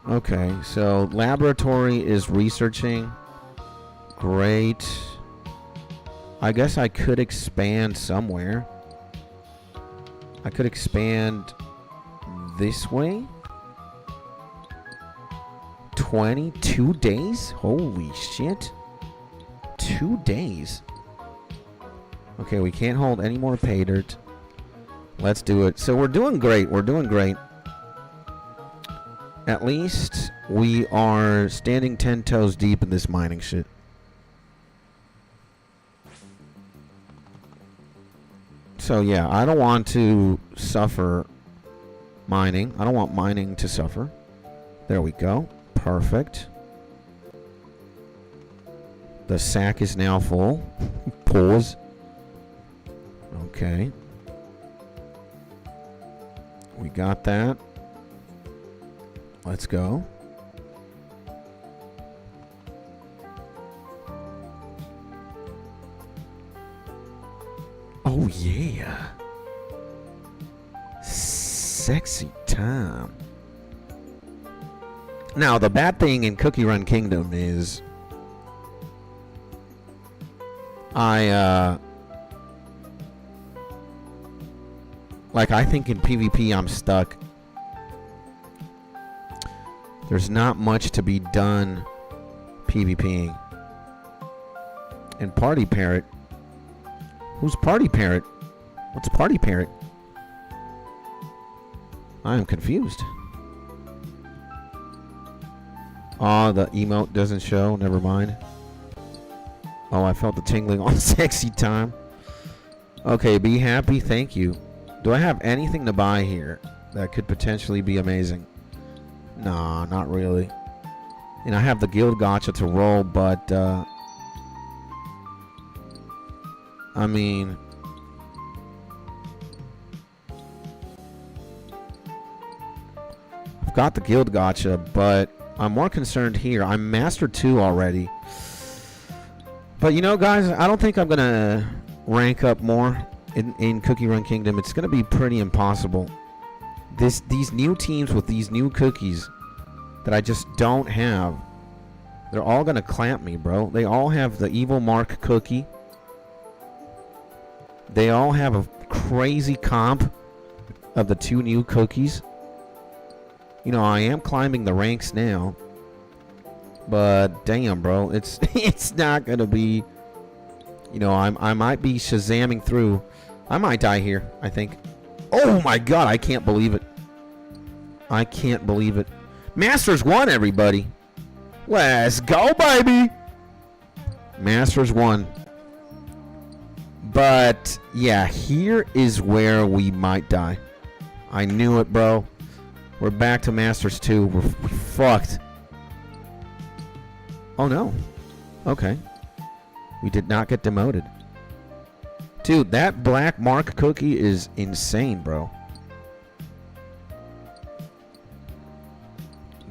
Okay, so laboratory is researching. Great. I guess I could expand somewhere. I could expand this way. 22 days? Holy shit. 2 days. Okay, we can't hold any more pay dirt. Let's do it. So we're doing great. We're doing great. At least we are standing 10 toes deep in this mining shit. So yeah, I don't want to suffer mining. I don't want mining to suffer. There we go. Perfect. The sack is now full. Pause. Okay. We got that. Let's go. Oh yeah. Sexy time. Now, the bad thing in Cookie Run Kingdom is I think in PvP I'm stuck. There's not much to be done PvPing. And Party Parrot. Who's Party Parrot? What's Party Parrot? I am confused. Oh, the emote doesn't show. Never mind. Oh, I felt the tingling on sexy time. Okay, be happy. Thank you. Do I have anything to buy here that could potentially be amazing? Nah, not really. And I have the guild gacha to roll, but I mean, I've got the guild gacha, but I'm more concerned here. I'm Master 2 already. But you know, guys, I don't think I'm going to rank up more in Cookie Run Kingdom. It's going to be pretty impossible. These new teams with these new cookies that I just don't have, they're all going to clamp me, bro. They all have the evil mark cookie. They all have a crazy comp of the 2 new cookies. You know, I am climbing the ranks now. But damn, bro, it's not gonna be. You know, I might be Shazamming through. I might die here, I think. Oh my god, I can't believe it. I can't believe it. Masters 1, everybody. Let's go, baby. Masters 1. But yeah, here is where we might die. I knew it, bro. We're back to Masters 2. We're fucked. Oh no. Okay. We did not get demoted. Dude, that black mark cookie is insane, bro.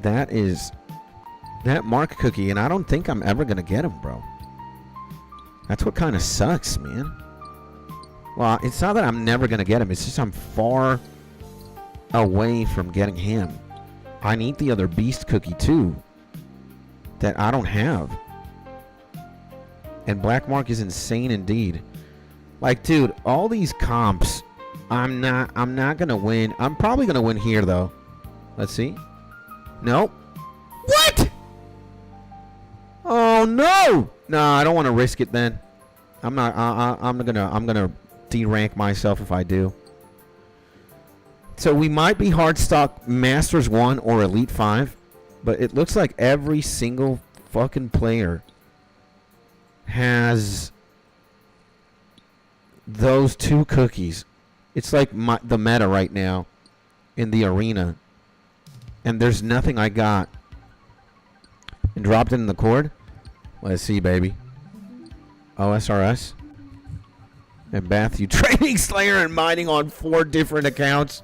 That is That Mark cookie, and I don't think I'm ever gonna get him, bro. That's what kind of sucks, man. Well, it's not that I'm never gonna get him. It's just I'm far away from getting him. I need the other beast cookie too, that I don't have. And Black Mark is insane indeed. Like, dude, all these comps, I'm not gonna win. I'm probably gonna win here though. Let's see. Nope. What? Oh no! No, I don't want to risk it then. I'm not. I'm gonna de-rank myself if I do. So we might be hard stock Masters 1 or Elite 5, but it looks like every single fucking player has those two cookies. It's like the meta right now in the arena, and there's nothing I got. And dropped it in the cord. Let's see, baby. OSRS. And Matthew trading Slayer and mining on 4 different accounts.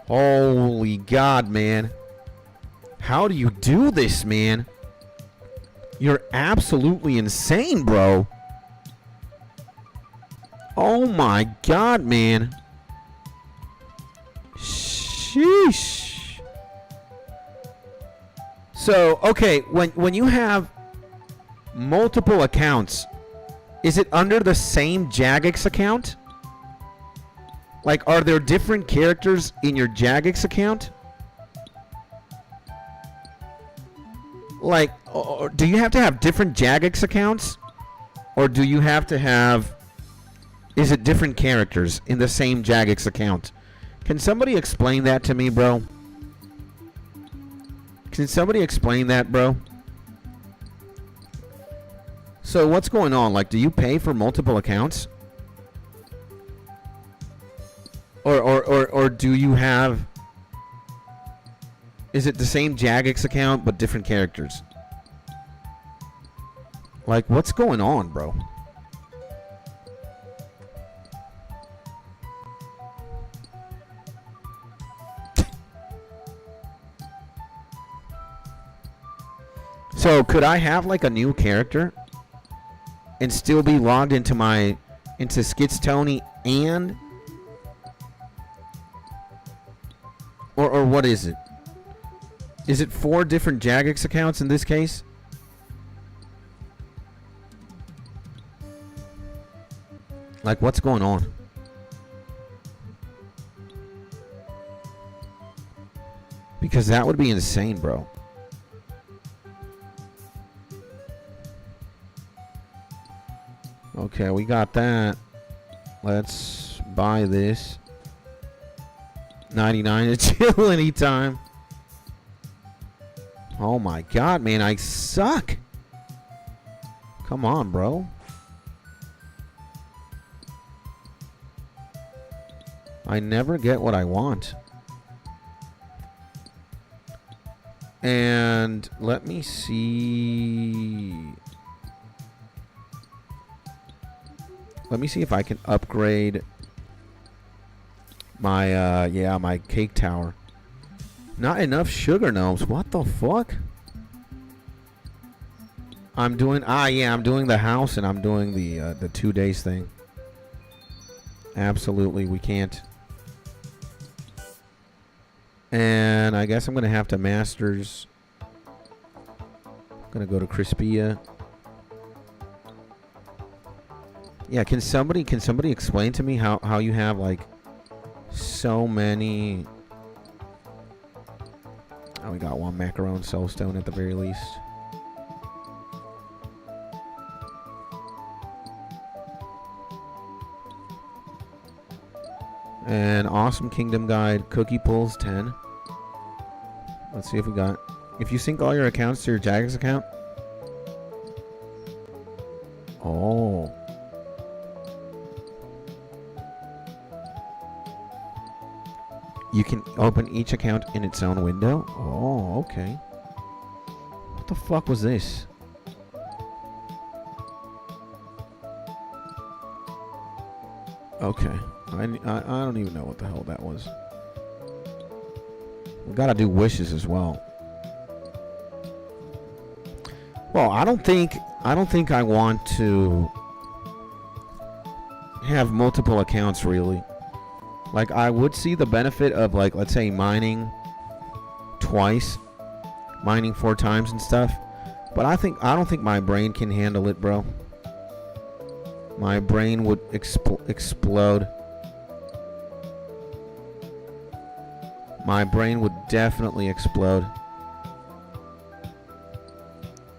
Holy God, man. How do you do this, man? You're absolutely insane, bro. Oh my God, man. Sheesh. So, okay, when you have multiple accounts, is it under the same Jagex account? Like, are there different characters in your Jagex account? Like, do you have to have different Jagex accounts? Or do you have to have... Is it different characters in the same Jagex account? Can somebody explain that to me, bro? Can somebody explain that, bro? So what's going on? Like, do you pay for multiple accounts? Or do you have... Is it the same Jagex account but different characters? Like, what's going on, bro? So could I have like a new character and still be logged into SKITSTONY and or what is it? Is it 4 different Jagex accounts in this case? Like, what's going on? Because that would be insane, bro. Okay, we got that. Let's buy this. 99 to chill anytime. Oh my God, man, I suck. Come on, bro. I never get what I want. And let me see. Let me see if I can upgrade my, my cake tower. Not enough sugar gnomes. What the fuck? I'm doing, I'm doing the house and I'm doing the 2 days thing. Absolutely, we can't. And I guess I'm going to have to masters. I'm going to go to Crispia. Yeah, can somebody explain to me how you have like so many? Oh, we got 1 macaron soulstone at the very least. And awesome kingdom guide cookie pulls 10. Let's see if we got. If you sync all your accounts to your Jagex account. Oh. You can open each account in its own window? Oh, okay. What the fuck was this? Okay. I don't even know what the hell that was. We gotta do wishes as well. Well, I don't think I want to have multiple accounts really. Like, I would see the benefit of, like, let's say mining twice, mining 4 times and stuff. But I don't think my brain can handle it, bro. My brain would explode. My brain would definitely explode.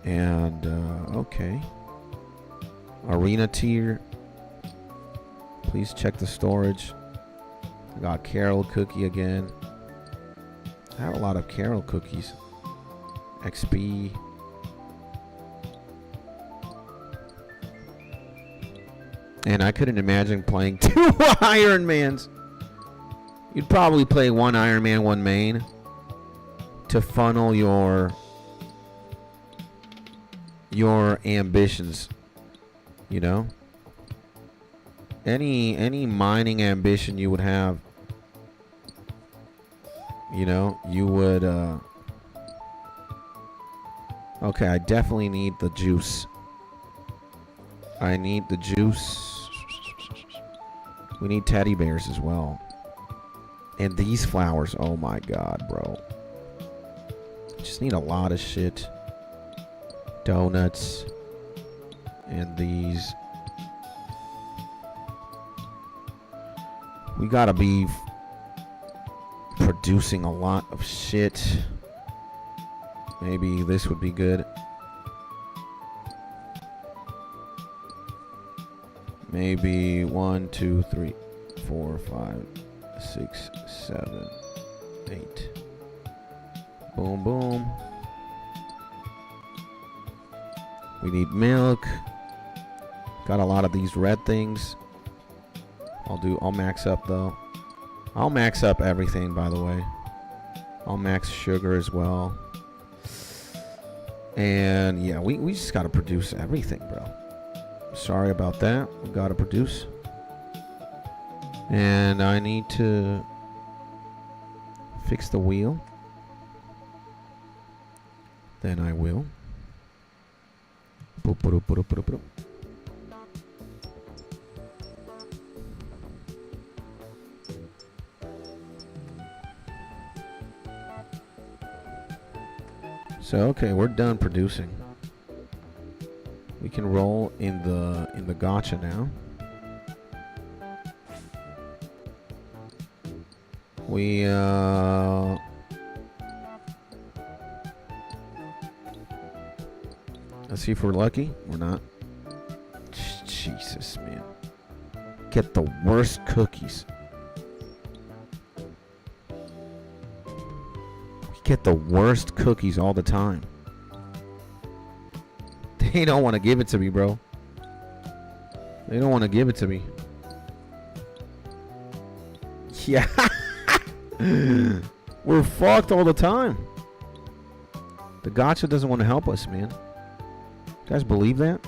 And, okay. Arena tier. Please check the storage. I got Carol cookie again. I have a lot of Carol cookies. XP. And I couldn't imagine playing 2 Iron Mans. You'd probably play 1 Iron Man, 1 main to funnel your ambitions, you know? Any mining ambition you would have, you know, you would okay, I definitely need the juice. I need the juice. We need teddy bears as well. And these flowers, oh my god, bro. Just need a lot of shit. Donuts. And these. We gotta be producing a lot of shit. Maybe this would be good. Maybe 1, 2, 3, 4, 5, 6, 7, 8. Boom, boom. We need milk. Got a lot of these red things. I'll max up though. I'll max up everything, by the way. I'll max sugar as well. And yeah, we just gotta produce everything, bro. Sorry about that. We gotta produce. And I need to fix the wheel. Then I will. Boop, boop, boop, boop, boop. So okay, we're done producing. We can roll in the gacha now. We let's see if we're lucky. We're not. Jesus, man. Get the worst cookies. Get the worst cookies all the time. They don't want to give it to me, bro. They don't want to give it to me. Yeah. We're fucked all the time. The gacha doesn't want to help us, man. You guys believe that?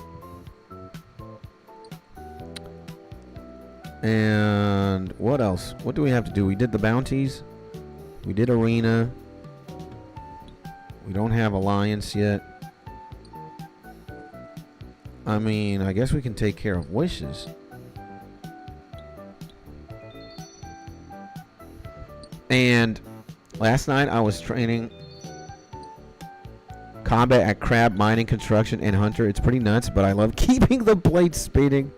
And what else? What do we have to do? We did the bounties. We did arena. We don't have alliance yet. I mean, I guess we can take care of wishes. And last night I was training combat at crab, mining, construction, and hunter. It's pretty nuts, but I love keeping the blades spinning.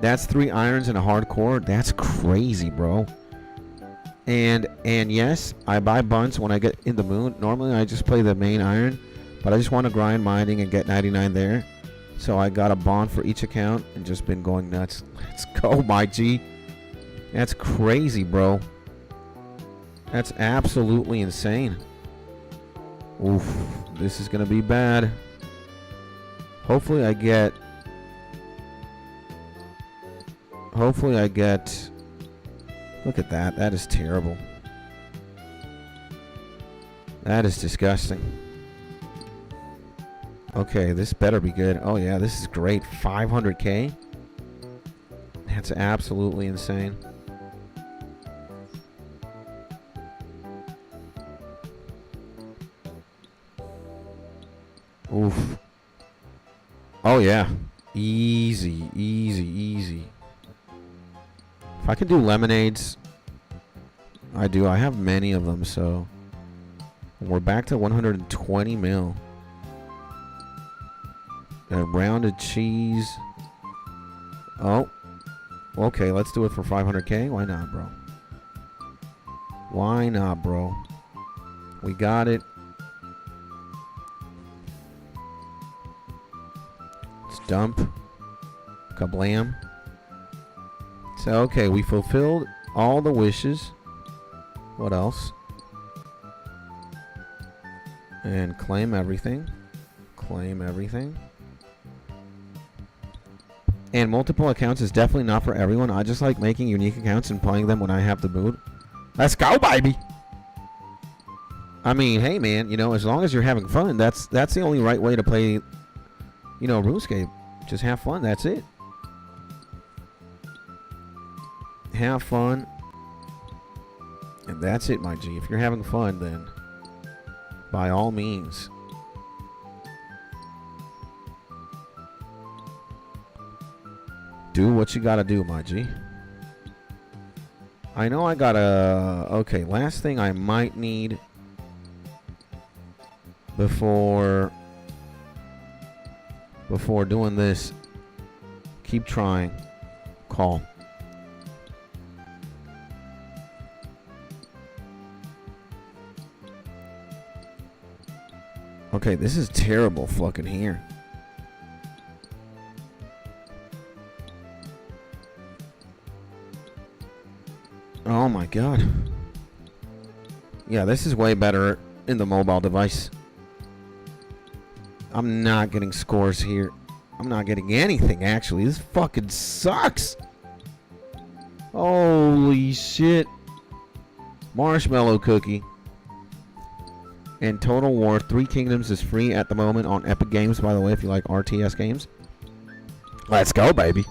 That's 3 irons and a hardcore. That's crazy, bro. And yes, I buy bunts when I get in the mood. Normally I just play the main iron, but I just want to grind mining and get 99 there. So I got a bond for each account and just been going nuts. Let's go, my G. That's crazy, bro. That's absolutely insane. Oof, this is gonna be bad. Hopefully I get look at that. That is terrible. That is disgusting. Okay, this better be good. Oh yeah, this is great. 500k. That's absolutely insane. Oof. Oh, yeah. Easy, easy, easy. If I can do lemonades, I do. I have many of them, so... We're back to 120 mil. And rounded cheese. Oh. Okay, let's do it for 500K. Why not, bro? Why not, bro? We got it. Let's dump. Kablam. So, okay, we fulfilled all the wishes. What else? And claim everything. Claim everything. And multiple accounts is definitely not for everyone. I just like making unique accounts and playing them when I have the mood. Let's go, baby! I mean, hey, man, you know, as long as you're having fun, that's the only right way to play, you know, RuneScape. Just have fun, that's it. Have fun. And that's it, my G. If you're having fun, then by all means. Do what you gotta do, my G. I know I gotta... Okay, last thing I might need before doing this. Keep trying. Call. Okay, this is terrible fucking here. Oh my god. Yeah, this is way better in the mobile device. I'm not getting scores here. I'm not getting anything, actually. This fucking sucks. Holy shit. Marshmallow cookie. And Total War 3 Kingdoms is free at the moment on Epic Games, by the way, if you like RTS games. Let's go, baby.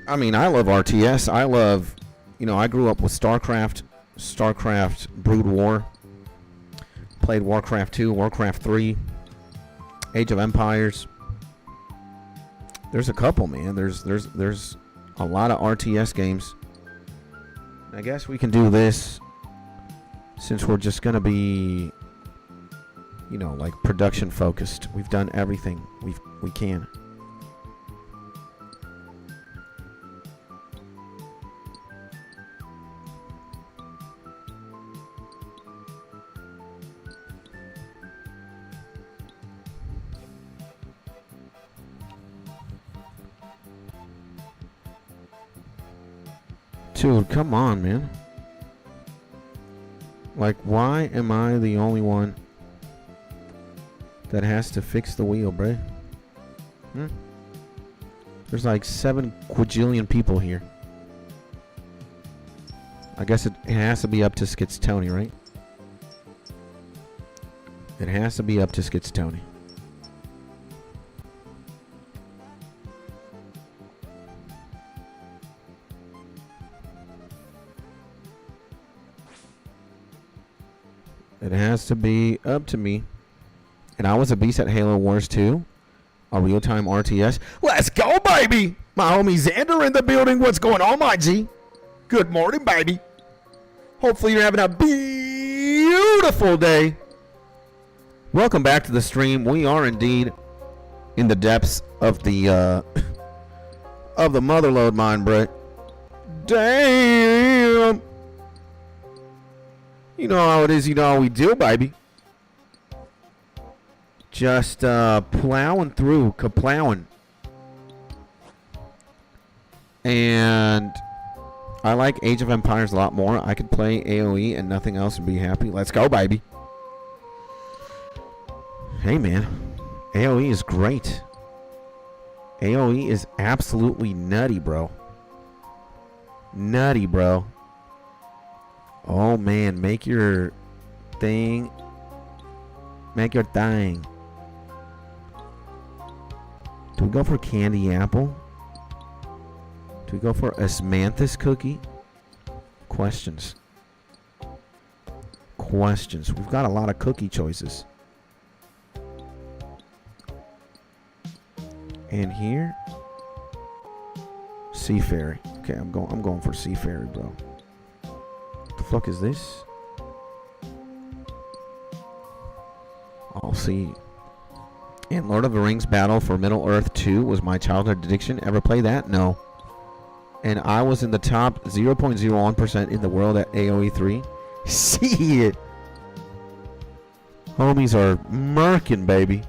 I mean, I love RTS. I love, you know, I grew up with StarCraft, Brood War. Played Warcraft 2, Warcraft 3, Age of Empires. There's a couple, man. There's a lot of RTS games. I guess we can do this since we're just gonna be, you know, like production focused. We've done everything we can. Dude, come on, man. Like, why am I the only one that has to fix the wheel, bruh? There's like 7 quadrillion people here. I guess it has to be up to SKITSTONY, right? It has to be up to SKITSTONY. It has to be up to me. And I was a beast at Halo Wars 2. A real-time RTS. Let's go, baby! My homie Xander in the building. What's going on, my G? Good morning, baby. Hopefully you're having a beautiful day. Welcome back to the stream. We are indeed in the depths of the motherlode mine, Brett. Damn! You know how it is, you know how we do, baby. Just plowing through, kaplowing. And I like Age of Empires a lot more. I could play AoE and nothing else and be happy. Let's go, baby. Hey, man. AoE is great. AoE is absolutely nutty, bro. Nutty, bro. Oh, man. Make your thing. Make your thing. Do we go for candy apple? Do we go for osmanthus cookie? Questions. questions. We've got a lot of cookie choices. And here, Sea Fairy. Okay, I'm going for Sea Fairy, bro. What the fuck is this? I'll see. And Lord of the Rings Battle for Middle-earth 2 was my childhood addiction. Ever play that? No. And I was in the top 0.01% in the world at AoE 3. See it. Homies are murking, baby.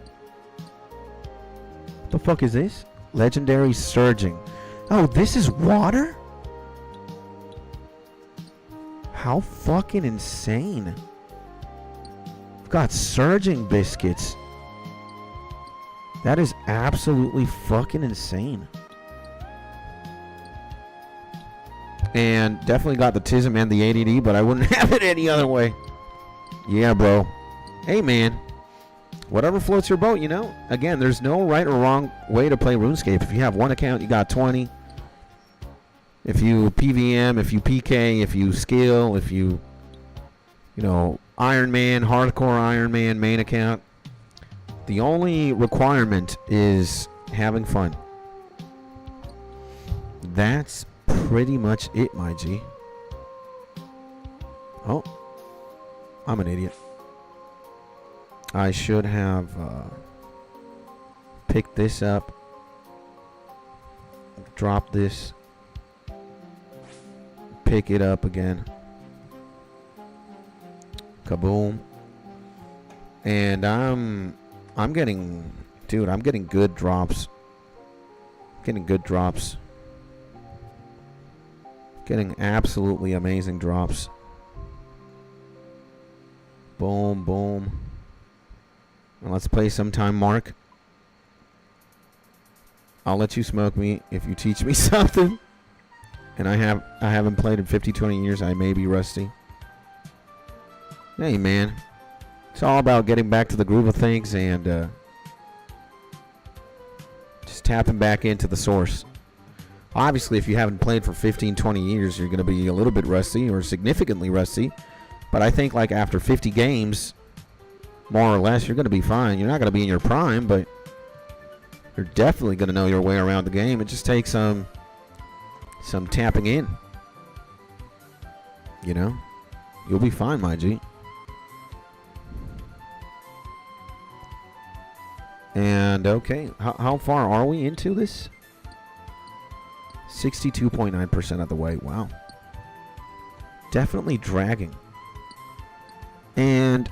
What the fuck is this? Legendary Surging. Oh, this is water? How fucking insane. We've got Surging biscuits. That is absolutely fucking insane. And definitely got the TISM and the ADD, but I wouldn't have it any other way. Yeah, bro. Hey, man. Whatever floats your boat, you know? Again, there's no right or wrong way to play RuneScape. If you have one account, you got 20. If you PVM, if you PK, if you skill, if you know, Iron Man, hardcore Iron Man main account. The only requirement is having fun. That's pretty much it, my G. Oh, I'm an idiot. I should have picked this up, drop this, pick it up again. Kaboom. And I'm getting, dude, I'm getting good drops. Getting good drops. Getting absolutely amazing drops. Boom, boom. Now let's play sometime, Mark. I'll let you smoke me if you teach me something. And I haven't played in 20 years. I may be rusty. Hey, man. It's all about getting back to the groove of things and just tapping back into the source. Obviously, if you haven't played for 20 years, you're going to be a little bit rusty or significantly rusty. But I think like after 50 games, more or less, you're going to be fine. You're not going to be in your prime, but you're definitely going to know your way around the game. It just takes some tapping in. You know? You'll be fine, my G. And, okay, how far are we into this? 62.9% of the way. Wow. Definitely dragging. And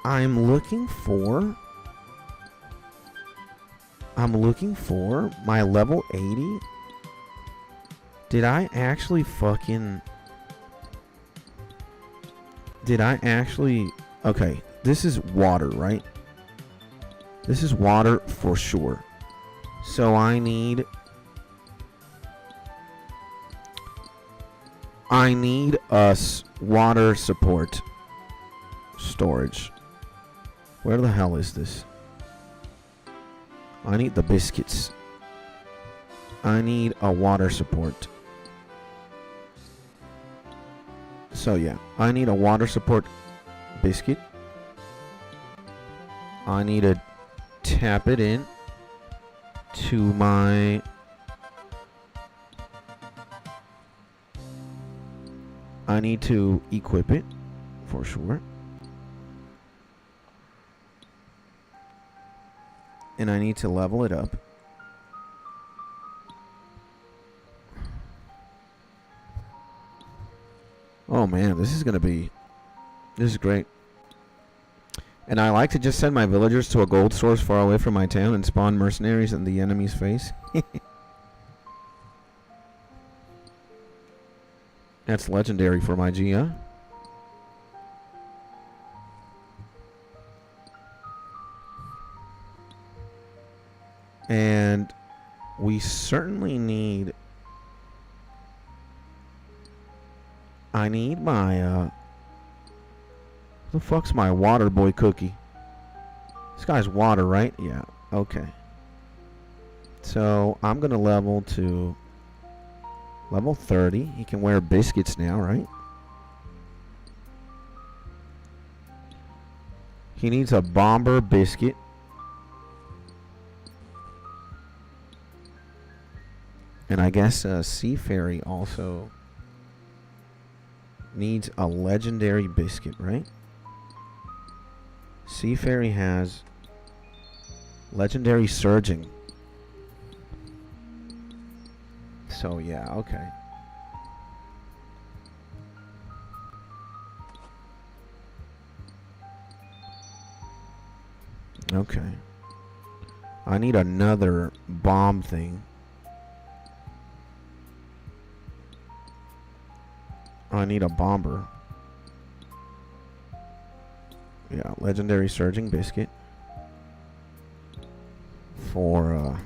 I'm looking for my level 80. Did I actually okay, this is water, right? This is water for sure. So I need us water support storage. Where the hell is this? I need the biscuits. I need a water support. So yeah, I need a water support biscuit. I need to tap it in to my I need to equip it for sure. And I need to level it up. Oh man, this is great. And I like to just send my villagers to a gold source far away from my town and spawn mercenaries in the enemy's face. That's legendary for my G, huh? And we certainly need... I need my... What the fuck's my water boy cookie? This guy's water, right? Yeah, okay. So, I'm gonna level to... level 30. He can wear biscuits now, right? He needs a bomber biscuit. And I guess Sea Fairy also needs a legendary biscuit, right? Sea Fairy has legendary surging. So yeah, okay. Okay. I need another bomb thing. I need a bomber. Yeah, legendary surging biscuit. For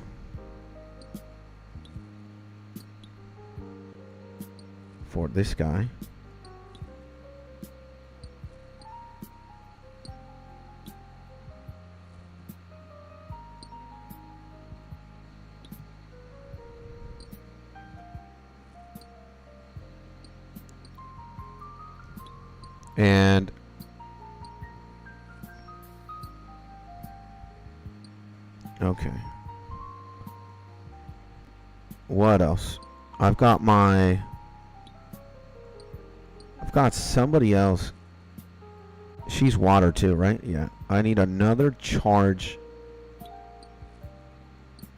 this guy. And okay. What else? I've got somebody else. She's water too, right? Yeah. I need another charge.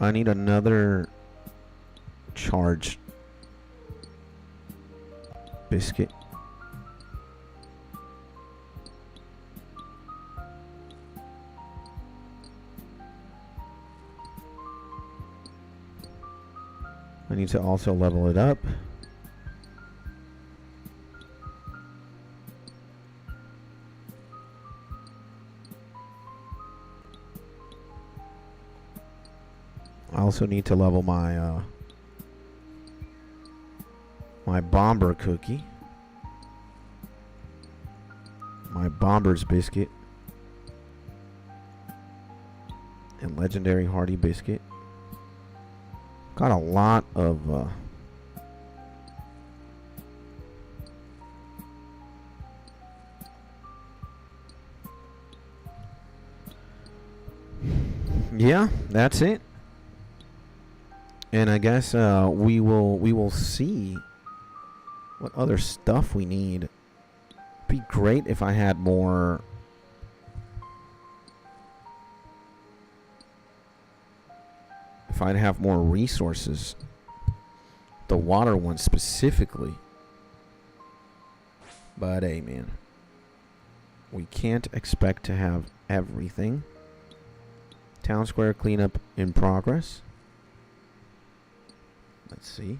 I need another charge biscuit. I need to also level it up. I also need to level my my bomber cookie. My bomber's biscuit. And legendary hearty biscuit. Got a lot of yeah, that's it. And I guess we will see what other stuff we need. Be great if I had more. If I'd have more resources. The water one specifically. But hey, man. We can't expect to have everything. Town square cleanup in progress. Let's see.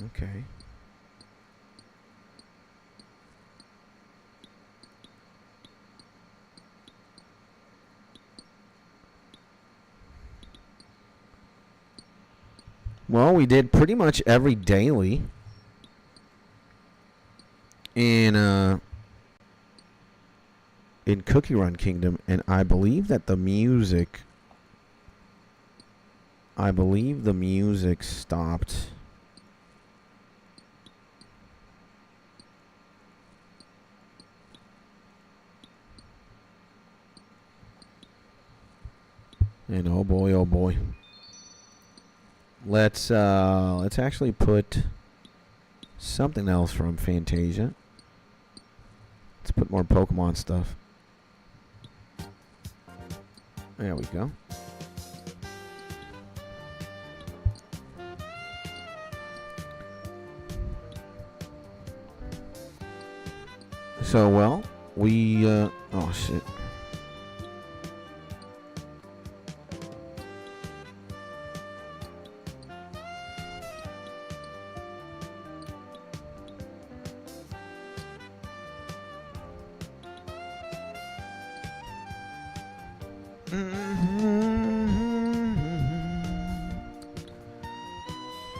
Okay. Well, we did pretty much every daily in Cookie Run Kingdom, and I believe that the music stopped. And oh boy. Let's actually put something else from Fantasia. Let's put more Pokemon stuff. There we go. So, well, we oh shit.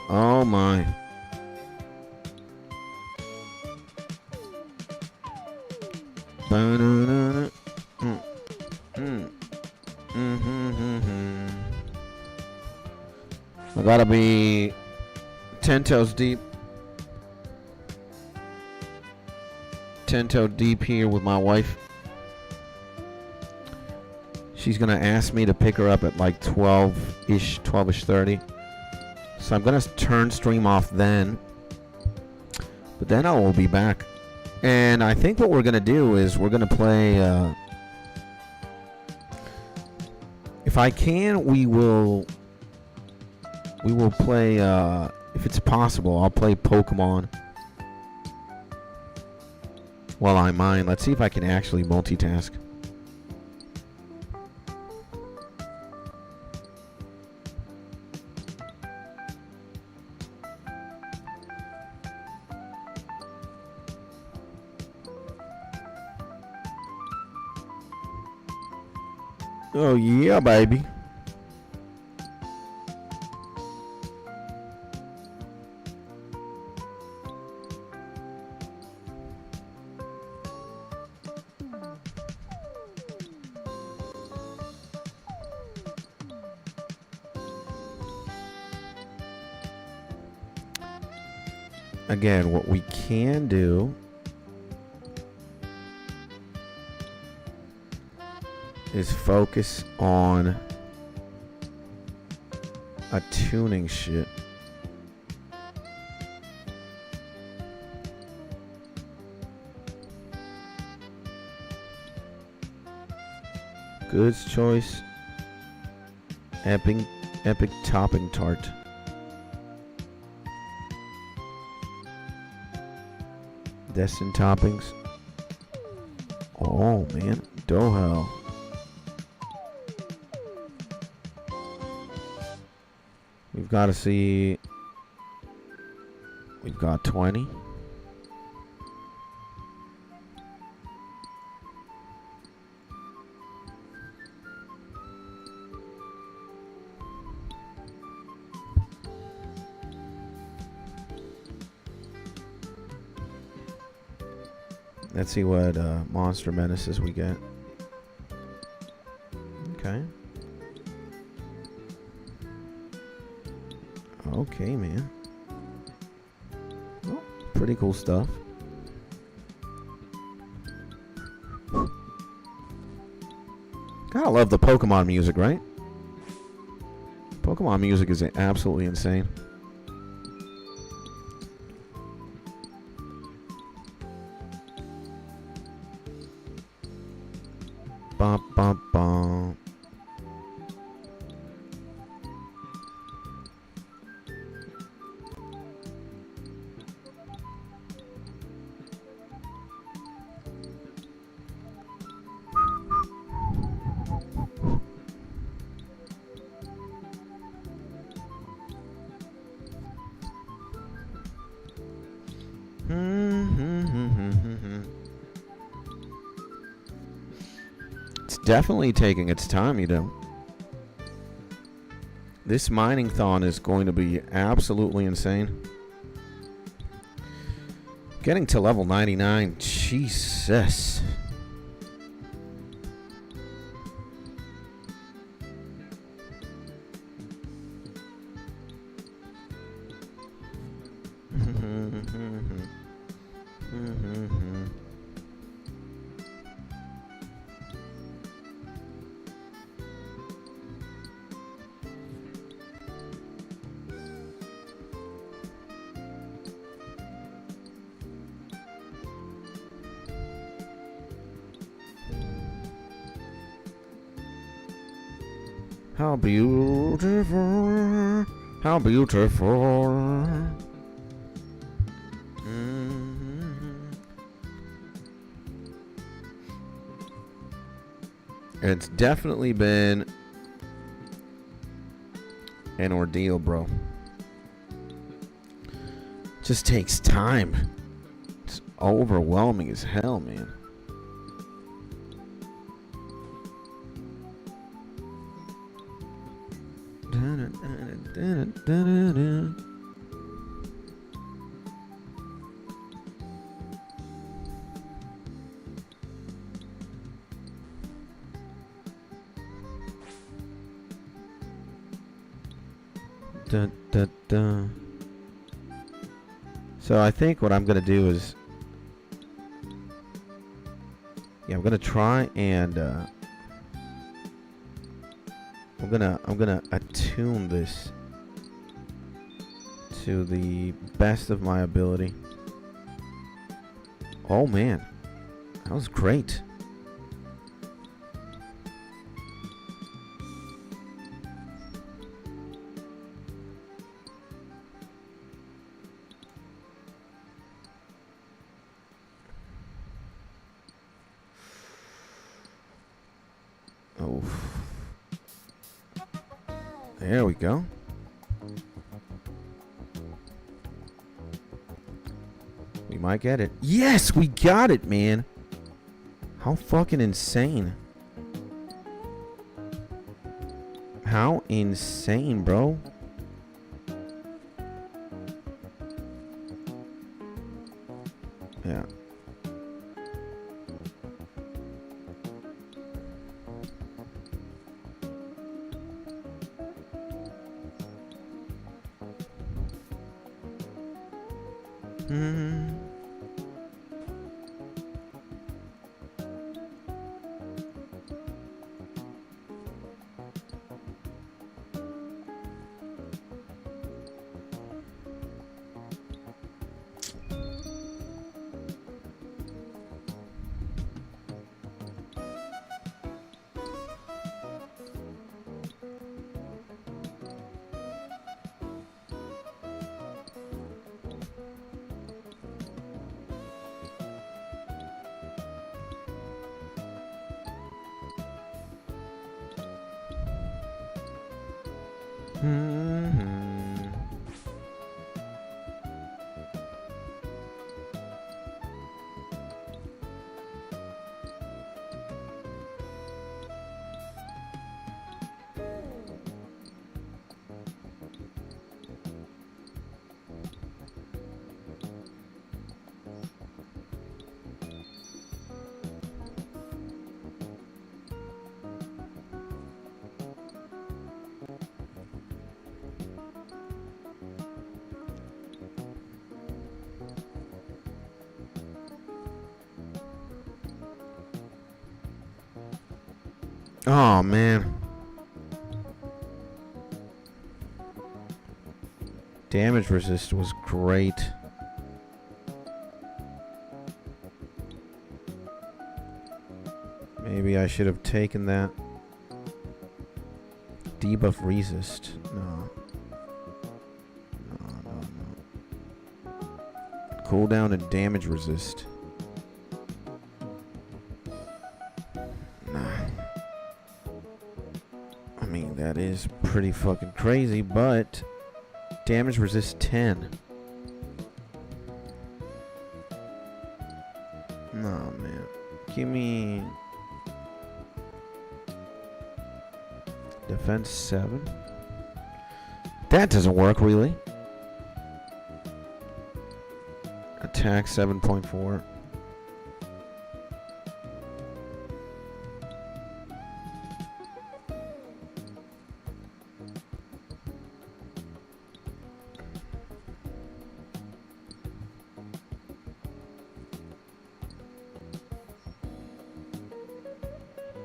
Oh my. Ba-na-na-na. I gotta be 10 toes deep. 10 toe deep here with my wife. She's gonna ask me to pick her up at like 12-ish, 30. So I'm gonna turn stream off then. But then I will be back. And I think what we're gonna do is we're gonna play if I can, we will play if it's possible, I'll play Pokemon while I mine. Let's see if I can actually multitask. Oh yeah, baby. Again, what we can do is focus on a tuning shit. Goods choice. Epic topping tart. Destined toppings. Oh man, Dohel. We've got to see. We've got 20. Let's see what monster menaces we get. Okay. Okay, man. Oh, pretty cool stuff. Gotta love the Pokemon music, right? Pokemon music is absolutely insane. Bum, bum, bum. It's definitely taking its time, you know. This mining-thon is going to be absolutely insane. Getting to level 99, Jesus. How beautiful, how beautiful. It's definitely been an ordeal, bro. Just takes time. It's overwhelming as hell, man. Dun, dun, dun. So I think what I'm gonna do is, yeah, I'm gonna try and I'm gonna attune this to the best of my ability. Oh man, that was great. Oh, there we go. We might get it. Yes, we got it, man. How fucking insane. How insane, bro. Yeah. Oh man. Damage resist was great. Maybe I should have taken that. Debuff resist. No. No. Cooldown and damage resist. That is pretty fucking crazy, but damage resist 10. No, man. Give me defense 7. That doesn't work, really. Attack 7.4.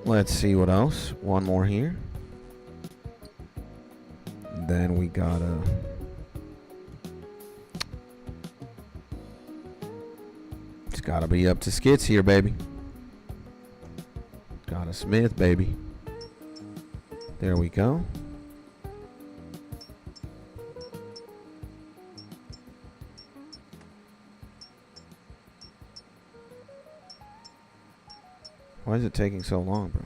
Let's see what else. One more here. Then we gotta... It's gotta be up to skits here, baby. Got a Smith, baby. There we go. Why is it taking so long, bro?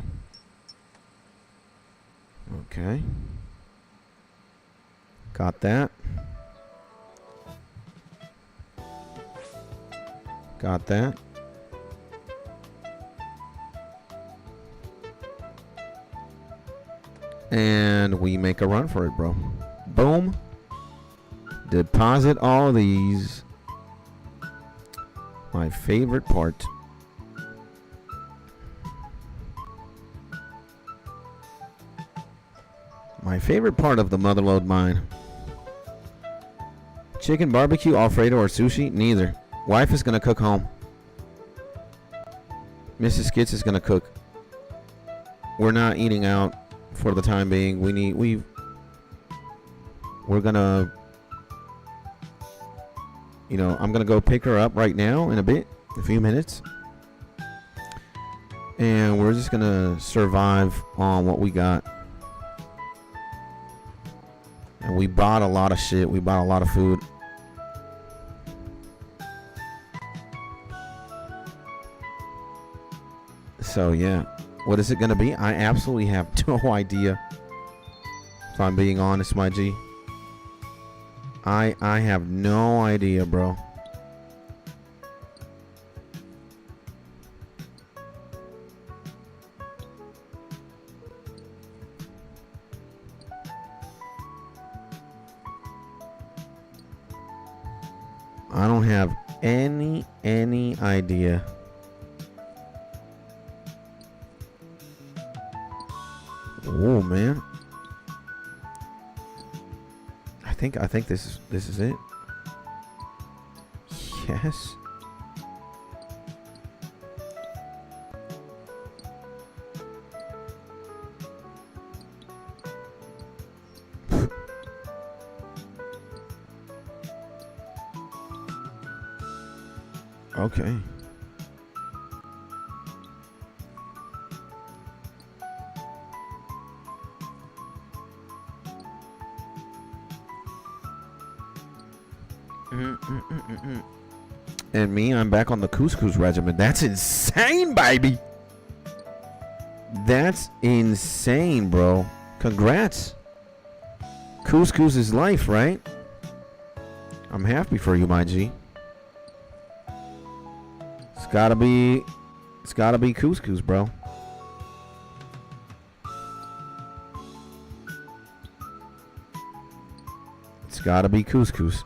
Okay. Got that. Got that. And we make a run for it, bro. Boom. Deposit all these. My favorite part. My favorite part of the Motherlode mine. Chicken, barbecue, Alfredo, or sushi? Neither. Wife is gonna cook home. Mrs. Skits is gonna cook. We're not eating out for the time being. We're gonna, you know, I'm gonna go pick her up right now in a few minutes. And we're just gonna survive on what we got. And we bought a lot of shit. We bought a lot of food. So yeah, what is it gonna be? I absolutely have no idea. If I'm being honest, my G. I have no idea, bro. I don't have any idea. Oh man. I think this is it. Yes. Okay. And me, I'm back on the couscous regimen. That's insane, baby. That's insane, bro. Congrats. Couscous is life, right? I'm happy for you, my G. It's gotta be couscous, bro. It's gotta be couscous.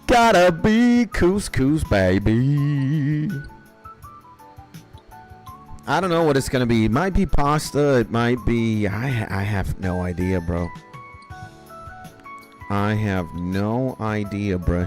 Gotta be couscous, baby. I don't know what it's gonna be. It might be pasta. It might be. I have no idea, bro. I have no idea, bro.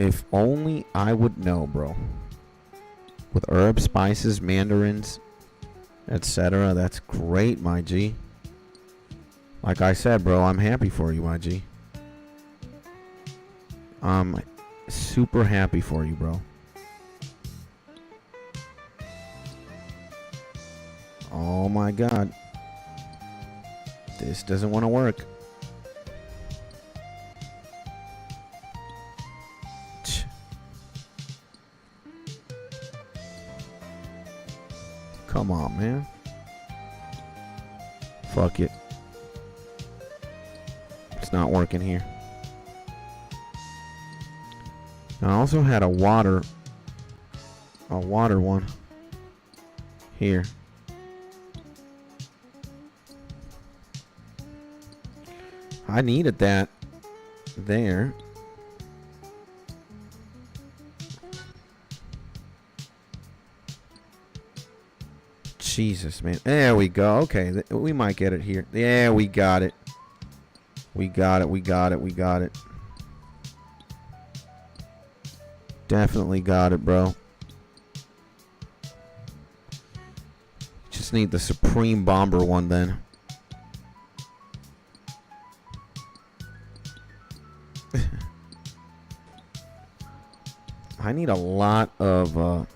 If only I would know, bro. With herbs, spices, mandarins, etc. That's great, my G. Like I said, bro, I'm happy for you, my G. I'm super happy for you, bro. Oh my God. This doesn't want to work. Come on, man. Fuck it. It's not working here. I also had a water one here. I needed that there. Jesus, man. There we go. Okay, we might get it here. Yeah, we got it. We got it. We got it. We got it. Definitely got it, bro. Just need the Supreme Bomber one then. I need a lot of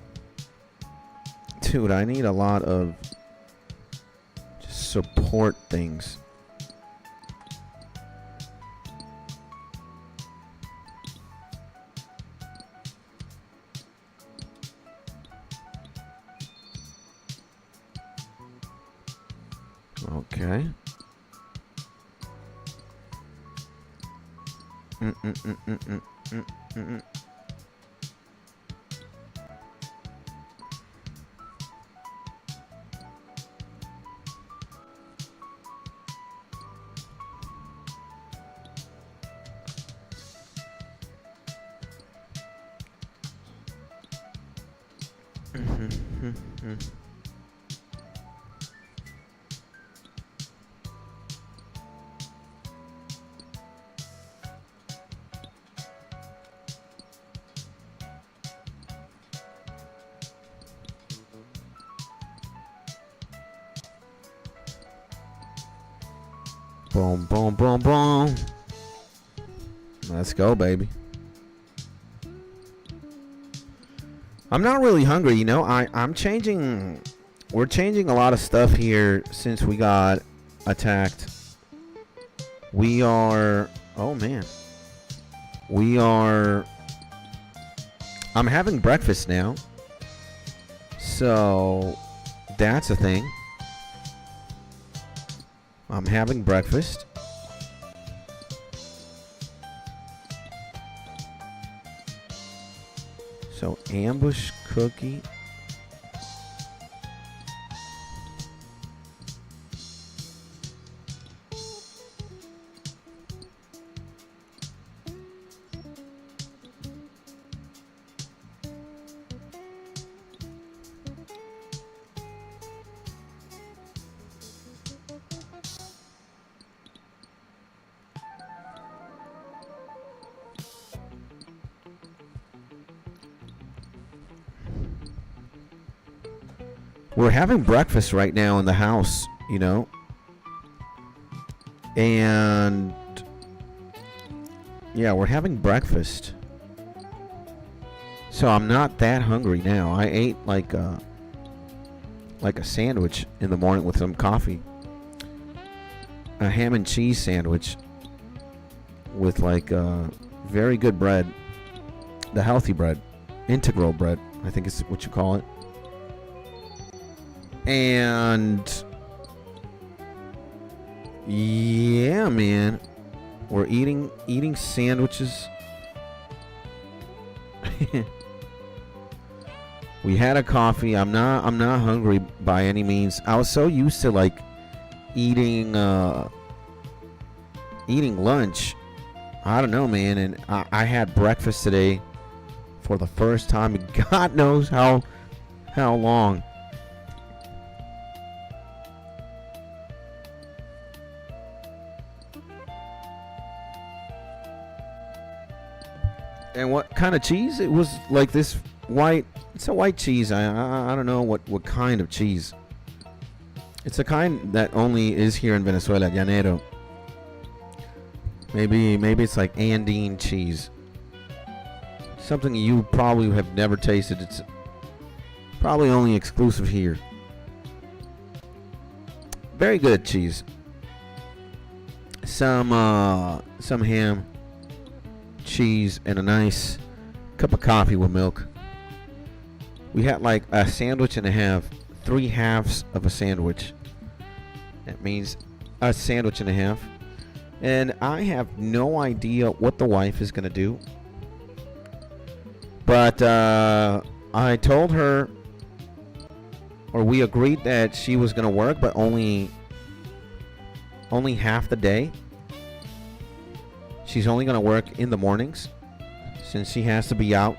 dude, I need a lot of just support things. Okay. Boom, boom, boom, boom. Let's go, baby. I'm not really hungry, you know. I'm changing. We're changing a lot of stuff here since we got attacked. We are. Oh man. We are. I'm having breakfast now. So that's a thing. I'm having breakfast. So ambush cookie. We're having breakfast right now in the house, you know. And yeah, we're having breakfast. So I'm not that hungry now. I ate like a sandwich in the morning with some coffee. A ham and cheese sandwich with like very good bread. The healthy bread. Integral bread, I think is what you call it. And yeah, man, we're eating sandwiches. We had a coffee. I'm not hungry by any means. I was so used to like eating lunch. I don't know, man, and I had breakfast today for the first time in God knows how long. And what kind of cheese? It was like this white. It's a white cheese. I don't know what kind of cheese. It's a kind that only is here in Venezuela, llanero. Maybe it's like Andine cheese. Something you probably have never tasted. It's probably only exclusive here. Very good cheese. Some ham, cheese, and a nice cup of coffee with milk. We had like a sandwich and a half, 3 halves of a sandwich. That means a sandwich and a half. And I have no idea what the wife is going to do. But I told her, or we agreed that she was going to work, but only half the day. She's only going to work in the mornings since she has to be out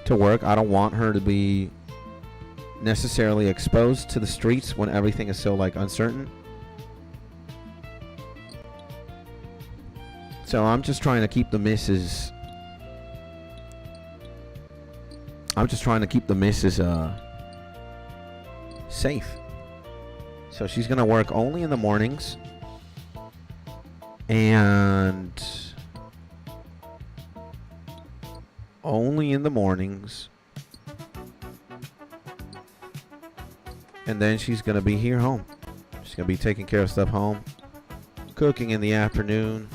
to work. I don't want her to be necessarily exposed to the streets when everything is so like uncertain. So I'm just trying to keep the missus. Safe. So she's gonna work only in the mornings. And only in the mornings. And then she's gonna be here home. She's gonna be taking care of stuff home. Cooking in the afternoon.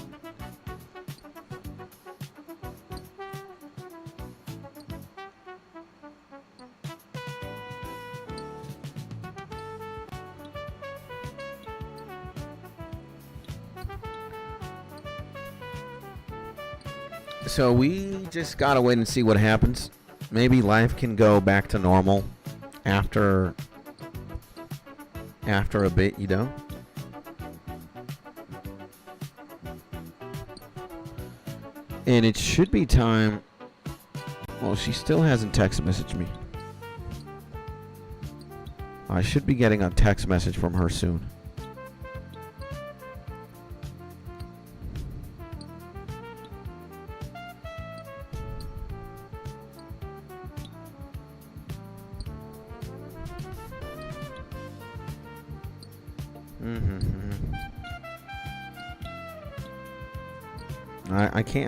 So we just gotta wait and see what happens. Maybe life can go back to normal after a bit, you know. And it should be time. Well, she still hasn't text messaged me. I should be getting a text message from her soon.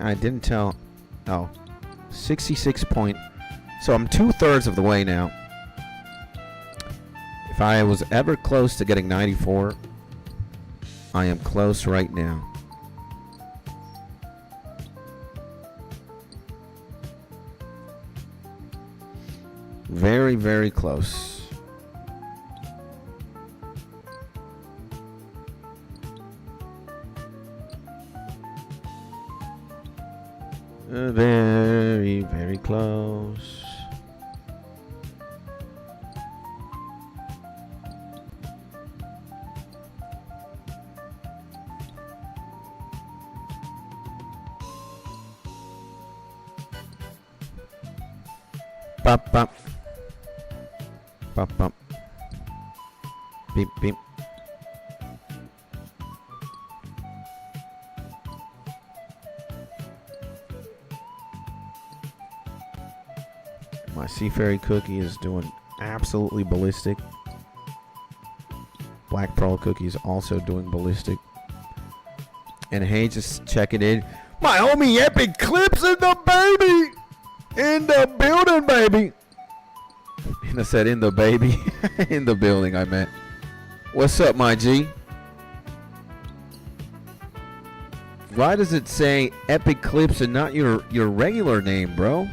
I didn't tell. Oh, 66 point. So I'm 2/3 of the way now. If I was ever close to getting 94, I am close right now. Very, very close. Very, very close. Bop, bop. Bop, bop. Beep, beep. My Sea Fairy cookie is doing absolutely ballistic. Black Pearl cookie is also doing ballistic. And hey, just checking in. My homie Epic Clips in the baby! In the building, baby! And I said in the baby. In the building, I meant. What's up, my G? Why does it say Epic Clips and not your regular name, bro?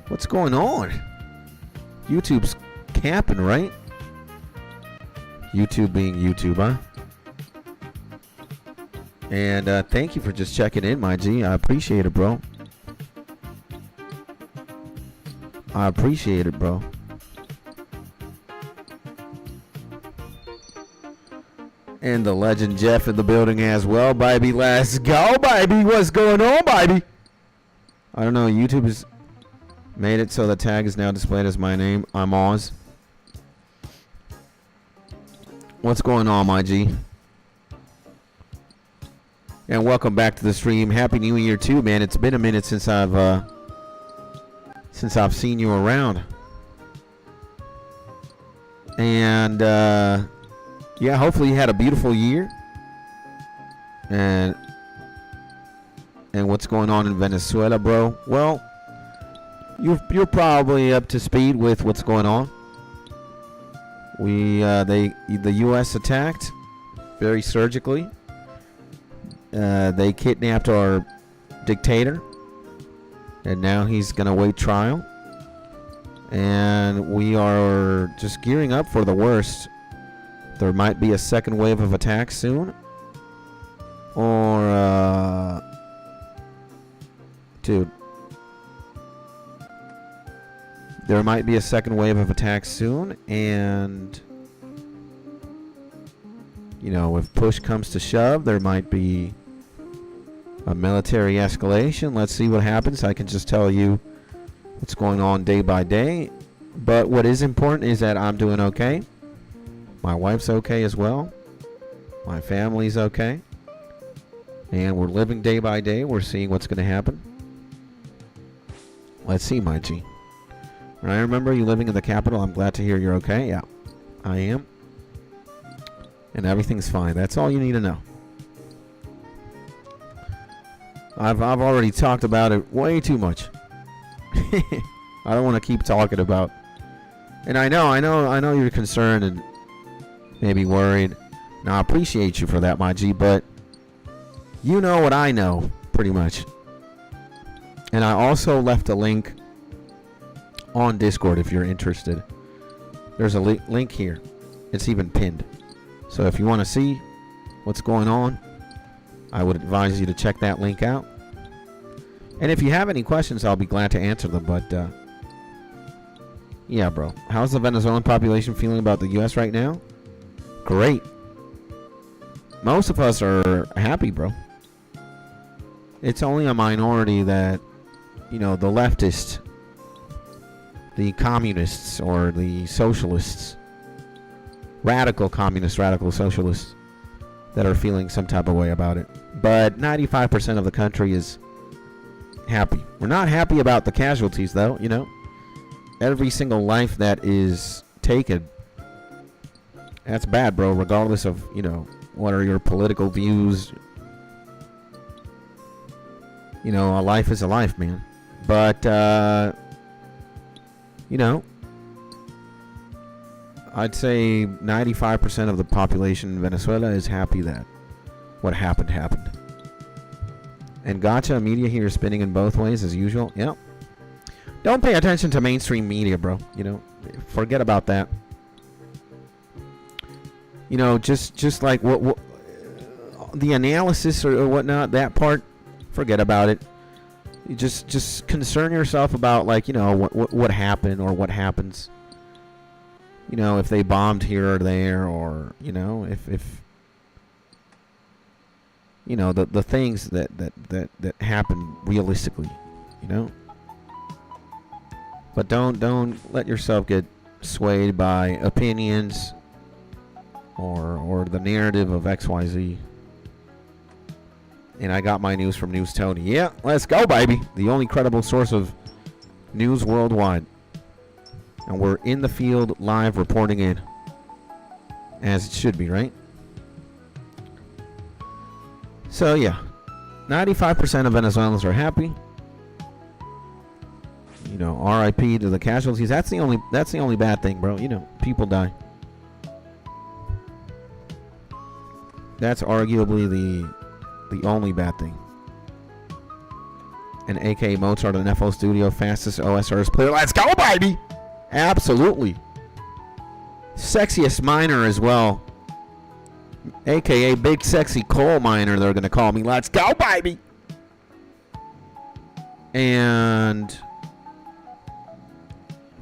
What's going on? YouTube's capping, right? YouTube being YouTube, huh? And thank you for just checking in, my G. I appreciate it, bro. I appreciate it, bro. And the legend Jeff in the building as well, baby. Let's go, baby. What's going on, baby? I don't know. YouTube has made it so the tag is now displayed as my name. I'm Oz. What's going on, my G? And welcome back to the stream. Happy New Year too, man. It's been a minute since I've seen you around. And yeah, hopefully you had a beautiful year. And what's going on in Venezuela, bro? Well, you're probably up to speed with what's going on. The U.S. attacked very surgically. They kidnapped our dictator, and now he's gonna wait trial. And we are just gearing up for the worst. There might be a second wave of attacks soon, or dude. There might be a second wave of attacks soon, and you know, if push comes to shove, there might be a military escalation. Let's see what happens. I can just tell you what's going on day by day. But what is important is that I'm doing okay. My wife's okay as well. My family's okay. And we're living day by day. We're seeing what's going to happen. Let's see, my G. I remember you living in the capital. I'm glad to hear you're okay. Yeah, I am. And everything's fine. That's all you need to know. I've already talked about it way too much. I don't want to keep talking about. And I know you're concerned and maybe worried. Now I appreciate you for that, my G, but you know what I know, pretty much. And I also left a link on Discord if you're interested. There's a link here. It's even pinned. So if you want to see what's going on, I would advise you to check that link out. And if you have any questions, I'll be glad to answer them. But yeah, bro. How's the Venezuelan population feeling about the U.S. right now? Great. Most of us are happy, bro. It's only a minority that, you know, the leftists, the communists, or the socialists, radical communists, radical socialists, that are feeling some type of way about it. But 95% of the country is happy. We're not happy about the casualties, though, you know. Every single life that is taken, that's bad, bro, regardless of, you know, what are your political views. You know, a life is a life, man. But, you know, I'd say 95% of the population in Venezuela is happy that what happened happened. And gotcha, media here is spinning in both ways as usual. Yep. Don't pay attention to mainstream media, bro. You know, forget about that. You know, just like what the analysis or whatnot, that part, forget about it. You just concern yourself about, like, you know, what happened or what happens. You know, if they bombed here or there, or, you know, if you know, the things that happen realistically, you know. But don't let yourself get swayed by opinions or the narrative of XYZ. And I got my news from News Tony. Yeah, let's go, baby. The only credible source of news worldwide. And we're in the field live reporting in. As it should be, right? So, yeah. 95% of Venezuelans are happy. You know, RIP to the casualties. That's the only bad thing, bro. You know, people die. That's arguably the only bad thing. And AK Mozart and FL Studio, fastest OSRs player. Let's go, baby! Absolutely. Sexiest miner as well. AKA Big Sexy Coal Miner, they're going to call me. Let's go, baby! And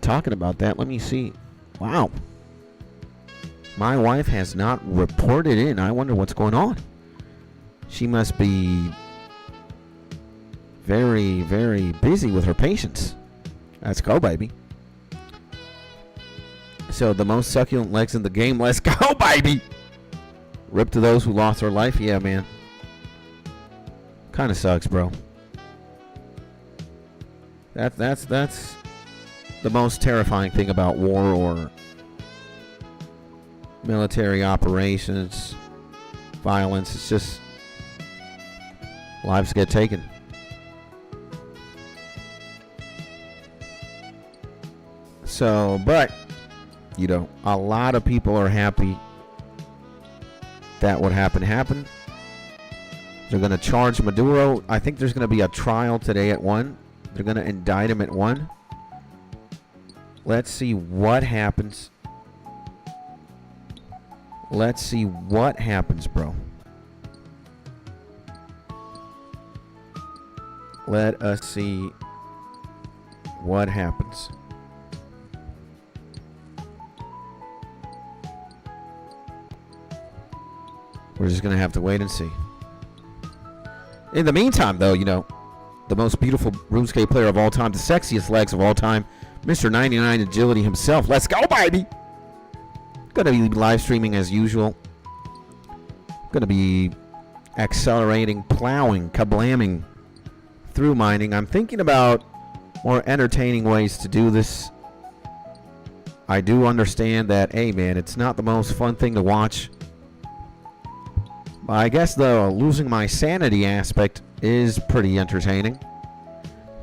talking about that, let me see. Wow. My wife has not reported in. I wonder what's going on. She must be very, very busy with her patients. Let's go, baby. So, the most succulent legs in the game. Let's go, baby! Rip to those who lost their life. Yeah, man. Kind of sucks, bro. That's the most terrifying thing about war or military operations, violence. It's just lives get taken. So, but, you know, a lot of people are happy that what happened. They're going to charge Maduro. I think there's going to be a trial today at 1. They're going to indict him at 1. Let's see what happens. Let's see what happens, bro. Let us see what happens. We're just going to have to wait and see. In the meantime, though, you know, the most beautiful RuneScape player of all time, the sexiest legs of all time, Mr. 99 Agility himself. Let's go, baby! Gonna be live streaming as usual. Gonna be accelerating, plowing, kablamming through mining. I'm thinking about more entertaining ways to do this. I do understand that, hey, man, it's not the most fun thing to watch. I guess the losing my sanity aspect is pretty entertaining.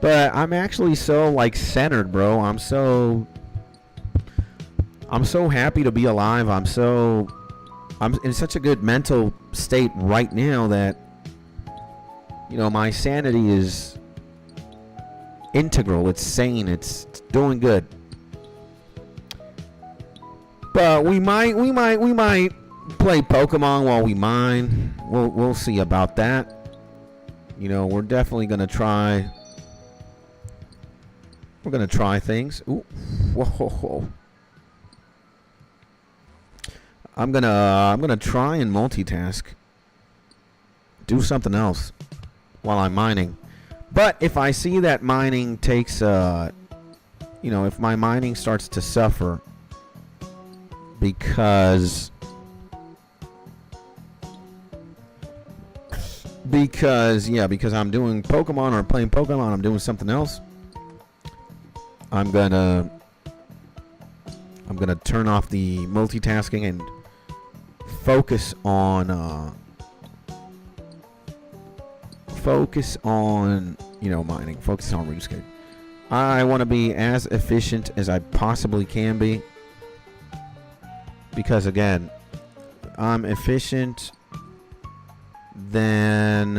But I'm actually so, like, centered, bro. I'm so happy to be alive. I'm in such a good mental state right now that, you know, my sanity is integral. It's sane. It's doing good. But we might play Pokemon while we mine. We'll see about that. You know, we're definitely gonna try We're gonna try things. Ooh, whoa. I'm gonna try and multitask. Do something else while I'm mining. But if I see that mining takes, you know, if my mining starts to suffer because I'm doing Pokemon or playing Pokemon, I'm doing something else. I'm gonna turn off the multitasking and focus on you know, mining. Focus on RuneScape. I want to be as efficient as I possibly can be, because again, I'm efficient, then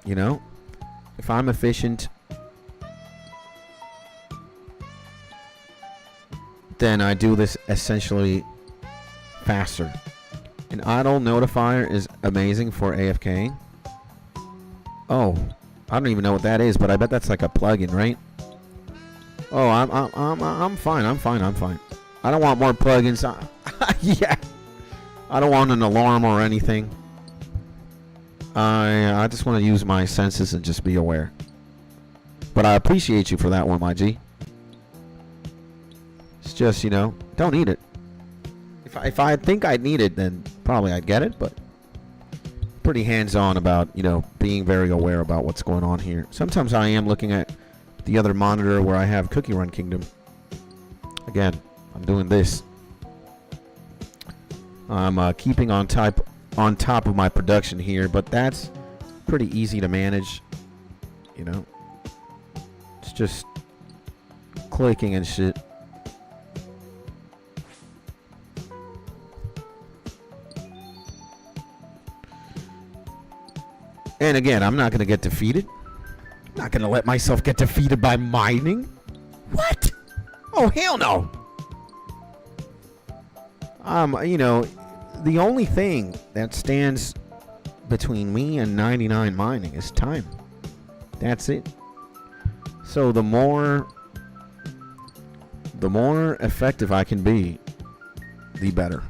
you know, if I'm efficient, then I do this essentially faster. An idle notifier is amazing for AFK. Oh, I don't even know what that is, but I bet that's like a plugin, right? Oh, I'm fine. I don't want more plugins. Yeah, I don't want an alarm or anything. I just want to use my senses and just be aware. But I appreciate you for that one, my G. It's just, you know, don't need it. If I think I'd need it, then probably I'd get it, but pretty hands-on about, you know, being very aware about what's going on here. Sometimes I am looking at the other monitor where I have Cookie Run Kingdom. Again, I'm doing this. I'm keeping on top of my production here, but that's pretty easy to manage. You know, it's just clicking and shit. And again, I'm not going to get defeated. I'm not going to let myself get defeated by mining. What? Oh, hell no. You know, the only thing that stands between me and 99 mining is time. That's it. So the more effective I can be, the better.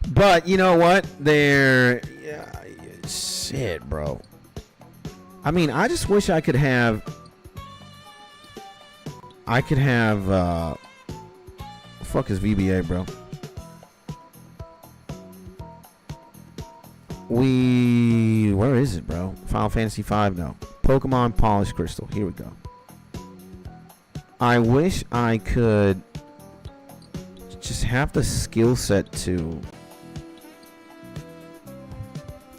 But you know what? Shit, bro. I mean, I just wish I could have. Fuck is VBA, bro? Where is it, bro? Final Fantasy V, no. Pokemon Polished Crystal. Here we go. I wish I could just have the skill set to,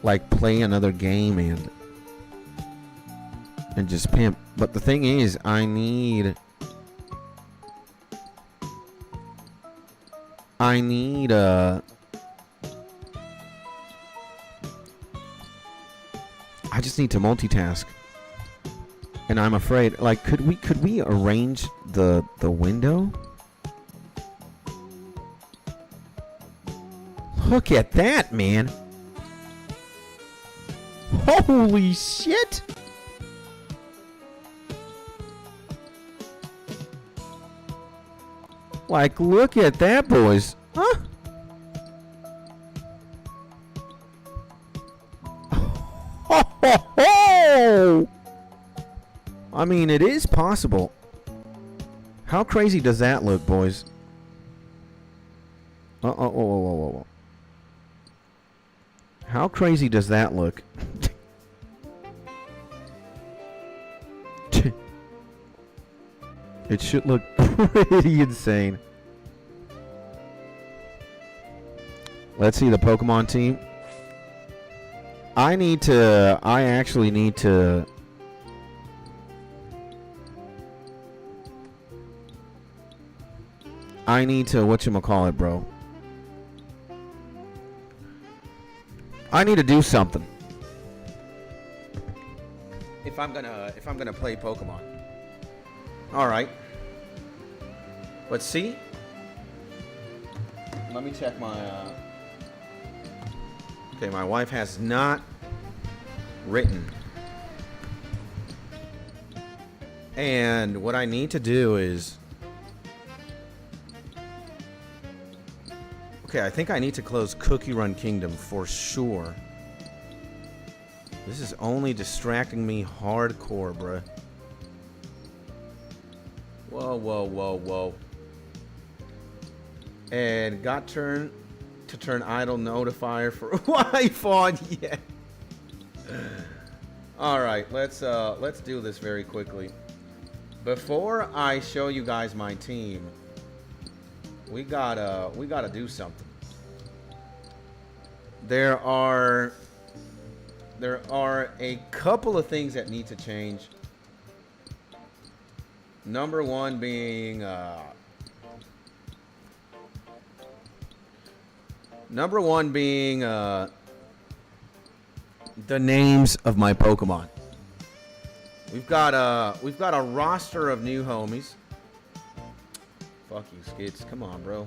like, play another game and just pimp. But the thing is, I just need to multitask. And I'm afraid, like, could we arrange the window? Look at that, man. Holy shit! Like, look at that, boys. Huh? Ho, ho, ho! I mean, it is possible. How crazy does that look, boys? Whoa. How crazy does that look? It should look pretty insane. Let's see the Pokemon team. I actually need to whatchamacallit, bro. I need to do something. If I'm gonna play Pokemon. Alright. Let's see. Let me check my okay, my wife has not written And what I need to do is... Okay, I think I need to close Cookie Run Kingdom for sure. This is only distracting me hardcore, bruh. Whoa, whoa, whoa, whoa. And got turn to turn idle notifier for Wi-Fi. Yeah. All right, let's do this very quickly. Before I show you guys my team, we gotta do something. There are a couple of things that need to change. Number one being the names of my Pokemon. We've got a roster of new homies. Fuck you, Skits. Come on, bro.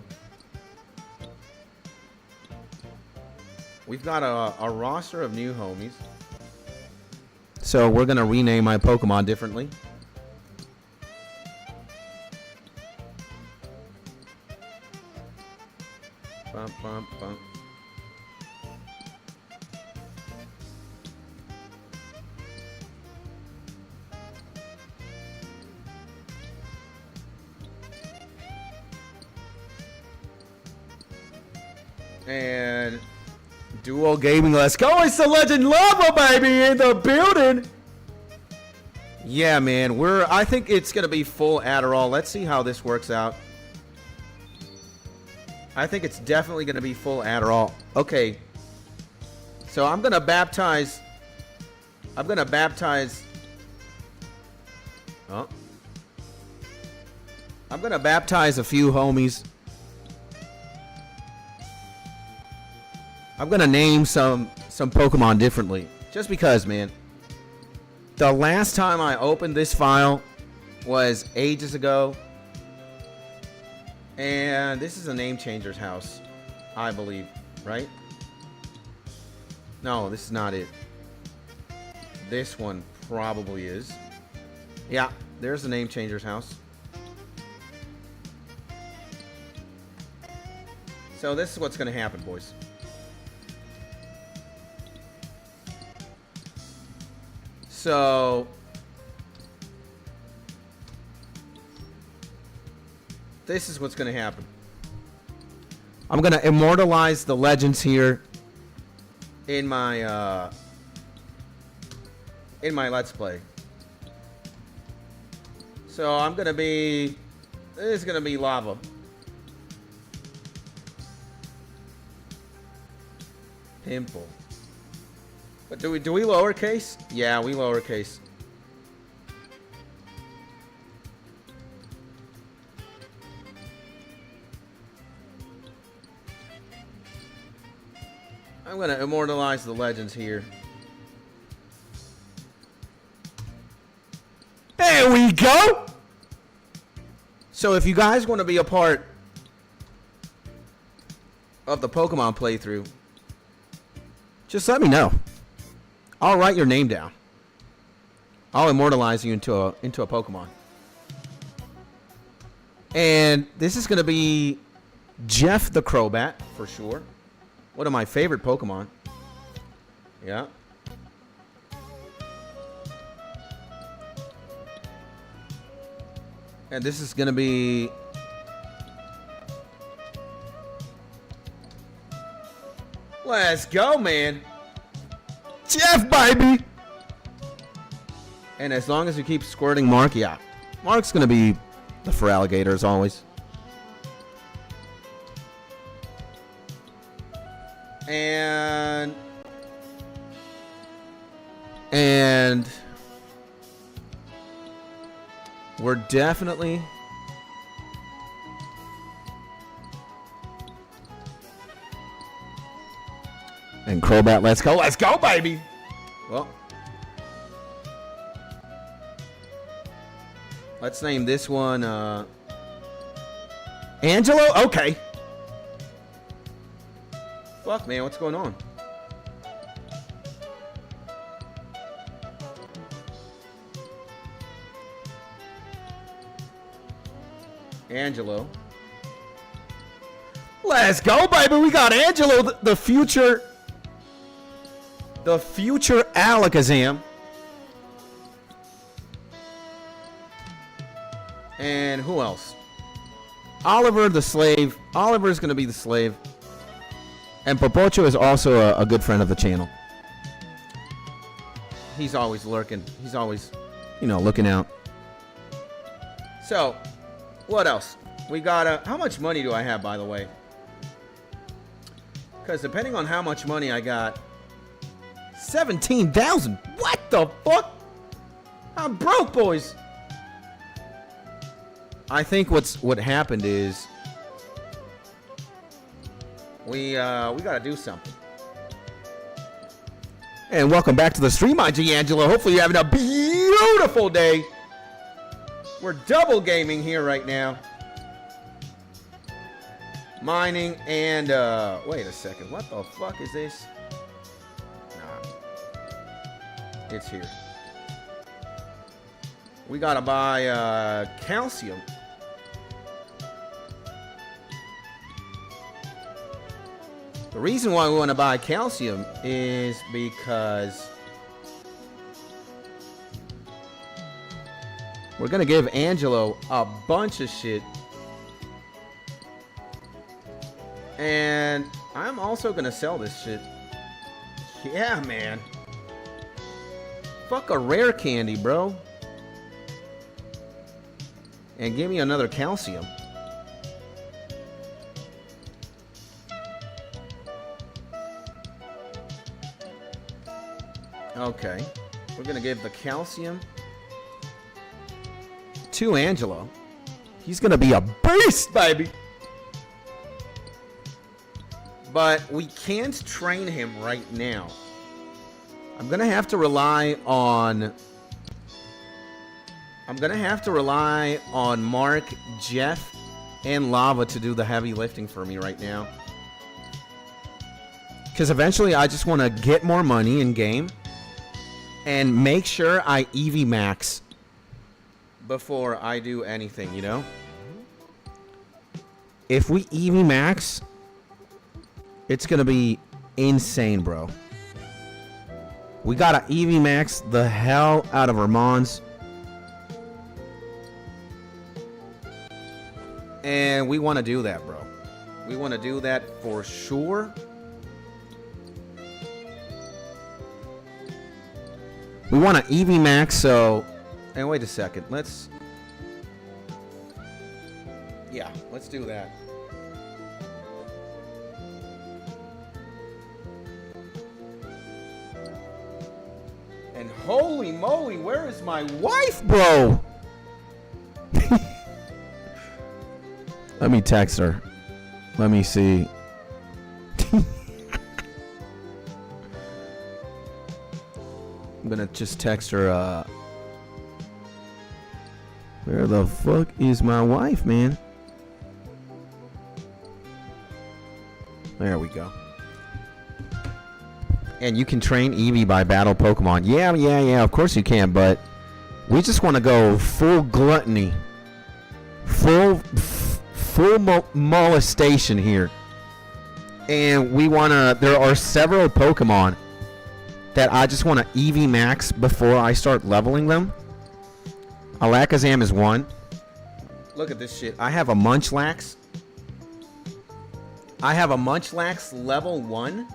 We've got a roster of new homies. So we're gonna rename my Pokemon differently. Bump, bump, bump. And Duo Gaming, let's go. It's the Legend Lava, baby, in the building. Yeah, man, I think it's gonna be full Adderall. Let's see how this works out. I think it's definitely gonna be full Adderall. Okay, so I'm gonna baptize. Oh, I'm gonna baptize a few homies. I'm gonna name some Pokemon differently, just because, man. The last time I opened this file was ages ago, and this is a name changer's house, I believe, right? No, this is not it. This one probably is. Yeah, there's the name changer's house. So this is what's gonna happen, boys. So this is what's going to happen. I'm going to immortalize the legends here in my Let's Play. So I'm going to be, this is going to be lava. Pimple. But do we lowercase? Yeah, we lowercase. I'm gonna immortalize the legends here. There we go! So if you guys want to be a part of the Pokemon playthrough, just let me know. I'll write your name down. I'll immortalize you into a Pokemon. And this is going to be Jeff the Crobat, for sure. One of my favorite Pokemon. Yeah. And this is going to be... Let's go, man. Jeff, baby! And as long as you keep squirting Mark, yeah. Mark's going to be the Feraligatr as always. And we're definitely... And Crobat, let's go. Let's go, baby! Well, let's name this one, Angelo? Okay. Fuck, man, what's going on? Angelo. Let's go, baby. We got Angelo, the future Alakazam. And who else? Oliver, the slave. Oliver's going to be the slave. And Popocho is also a good friend of the channel. He's always lurking. He's always, you know, looking out. So, what else? We got how much money do I have, by the way? Because depending on how much money I got, 17,000. What the fuck? I'm broke, boys. I think what happened is we gotta do something. And welcome back to the stream, my D'Angelo. Hopefully you're having a beautiful day. We're double gaming here right now. Mining and wait a second. What the fuck is this? Nah. It's here. We gotta buy calcium. The reason why we want to buy calcium is because we're gonna give Angelo a bunch of shit. And I'm also gonna sell this shit. Yeah, man. Fuck a rare candy, bro. And give me another calcium. Okay. We're gonna give the calcium to Angelo. He's gonna be a beast, baby. But we can't train him right now. I'm gonna have to rely on Mark, Jeff, and Lava to do the heavy lifting for me right now. Because eventually I just want to get more money in game and make sure I EV max before I do anything, you know? If we EV max, it's going to be insane, bro. We got to EV max the hell out of our Mons. And we want to do that, bro. We want to do that for sure. We want to EV max, so... And wait a second. Let's do that. And holy moly, where is my wife, bro? Let me text her. Let me see. I'm gonna just text her, where the fuck is my wife, man? There we go. And you can train Eevee by battle Pokemon. Yeah, of course you can, but we just want to go full gluttony. Full molestation here. And we want to... There are several Pokemon that I just want to EV max before I start leveling them. Alakazam is one. Look at this shit. I have a Munchlax. Level 1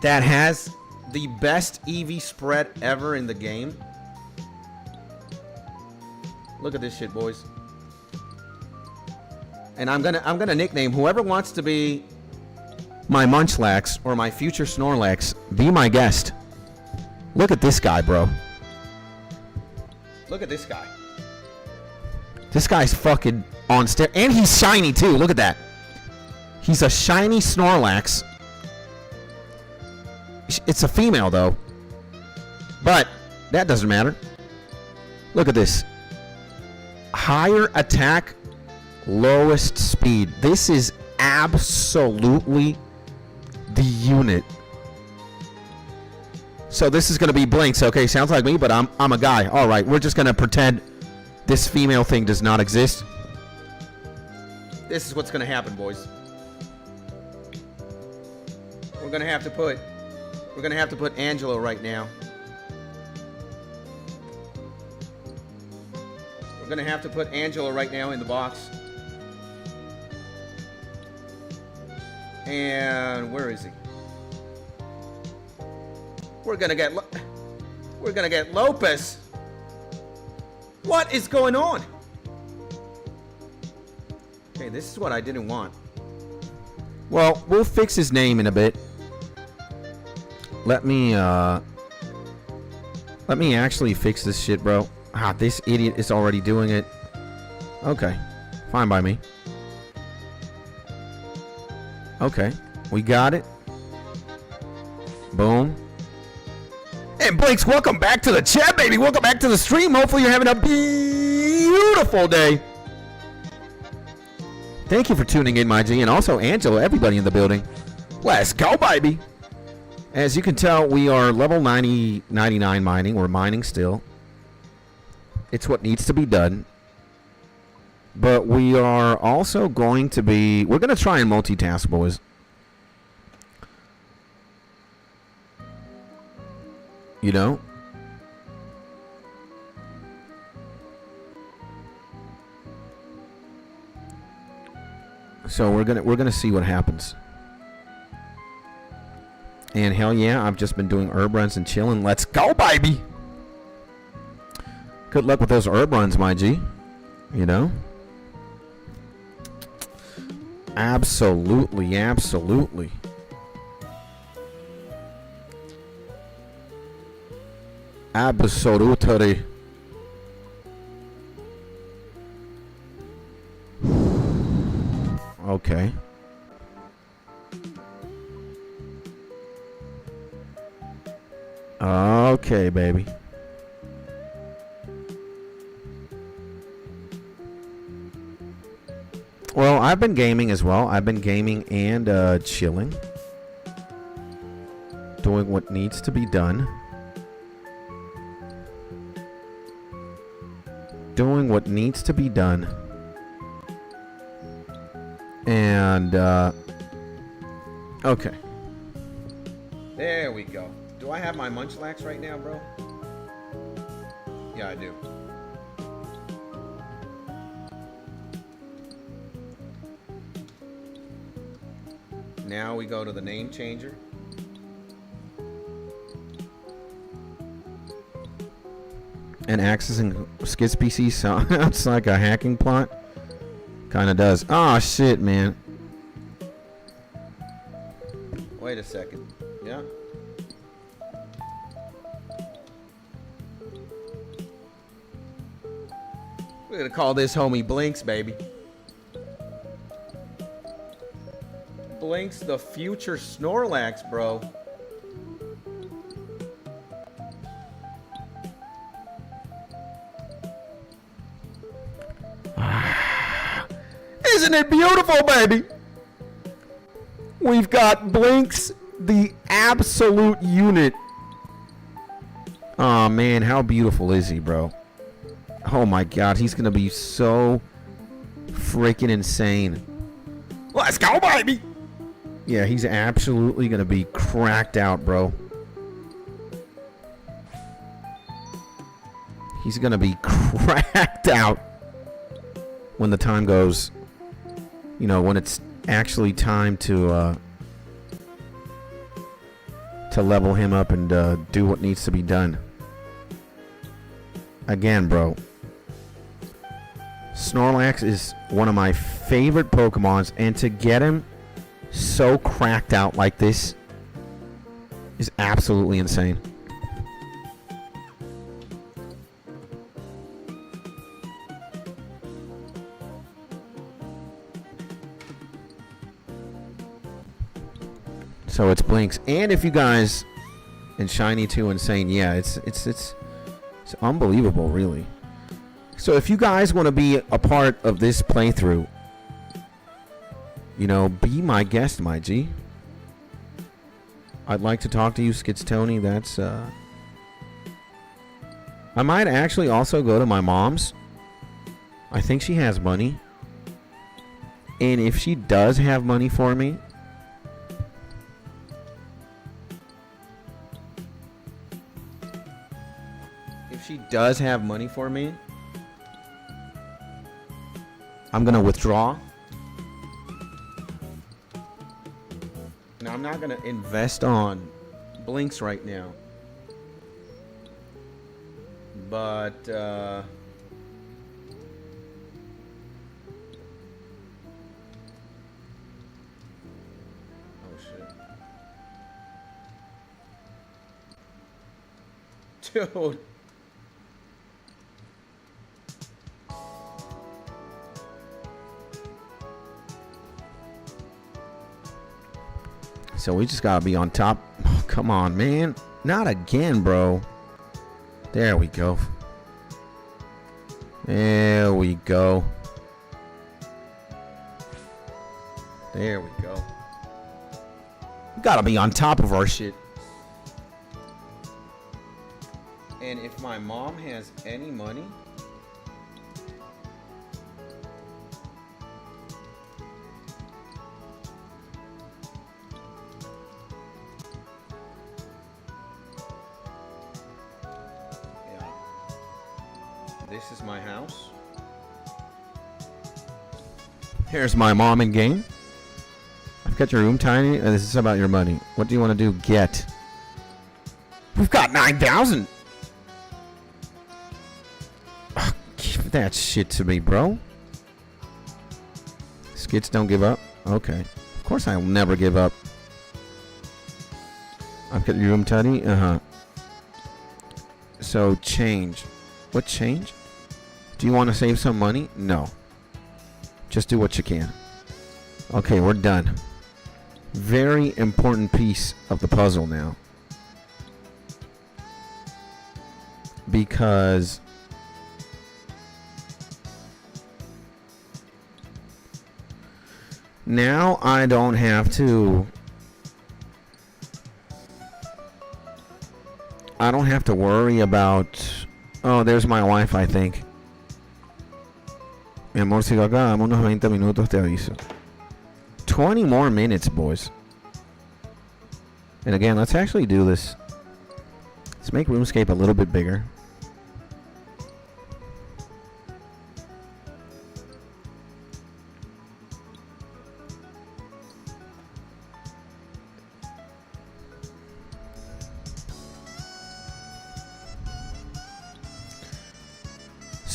that has the best EV spread ever in the game. Look at this shit, boys. And I'm gonna nickname whoever wants to be my Munchlax or my future Snorlax. Be my guest. Look at this guy, bro. Look at this guy. This guy's fucking on steroids, and he's shiny too. Look at that. He's a shiny Snorlax. It's a female though, but that doesn't matter. Look at this. Higher attack, lowest speed. This is absolutely the unit. So this is going to be Blinks. Okay, sounds like me, but I'm a guy. All right, we're just going to pretend This female thing does not exist. This is what's gonna happen, boys. We're gonna have to put Angelo right now. We're gonna have to put Angelo right now in the box. And where is he? We're gonna get Lopez. What is going on? Okay, this is what I didn't want. Well, we'll fix his name in a bit. Let me actually fix this shit, bro. Ah, this idiot is already doing it. Okay, fine by me. Okay, we got it. Boom. And Blinks, welcome back to the chat, baby. Welcome back to the stream. Hopefully you're having a beautiful day. Thank you for tuning in, my G. And also, Angela, everybody in the building. Let's go, baby. As you can tell, we are level 99 mining. We're mining still. It's what needs to be done. But we are also going to be... We're going to try and multitask, boys. You know? So we're gonna see what happens. And hell yeah, I've just been doing herb runs and chilling. Let's go, baby! Good luck with those herb runs, my G. You know? Absolutely, absolutely. Absolutely. Okay. Okay, baby. Well, I've been gaming as well. I've been gaming and chilling. Doing what needs to be done. Doing what needs to be done. And, okay. There we go. Do I have my Munchlax right now, bro? Yeah, I do. Now we go to the name changer. And accessing Skits PC sounds like a hacking plot. Kinda does. Oh shit, man. Wait a second. Yeah. We're gonna call this homie Blinks, baby. Blinks the future Snorlax, bro. Isn't it beautiful, baby? We've got Blinks, the absolute unit. Oh man, how beautiful is he, bro? Oh my god, he's gonna be so freaking insane. Let's go, baby! Yeah, he's absolutely gonna be cracked out, bro. He's gonna be cracked out when the time goes. You know, when it's actually time to level him up and do what needs to be done. Again, bro. Snorlax is one of my favorite Pokemons, and to get him so cracked out like this is absolutely insane. So it's Blinks, and if you guys and Shiny 2 Insane, yeah, it's unbelievable, really. So if you guys want to be a part of this playthrough, you know, be my guest, my G. I'd like to talk to you, SKITSTONY. That's I might actually also go to my mom's I think she has money. And if she does have money for me, I'm gonna withdraw. Now I'm not gonna invest on blinks right now, but oh shit, dude. So we just gotta be on top. Oh, come on, man. Not again, bro. There we go. There we go. There we go. We gotta be on top of our shit. And if my mom has any money, this is my house. Here's my mom in game. I've got your room tiny, and this is about your money. What do you want to do? Get. We've got 9,000. Give that shit to me, bro. Skits don't give up. Okay. Of course I'll never give up. I've got your room tiny. So change. What change? Do you want to save some money? No. Just do what you can. Okay, we're done. Very important piece of the puzzle now. Because now I don't have to worry about. Oh, there's my wife, I think. Mi amor, sigo acá. Dame unos 20 minutos, te aviso. 20 more minutes, boys. And again, let's actually do this. Let's make RuneScape a little bit bigger.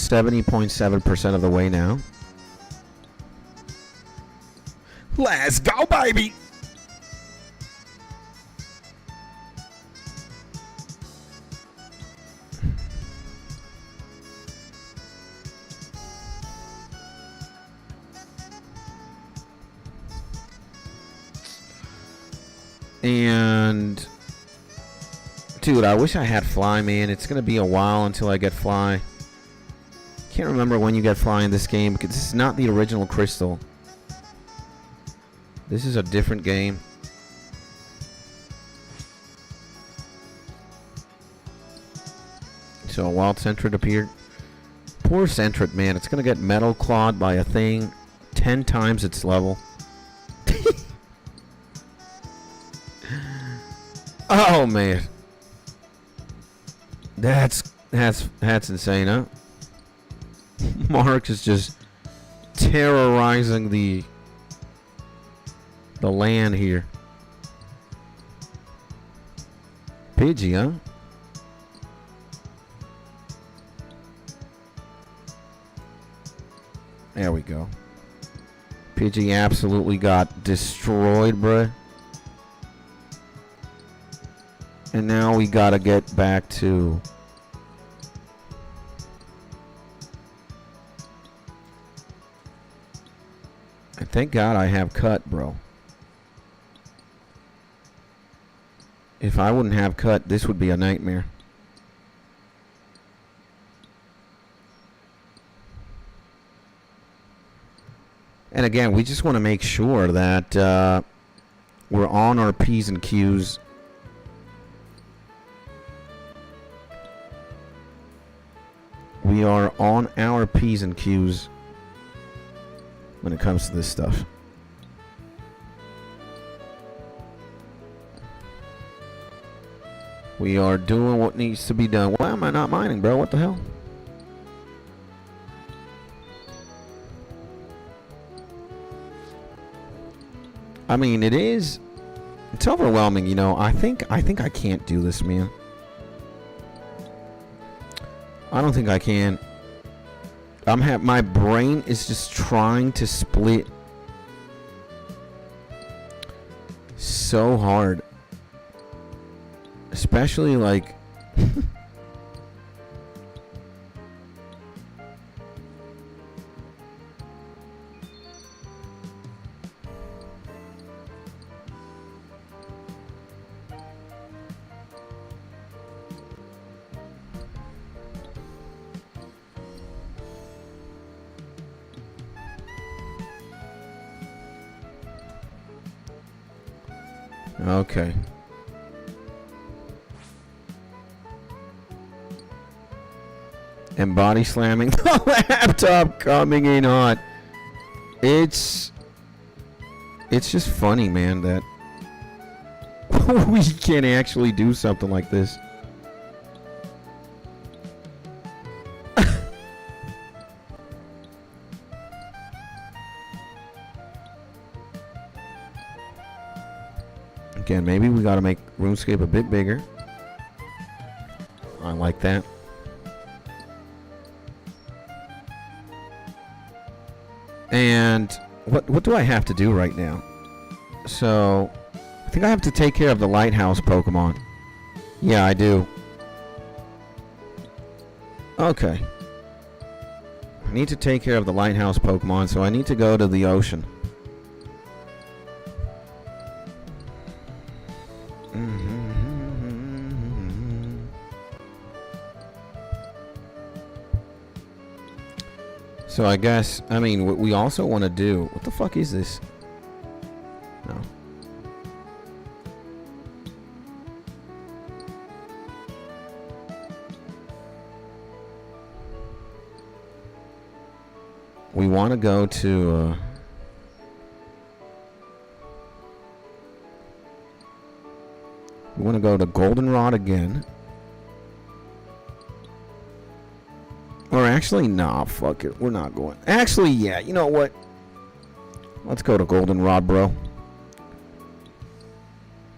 .7% of the way now. Let's go, baby! And dude, I wish I had fly, man. It's gonna be a while until I get fly. Can't remember when you get fly in this game because this is not the original Crystal. This is a different game. So a wild Sentret appeared. Poor Sentret, man. It's gonna get metal clawed by a thing 10 times its level. Oh man. That's insane, huh? Mark is just terrorizing the land here. Pidgey, huh? There we go. Pidgey absolutely got destroyed, bruh. And now we gotta get back to... Thank God I have cut, bro. If I wouldn't have cut, this would be a nightmare. And again, we just want to make sure that we're on our P's and Q's. We are on our P's and Q's when it comes to this stuff. We are doing what needs to be done. Why am I not mining, bro? What the hell? I mean, it's overwhelming, you know. I think I can't do this, man. I don't think I can. My brain is just trying to split so hard. Especially like okay. And body slamming the laptop coming in hot. It's just funny, man, that we can actually do something like this. Again, maybe we gotta make RuneScape a bit bigger. I like that. And what do I have to do right now? So, I think I have to take care of the lighthouse Pokemon. Yeah, I do. Okay. I need to take care of the lighthouse Pokemon, so I need to go to the ocean. So I guess, I mean, what we also want to do... What the fuck is this? No. We want to go to... we want to go to Goldenrod again. Or actually, nah, fuck it. We're not going. Actually, yeah, you know what? Let's go to Goldenrod, bro.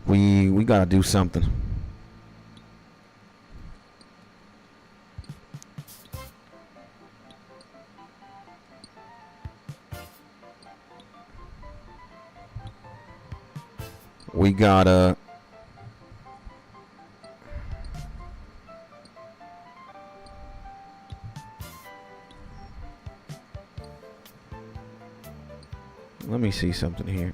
We gotta do something. We gotta... Let me see something here.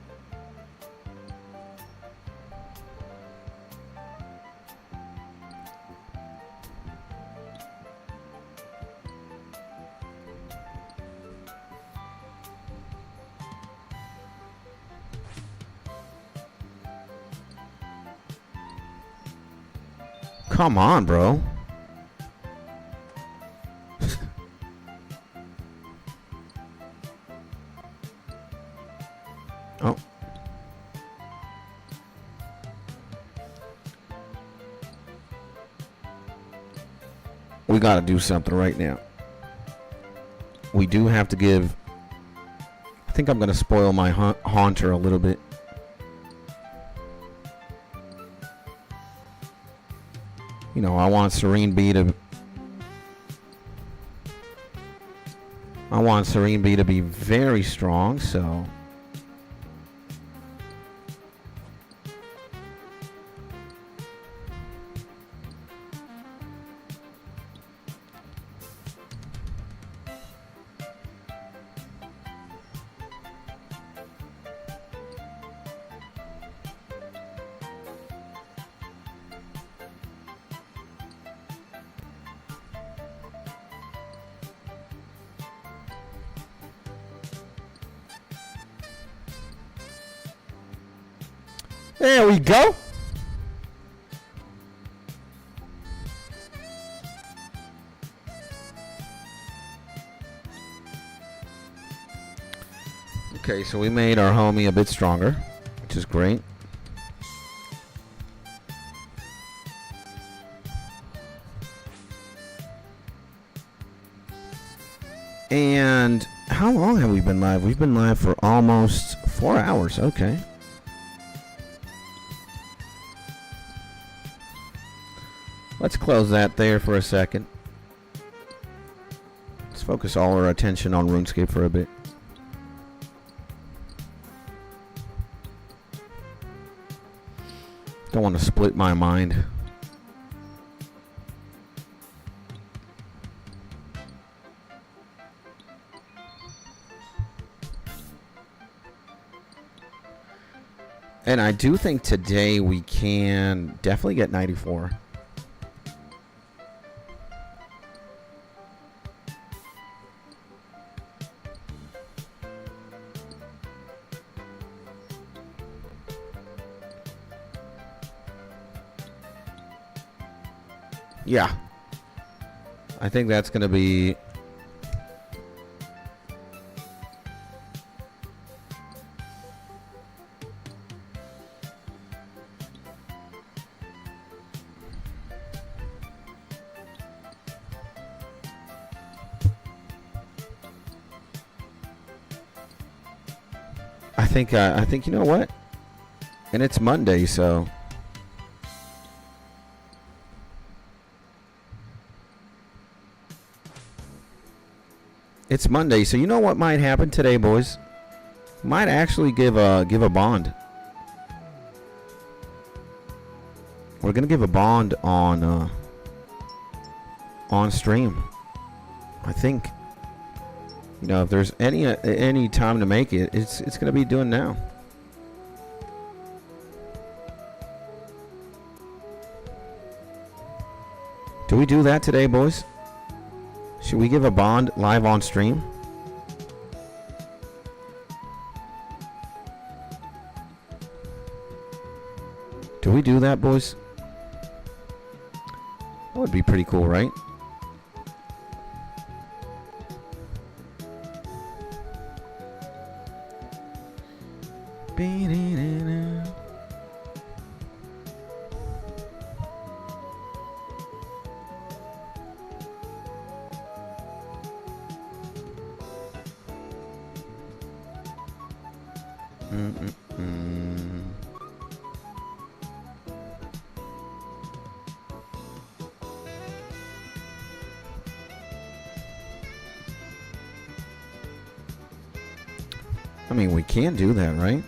Come on, bro. Oh. We gotta do something right now. We do have to give... I think I'm gonna spoil my Haunter a little bit. You know, I want Serene B to... I want Serene B to be very strong, so... There we go. Okay, so we made our homie a bit stronger, which is great. And how long have we been live? We've been live for almost 4 hours. Okay. Let's close that there for a second. Let's focus all our attention on RuneScape for a bit. Don't want to split my mind. And I do think today we can definitely get 94. Yeah. I think that's going to be... I think you know what? And it's Monday, so it's Monday, so you know what might happen today, boys? Might actually give a bond. We're gonna give a bond on stream. I think. You know, if there's any time to make it, it's gonna be doing now. Do we do that today, boys? Should we give a bond live on stream? Do we do that, boys? That would be pretty cool, right? I mean, we can do that, right?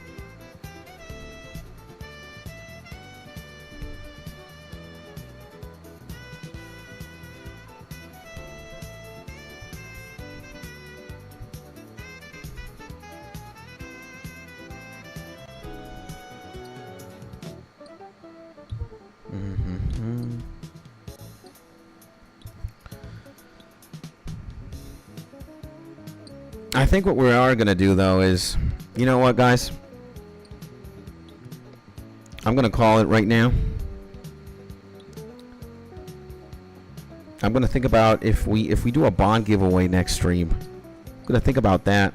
I think what we are going to do, though, is... You know what, guys? I'm going to call it right now. I'm going to think about if we do a bond giveaway next stream. I'm going to think about that.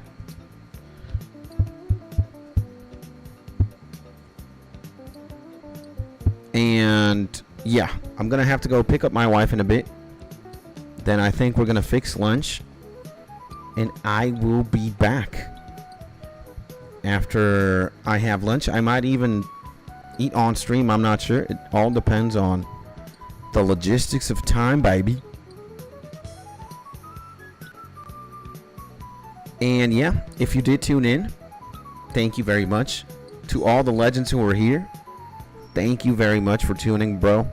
And, yeah. I'm going to have to go pick up my wife in a bit. Then I think we're going to fix lunch. And I will be back after I have lunch. I might even eat on stream. I'm not sure. It all depends on the logistics of time, baby. And yeah, if you did tune in, thank you very much. To all the legends who are here, thank you very much for tuning, bro.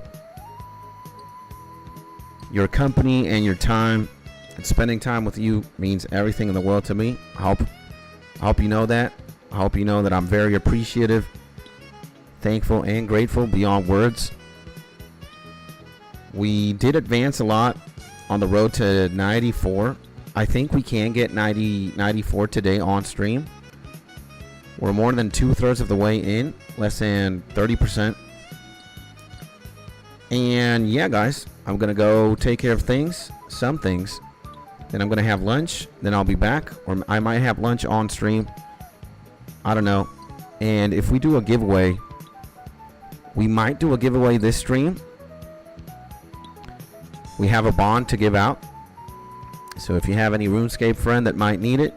Your company and your time and spending time with you means everything in the world to me. I hope you know that. I hope you know that I'm very appreciative, thankful, and grateful beyond words. We did advance a lot on the road to 94. I think we can get 94 today on stream. We're more than 2/3 of the way in, less than 30%. And yeah, guys, I'm going to go take care of some things. Then I'm going to have lunch. Then I'll be back. Or I might have lunch on stream. I don't know. And if we do a giveaway, we might do a giveaway this stream. We have a bond to give out. So if you have any RuneScape friend that might need it,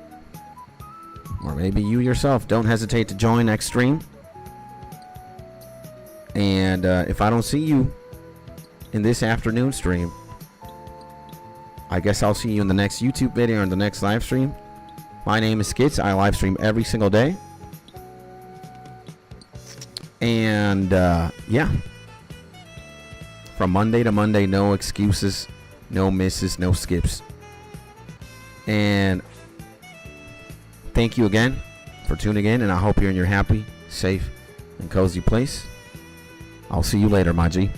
or maybe you yourself, don't hesitate to join next stream. And if I don't see you in this afternoon stream, I guess I'll see you in the next YouTube video or the next live stream. My name is Skits. I live stream every single day. And yeah, from Monday to Monday, no excuses, no misses, no skips. And thank you again for tuning in, and I hope you're in your happy, safe, and cozy place. I'll see you later, my G.